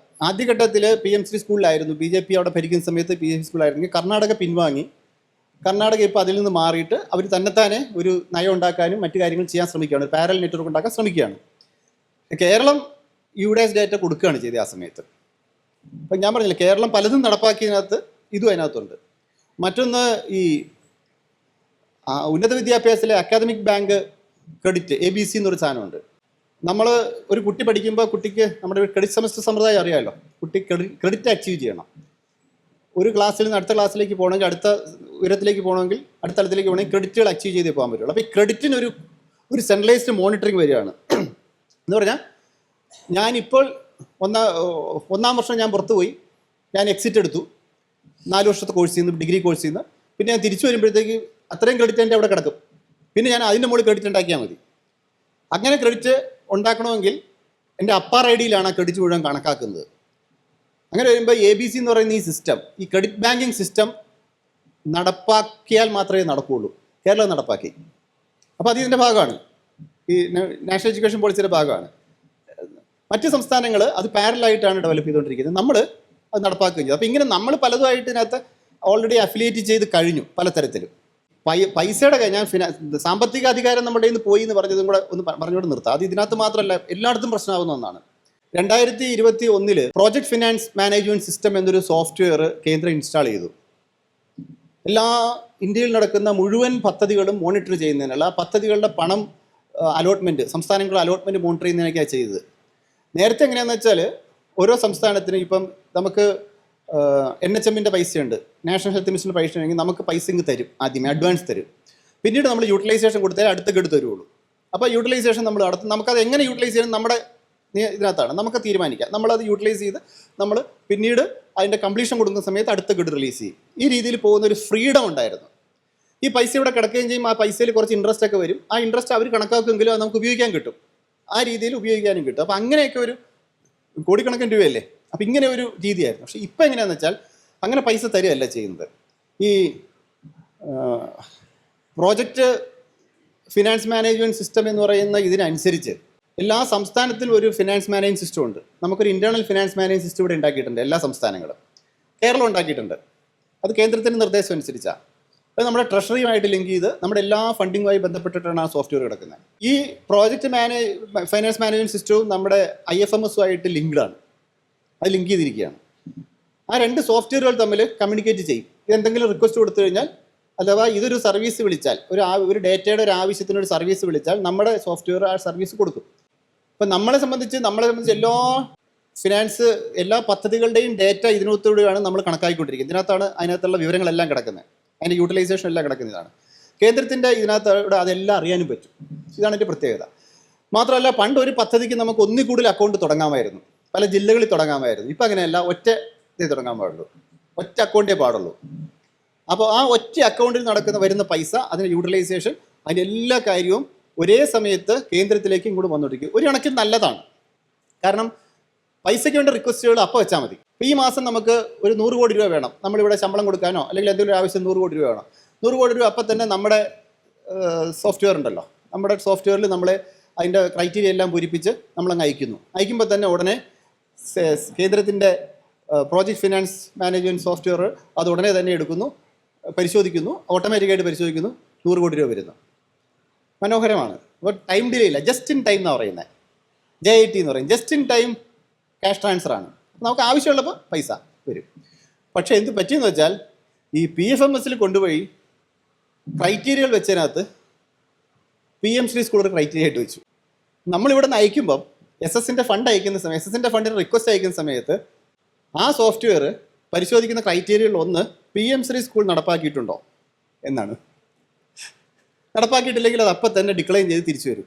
ആദ്യഘട്ടത്തിൽ PMC സ്കൂളിലായിരുന്നു, BJP അവിടെ ഭരിക്കുന്ന സമയത്ത് PMC സ്കൂളായിരുന്നു. കർണാടക പിൻവാങ്ങി. കർണാടക ഇപ്പോൾ അതിൽ നിന്ന് മാറിയിട്ട് അവർ തന്നെത്താനെ ഒരു നയം ഉണ്ടാക്കാനും മറ്റു കാര്യങ്ങൾ ചെയ്യാൻ ശ്രമിക്കുകയാണ്, പാരലൽ നെറ്റ്വർക്ക് ഉണ്ടാക്കാൻ ശ്രമിക്കുകയാണ്. കേരളം UDIS ഡേറ്റ കൊടുക്കുകയാണ് ചെയ്തത് ആ സമയത്ത്. അപ്പം ഞാൻ പറഞ്ഞില്ല, കേരളം പലതും നടപ്പാക്കിയതിനകത്ത് ഇതും അതിനകത്തുണ്ട്. മറ്റൊന്ന് ഈ ഉന്നത വിദ്യാഭ്യാസത്തിലെ അക്കാദമിക് ബാങ്ക് ക്രെഡിറ്റ് ABC എന്നൊരു സാധനമുണ്ട്. നമ്മൾ ഒരു കുട്ടി പഠിക്കുമ്പോൾ കുട്ടിക്ക് നമ്മുടെ ക്രെഡിറ്റ് സെമസ്റ്റർ സമ്പ്രദായം അറിയാമല്ലോ. കുട്ടി ക്രെഡിറ്റ് അച്ചീവ് ചെയ്യണം. ഒരു ക്ലാസ്സിൽ നിന്ന് അടുത്ത ക്ലാസ്സിലേക്ക് പോകണമെങ്കിൽ, അടുത്ത ഉയരത്തിലേക്ക് പോകണമെങ്കിൽ, അടുത്ത തലത്തിലേക്ക് പോകണമെങ്കിൽ ക്രെഡിറ്റുകൾ അച്ചീവ് ചെയ്തേ പോകാൻ പറ്റുള്ളൂ. അപ്പോൾ ഈ ക്രെഡിറ്റിനൊരു സെൻട്രലൈസ്ഡ് മോണിറ്ററിങ് വരികയാണ്. എന്ന് പറഞ്ഞാൽ ഞാനിപ്പോൾ ഒന്നാം വർഷം ഞാൻ പുറത്ത് പോയി, ഞാൻ എക്സിറ്റ് എടുത്തു 4 വർഷത്തെ കോഴ്സിൽ നിന്ന്, ഡിഗ്രി കോഴ്സിൽ നിന്ന്. പിന്നെ ഞാൻ തിരിച്ചു വരുമ്പോഴത്തേക്ക് അത്രയും ക്രെഡിറ്റ് എൻ്റെ അവിടെ കിടക്കും. പിന്നെ ഞാൻ അതിൻ്റെ മുകളിൽ ക്രെഡിറ്റ് ഉണ്ടാക്കിയാൽ മതി. അങ്ങനെ ക്രെഡിറ്റ് ഉണ്ടാക്കണമെങ്കിൽ എൻ്റെ അപ്പാർ ഐഡിയിലാണ് ആ ക്രെഡിറ്റ് മുഴുവൻ കണക്കാക്കുന്നത്. അങ്ങനെ വരുമ്പോൾ ABC എന്ന് പറയുന്ന ഈ സിസ്റ്റം, ഈ ക്രെഡിറ്റ് ബാങ്കിങ് സിസ്റ്റം നടപ്പാക്കിയാൽ മാത്രമേ നടക്കുകയുള്ളൂ. കേരളം നടപ്പാക്കി. അപ്പോൾ അത് ഇതിൻ്റെ ഭാഗമാണ്, ഈ നാഷണൽ എഡ്യൂക്കേഷൻ പോളിസിയുടെ ഭാഗമാണ്. മറ്റ് സംസ്ഥാനങ്ങൾ അത് പാരലായിട്ടാണ് ഡെവലപ്പ് ചെയ്തുകൊണ്ടിരിക്കുന്നത്. നമ്മൾ അത് നടപ്പാക്കുകയും ചെയ്തു. അപ്പോൾ ഇങ്ങനെ നമ്മൾ പലതുമായിട്ട് ഇതിനകത്ത് ഓൾറെഡി അഫിലിയേറ്റ് ചെയ്ത് കഴിഞ്ഞു പലതരത്തിലും. പൈസയുടെ ഞാൻ സാമ്പത്തിക അധികാരം നമ്മുടെ കയ്യിൽ നിന്ന് പോയി എന്ന് പറഞ്ഞതും കൂടെ ഒന്ന് പറഞ്ഞുകൊണ്ട് നിർത്താം. അത് ഇതിനകത്ത് മാത്രമല്ല, എല്ലായിടത്തും പ്രശ്നമാകുന്ന ഒന്നാണ്. 2021 പ്രോജക്റ്റ് ഫിനാൻസ് മാനേജ്മെൻറ്റ് സിസ്റ്റം എന്നൊരു സോഫ്റ്റ്വെയർ കേന്ദ്രം ഇൻസ്റ്റാൾ ചെയ്തു. എല്ലാ ഇന്ത്യയിൽ നടക്കുന്ന മുഴുവൻ പദ്ധതികളും മോണിറ്റർ ചെയ്യുന്നതിനുള്ള, പദ്ധതികളുടെ പണം അലോട്ട്മെൻറ്റ്, സംസ്ഥാനങ്ങളുടെ അലോട്ട്മെൻറ്റ് മോണിറ്റർ ചെയ്യുന്നതിനൊക്കെയാണ് ചെയ്തത്. നേരത്തെ എങ്ങനെയാണെന്ന് വെച്ചാൽ ഓരോ സംസ്ഥാനത്തിനും ഇപ്പം നമുക്ക് NHMൻ്റെ പൈസയുണ്ട്, നാഷണൽ ഹെൽത്ത് മിഷൻ്റെ പൈസ ഉണ്ടെങ്കിൽ നമുക്ക് പൈസ ഇങ്ങ് തരും, ആദ്യമേ അഡ്വാൻസ് തരും. പിന്നീട് നമ്മൾ യൂട്ടിലൈസേഷൻ കൊടുത്താൽ അടുത്ത ഗഡു തരുള്ളൂ. അപ്പോൾ യൂട്ടിലൈസേഷൻ നമ്മൾ നടത്തും. നമുക്കത് എങ്ങനെ യൂട്ടിലൈസ് ചെയ്യണം നമ്മുടെ ഇതിനകത്താണ്, നമുക്ക് തീരുമാനിക്കാം. നമ്മളത് യൂട്ടിലൈസ് ചെയ്ത് നമ്മൾ പിന്നീട് അതിൻ്റെ കംപ്ലീഷൻ കൊടുക്കുന്ന സമയത്ത് അടുത്ത ഗഡു റിലീസ് ചെയ്യും. ഈ രീതിയിൽ പോകുന്ന ഒരു ഫ്രീഡം ഉണ്ടായിരുന്നു. ഈ പൈസ ഇവിടെ കിടക്കുകയും ചെയ്യും. ആ പൈസയിൽ കുറച്ച് ഇൻട്രസ്റ്റ് ഒക്കെ വരും. ആ ഇൻട്രസ്റ്റ് അവർ കണക്കാക്കുമെങ്കിലും അത് നമുക്ക് ഉപയോഗിക്കാൻ കിട്ടും. ആ രീതിയിൽ ഉപയോഗിക്കാനും കിട്ടും. അപ്പോൾ അങ്ങനെയൊക്കെ ഒരു കോടിക്കണക്കിന് രൂപയല്ലേ. അപ്പോൾ ഇങ്ങനെ ഒരു രീതിയായിരുന്നു. പക്ഷേ ഇപ്പം എങ്ങനെയാണെന്ന് വെച്ചാൽ അങ്ങനെ പൈസ തരികയല്ല ചെയ്യുന്നത്. ഈ പ്രോജക്റ്റ് ഫിനാൻസ് മാനേജ്മെൻറ്റ് സിസ്റ്റം എന്ന് പറയുന്ന ഇതിനനുസരിച്ച് എല്ലാ സംസ്ഥാനത്തിലും ഒരു ഫിനാൻസ് മാനേജ്മെൻറ്റ് സിസ്റ്റം ഉണ്ട്. നമുക്കൊരു ഇൻറ്റേർണൽ ഫിനാൻസ് മാനേജ്മെൻറ്റ് സിസ്റ്റം ഇവിടെ ഉണ്ടാക്കിയിട്ടുണ്ട്. എല്ലാ സംസ്ഥാനങ്ങളും, കേരളം ഉണ്ടാക്കിയിട്ടുണ്ട്. അത് കേന്ദ്രത്തിൻ്റെ നിർദ്ദേശം അനുസരിച്ചാണ്. അത് നമ്മുടെ ട്രഷറിയുമായിട്ട് ലിങ്ക് ചെയ്ത് നമ്മുടെ എല്ലാ ഫണ്ടിങ്ങുമായി ബന്ധപ്പെട്ടിട്ടാണ് ആ സോഫ്റ്റ്വെയർ കിടക്കുന്നത്. ഈ പ്രോജക്റ്റ് ഫൈനാൻസ് മാനേജ്മെൻറ്റ് സിസ്റ്റവും നമ്മുടെ IFMS-ഉമായിട്ട് ലിങ്ക്ഡാണ്. അത് ലിങ്ക് ചെയ്തിരിക്കുകയാണ്. ആ 2 സോഫ്റ്റ്വെയറുകൾ തമ്മിൽ കമ്മ്യൂണിക്കേറ്റ് ചെയ്യും. ഇതെന്തെങ്കിലും റിക്വസ്റ്റ് കൊടുത്തു കഴിഞ്ഞാൽ, അഥവാ ഇതൊരു സർവീസ് വിളിച്ചാൽ, ഒരു ഡേറ്റയുടെ ഒരു ആവശ്യത്തിനൊരു സർവീസ് വിളിച്ചാൽ നമ്മുടെ സോഫ്റ്റ്വെയർ ആ സർവീസ് കൊടുക്കും. അപ്പം നമ്മളെ സംബന്ധിച്ച് എല്ലാ പദ്ധതികളുടെയും ഡേറ്റ ഇതിനകത്തൂടെയാണ് നമ്മൾ കണക്കാക്കിക്കൊണ്ടിരിക്കുന്നത്. അതിനകത്തുള്ള വിവരങ്ങളെല്ലാം കിടക്കുന്നത്, അതിൻ്റെ യൂട്ടിലൈസേഷൻ എല്ലാം കിടക്കുന്നതാണ്. കേന്ദ്രത്തിൻ്റെ ഇതിനകത്ത് അതെല്ലാം അറിയാനും പറ്റും. ഇതാണ് എൻ്റെ പ്രത്യേകത. മാത്രമല്ല, പണ്ട് ഒരു പദ്ധതിക്ക് നമുക്ക് ഒന്നിൽ കൂടുതൽ അക്കൗണ്ട് തുടങ്ങാമായിരുന്നു, പല ജില്ലകളിൽ തുടങ്ങാമായിരുന്നു. ഇപ്പം അങ്ങനെയല്ല, ഒറ്റ ഇതേ തുടങ്ങാൻ പാടുള്ളൂ, ഒറ്റ അക്കൗണ്ടേ പാടുള്ളൂ. അപ്പോൾ ആ ഒറ്റ അക്കൗണ്ടിൽ വരുന്ന പൈസ, അതിൻ്റെ യൂട്ടിലൈസേഷൻ, അതിൻ്റെ എല്ലാ കാര്യവും ഒരേ സമയത്ത് കേന്ദ്രത്തിലേക്കും കൂടെ വന്നുകൊണ്ടിരിക്കും. ഒരു കണക്കിന് നല്ലതാണ്. കാരണം പൈസയ്ക്ക് വേണ്ട റിക്വസ്റ്റുകൾ അപ്പോൾ വെച്ചാൽ മതി. ഇപ്പോൾ ഈ മാസം നമുക്ക് ഒരു 100 കോടി രൂപ വേണം, നമ്മളിവിടെ ശമ്പളം കൊടുക്കാനോ അല്ലെങ്കിൽ എന്തെങ്കിലും ആവശ്യം 100 കോടി രൂപ വേണം. 100 കോടി രൂപ അപ്പം തന്നെ നമ്മുടെ സോഫ്റ്റ്വെയർ ഉണ്ടല്ലോ, നമ്മുടെ സോഫ്റ്റ്വെയറിൽ നമ്മൾ അതിൻ്റെ ക്രൈറ്റീരിയ എല്ലാം പൂരിപ്പിച്ച് നമ്മളങ്ങ് അയക്കുമ്പോൾ തന്നെ ഉടനെ കേന്ദ്രത്തിൻ്റെ പ്രോജക്റ്റ് ഫിനാൻസ് മാനേജ്മെൻറ്റ് സോഫ്റ്റ്വെയർ അത് ഉടനെ തന്നെ എടുക്കുന്നു, പരിശോധിക്കുന്നു, ഓട്ടോമാറ്റിക്കായിട്ട് പരിശോധിക്കുന്നു, 100 കോടി രൂപ വരുന്നു. മനോഹരമാണ്. അപ്പോൾ ടൈം ഡിലേ ഇല്ല, ജസ്റ്റ് ഇൻ ടൈം എന്നാണ് പറയുന്നത്. JIT എന്ന് പറയും, ജസ്റ്റ് ഇൻ ടൈം ക്യാഷ് ട്രാൻസ്ഫറാണ്. നമുക്ക് ആവശ്യമുള്ളപ്പോൾ പൈസ വരും. പക്ഷേ എന്ത് പറ്റിയെന്ന് വെച്ചാൽ, ഈ PFMS-ൽ കൊണ്ടുപോയി ക്രൈറ്റീരിയകൾ വെച്ചതിനകത്ത് PM ശ്രീ സ്കൂൾ ക്രൈറ്റീരിയ ആയിട്ട് വെച്ചു. നമ്മളിവിടെ നിന്ന് അയക്കുമ്പം SS-ൻ്റെ ഫണ്ട് അയക്കുന്ന സമയം, SS-ൻ്റെ ഫണ്ടിന് റിക്വസ്റ്റ് അയക്കുന്ന സമയത്ത് ആ സോഫ്റ്റ്വെയർ പരിശോധിക്കുന്ന ക്രൈറ്റീരിയകളിൽ ഒന്ന് PM ശ്രീ സ്കൂൾ നടപ്പാക്കിയിട്ടുണ്ടോ എന്നാണ്. നടപ്പാക്കിയിട്ടില്ലെങ്കിൽ അത് അപ്പം തന്നെ ഡിക്ലൈൻ ചെയ്ത് തിരിച്ചു വരും.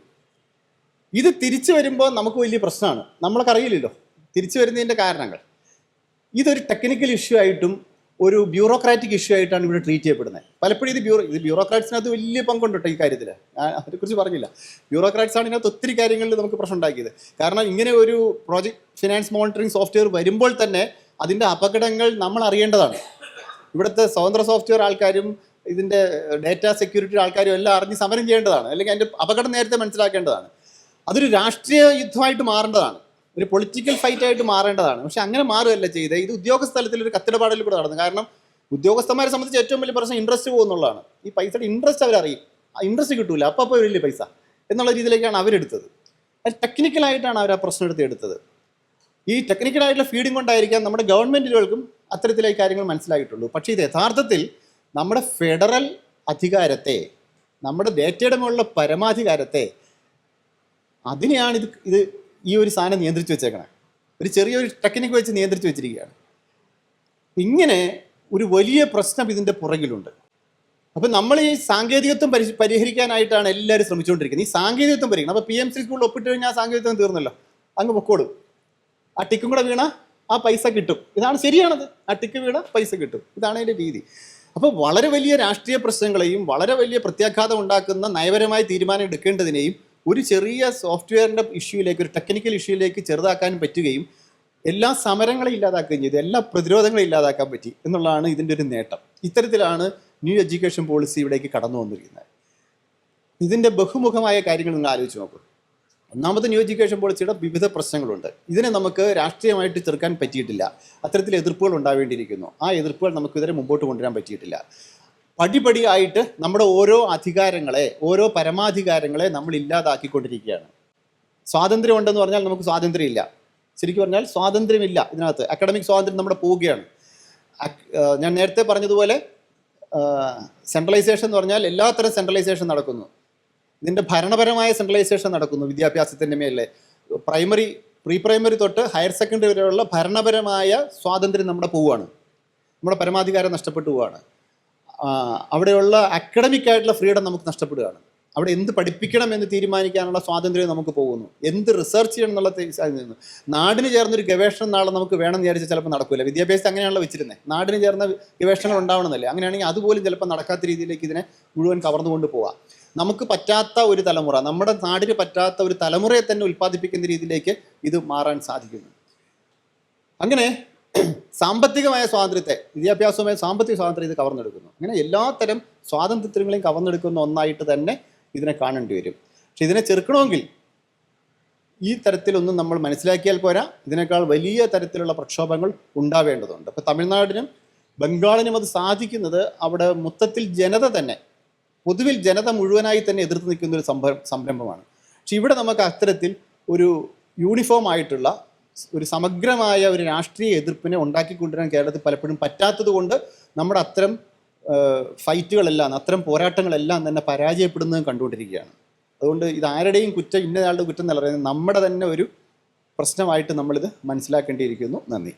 ഇത് തിരിച്ചു വരുമ്പോൾ നമുക്ക് വലിയ പ്രശ്നമാണ്. നമ്മൾക്കറിയില്ലല്ലോ തിരിച്ചു വരുന്നതിൻ്റെ കാരണങ്ങൾ. ഇതൊരു ടെക്നിക്കൽ ഇഷ്യൂ ആയിട്ടും ഒരു ബ്യൂറോക്രാറ്റിക് ഇഷ്യൂ ആയിട്ടാണ് ഇവിടെ ട്രീറ്റ് ചെയ്യപ്പെടുന്നത്. പലപ്പോഴും ഇത് ബ്യൂറോക്രാറ്റ്സിനകത്ത് വലിയ പങ്കുണ്ട് ഈ കാര്യത്തിൽ. അതിനെക്കുറിച്ച് പറഞ്ഞില്ല. ബ്യൂറോക്രാറ്റ്സാണ് ഇതിനകത്ത് ഒത്തിരി കാര്യങ്ങളിൽ നമുക്ക് പ്രശ്നം ഉണ്ടാക്കിയത്. കാരണം ഇങ്ങനെ ഒരു പ്രോജക്റ്റ് ഫിനാൻസ് മോണിറ്ററിംഗ് സോഫ്റ്റ്വെയർ വരുമ്പോൾ തന്നെ അതിൻ്റെ അപകടങ്ങൾ നമ്മൾ അറിയേണ്ടതാണ്. ഇവിടുത്തെ സ്വതന്ത്ര സോഫ്റ്റ്വെയർ ആൾക്കാരും ഇതിൻ്റെ ഡേറ്റ സെക്യൂരിറ്റി ആൾക്കാരും എല്ലാം അറിഞ്ഞ് സമരം ചെയ്യേണ്ടതാണ്. അല്ലെങ്കിൽ അതിൻ്റെ അപകടം നേരത്തെ മനസ്സിലാക്കേണ്ടതാണ്. അതൊരു രാഷ്ട്രീയ യുദ്ധമായിട്ട് മാറേണ്ടതാണ്, ഒരു പൊളിറ്റിക്കൽ ഫൈറ്റായിട്ട് മാറേണ്ടതാണ്. പക്ഷെ അങ്ങനെ മാറുകയല്ല ചെയ്തത്. ഇത് ഉദ്യോഗസ്ഥ തലത്തിൽ ഒരു കത്തിടപാടിൽ കൂടെ നടന്നു. കാരണം ഉദ്യോഗസ്ഥന്മാരെ സംബന്ധിച്ച് ഏറ്റവും വലിയ പ്രശ്നം ഇൻട്രസ്റ്റ് പോകുന്നുള്ളതാണ്. ഈ പൈസയുടെ ഇൻട്രസ്റ്റ് അവരറിയും, ആ ഇൻട്രസ്റ്റ് കിട്ടൂല, അപ്പോൾ വലിയ പൈസ എന്നുള്ള രീതിയിലേക്കാണ് അവരെടുത്തത്. അത് ടെക്നിക്കലായിട്ടാണ് അവർ ആ പ്രശ്നം എടുത്തത്. ഈ ടെക്നിക്കലായിട്ടുള്ള ഫീഡിങ് കൊണ്ടായിരിക്കാം നമ്മുടെ ഗവൺമെൻറ്റുകൾക്കും അത്തരത്തിലേക്ക് കാര്യങ്ങൾ മനസ്സിലായിട്ടുള്ളൂ. പക്ഷേ ഇത് യഥാർത്ഥത്തിൽ നമ്മുടെ ഫെഡറൽ അധികാരത്തെ, നമ്മുടെ ഡേറ്റയുടെ മുകളിലുള്ള പരമാധികാരത്തെ, അതിനെയാണ് ഇത് ഈ ഒരു സാധനം നിയന്ത്രിച്ച് വെച്ചേക്കണേ. ഒരു ചെറിയൊരു ടെക്നിക്ക് വെച്ച് നിയന്ത്രിച്ച് വെച്ചിരിക്കുകയാണ്. ഇങ്ങനെ ഒരു വലിയ പ്രശ്നം ഇതിൻ്റെ പുറകിലുണ്ട്. അപ്പം നമ്മൾ ഈ സാങ്കേതികത്വം പരിഹരിക്കാനായിട്ടാണ് എല്ലാവരും ശ്രമിച്ചുകൊണ്ടിരിക്കുന്നത്. ഈ സാങ്കേതികത്വം പരിഹരിക്കണം. അപ്പോൾ PMC സ്കൂളിൽ ഒപ്പിട്ട് കഴിഞ്ഞാൽ സാങ്കേതികത്വം തീർന്നല്ലോ, അങ്ങ് പൊക്കോളും. ആ ടിക്കും കൂടെ വീണ ആ പൈസ കിട്ടും. ഇതാണ് ശരിയാണത്. ആ ടിക്ക് വീണ പൈസ കിട്ടും. ഇതാണ് അതിൻ്റെ രീതി. അപ്പോൾ വളരെ വലിയ രാഷ്ട്രീയ പ്രശ്നങ്ങളെയും വളരെ വലിയ പ്രത്യാഘാതം ഉണ്ടാക്കുന്ന നയപരമായ തീരുമാനം എടുക്കേണ്ടതിനെയും ഒരു ചെറിയ സോഫ്റ്റ്വെയറിൻ്റെ ഇഷ്യൂയിലേക്ക്, ഒരു ടെക്നിക്കൽ ഇഷ്യൂയിലേക്ക് ചെറുതാക്കാൻ പറ്റുകയും എല്ലാ സമരങ്ങളെ ഇല്ലാതാക്കുകയും ചെയ്തു, എല്ലാ പ്രതിരോധങ്ങളെ ഇല്ലാതാക്കാൻ പറ്റി എന്നുള്ളതാണ് ഇതിൻ്റെ ഒരു നേട്ടം. ഇത്തരത്തിലാണ് ന്യൂ എഡ്യൂക്കേഷൻ പോളിസി ഇവിടേക്ക് കടന്നു വന്നിരിക്കുന്നത്. ഇതിൻ്റെ ബഹുമുഖമായ കാര്യങ്ങൾ നിങ്ങൾ ആലോചിച്ച് നോക്കും. ഒന്നാമത് ന്യൂ എഡ്യൂക്കേഷൻ പോളിസിയുടെ വിവിധ പ്രശ്നങ്ങളുണ്ട്. ഇതിനെ നമുക്ക് രാഷ്ട്രീയമായിട്ട് ചെറുക്കാൻ പറ്റിയിട്ടില്ല. അത്തരത്തിൽ എതിർപ്പുകൾ ഉണ്ടാവേണ്ടിയിരിക്കുന്നു. ആ എതിർപ്പുകൾ നമുക്ക് ഇതിനെ മുമ്പോട്ട് കൊണ്ടുവരാൻ പറ്റിയിട്ടില്ല. പടിപടിയായിട്ട് നമ്മുടെ ഓരോ അധികാരങ്ങളെ, ഓരോ പരമാധികാരങ്ങളെ നമ്മൾ ഇല്ലാതാക്കിക്കൊണ്ടിരിക്കുകയാണ്. സ്വാതന്ത്ര്യം ഉണ്ടെന്ന് പറഞ്ഞാൽ നമുക്ക് സ്വാതന്ത്ര്യമില്ല. ശരിക്കും പറഞ്ഞാൽ സ്വാതന്ത്ര്യമില്ല ഇതിനകത്ത്. അക്കാഡമിക് സ്വാതന്ത്ര്യം നമ്മുടെ പോവുകയാണ്. ഞാൻ നേരത്തെ പറഞ്ഞതുപോലെ സെൻട്രലൈസേഷൻ എന്ന് പറഞ്ഞാൽ എല്ലാത്തരം സെൻട്രലൈസേഷൻ നടക്കുന്നു. ഇതിൻ്റെ ഭരണപരമായ സെൻട്രലൈസേഷൻ നടക്കുന്നു വിദ്യാഭ്യാസത്തിൻ്റെ മേലെ. പ്രീ പ്രൈമറി തൊട്ട് ഹയർ സെക്കൻഡറി വരെയുള്ള ഭരണപരമായ സ്വാതന്ത്ര്യം നമ്മുടെ പോവുകയാണ്. നമ്മുടെ പരമാധികാരം നഷ്ടപ്പെട്ടു പോവുകയാണ്. അവിടെയുള്ള അക്കാഡമിക് ആയിട്ടുള്ള ഫ്രീഡം നമുക്ക് നഷ്ടപ്പെടുകയാണ്. അവിടെ എന്ത് പഠിപ്പിക്കണം എന്ന് തീരുമാനിക്കാനുള്ള സ്വാതന്ത്ര്യം നമുക്ക് പോകുന്നു. എന്ത് റിസർച്ച് ചെയ്യണം എന്നുള്ള നാടിന് ചേർന്നൊരു ഗവേഷണം നാളെ നമുക്ക് വേണമെന്ന് വിചാരിച്ചാൽ ചിലപ്പോൾ നടക്കില്ല. വിദ്യാഭ്യാസത്തെ അങ്ങനെയാണല്ലോ വെച്ചിരുന്നത്. നാടിന് ചേർന്ന ഗവേഷണങ്ങൾ ഉണ്ടാവണമെന്നല്ലേ. അങ്ങനെയാണെങ്കിൽ അതുപോലും ചിലപ്പോൾ നടക്കാത്ത രീതിയിലേക്ക് ഇതിനെ മുഴുവൻ കവർന്നുകൊണ്ട് പോവാം. നമുക്ക് പറ്റാത്ത ഒരു തലമുറ, നമ്മുടെ നാടിന് പറ്റാത്ത ഒരു തലമുറയെ തന്നെ ഉൽപ്പാദിപ്പിക്കുന്ന രീതിയിലേക്ക് ഇത് മാറാൻ സാധിക്കുന്നു. അങ്ങനെ സാമ്പത്തികമായ സ്വാതന്ത്ര്യത്തെ, വിദ്യാഭ്യാസവുമായ സാമ്പത്തിക സ്വാതന്ത്ര്യം ഇത് കവർന്നെടുക്കുന്നു. അങ്ങനെ എല്ലാത്തരം സ്വാതന്ത്ര്യങ്ങളെയും കവർന്നെടുക്കുന്ന ഒന്നായിട്ട് തന്നെ ഇതിനെ കാണേണ്ടി വരും. പക്ഷെ ഇതിനെ ചെറുക്കണമെങ്കിൽ ഈ തരത്തിലൊന്നും നമ്മൾ മനസ്സിലാക്കിയാൽ പോരാ. ഇതിനേക്കാൾ വലിയ തരത്തിലുള്ള പ്രക്ഷോഭങ്ങൾ ഉണ്ടാവേണ്ടതുണ്ട്. ഇപ്പോൾ തമിഴ്നാടിനും ബംഗാളിനും അത് സാധിക്കുന്നത് അവിടെ മൊത്തത്തിൽ ജനത തന്നെ, പൊതുവിൽ ജനത മുഴുവനായി തന്നെ എതിർത്ത് നിൽക്കുന്ന ഒരു സംരംഭമാണ്. പക്ഷെ ഇവിടെ നമുക്ക് അത്തരത്തിൽ ഒരു യൂണിഫോം ആയിട്ടുള്ള ഒരു സമഗ്രമായ ഒരു രാഷ്ട്രീയ എതിർപ്പിനെ ഉണ്ടാക്കിക്കൊണ്ടുവരാൻ കേരളത്തിൽ പലപ്പോഴും പറ്റാത്തത് കൊണ്ട് നമ്മുടെ അത്തരം ഫൈറ്റുകളെല്ലാം, അത്തരം പോരാട്ടങ്ങളെല്ലാം തന്നെ പരാജയപ്പെടുന്നതും കണ്ടുകൊണ്ടിരിക്കുകയാണ്. അതുകൊണ്ട് ഇത് ആരുടെയും കുറ്റം, ഇന്നയാളുടെ കുറ്റം എന്നല്ല പറയുന്നത്, നമ്മുടെ തന്നെ ഒരു പ്രശ്നമായിട്ട് നമ്മളിത് മനസ്സിലാക്കേണ്ടിയിരിക്കുന്നു. നന്ദി.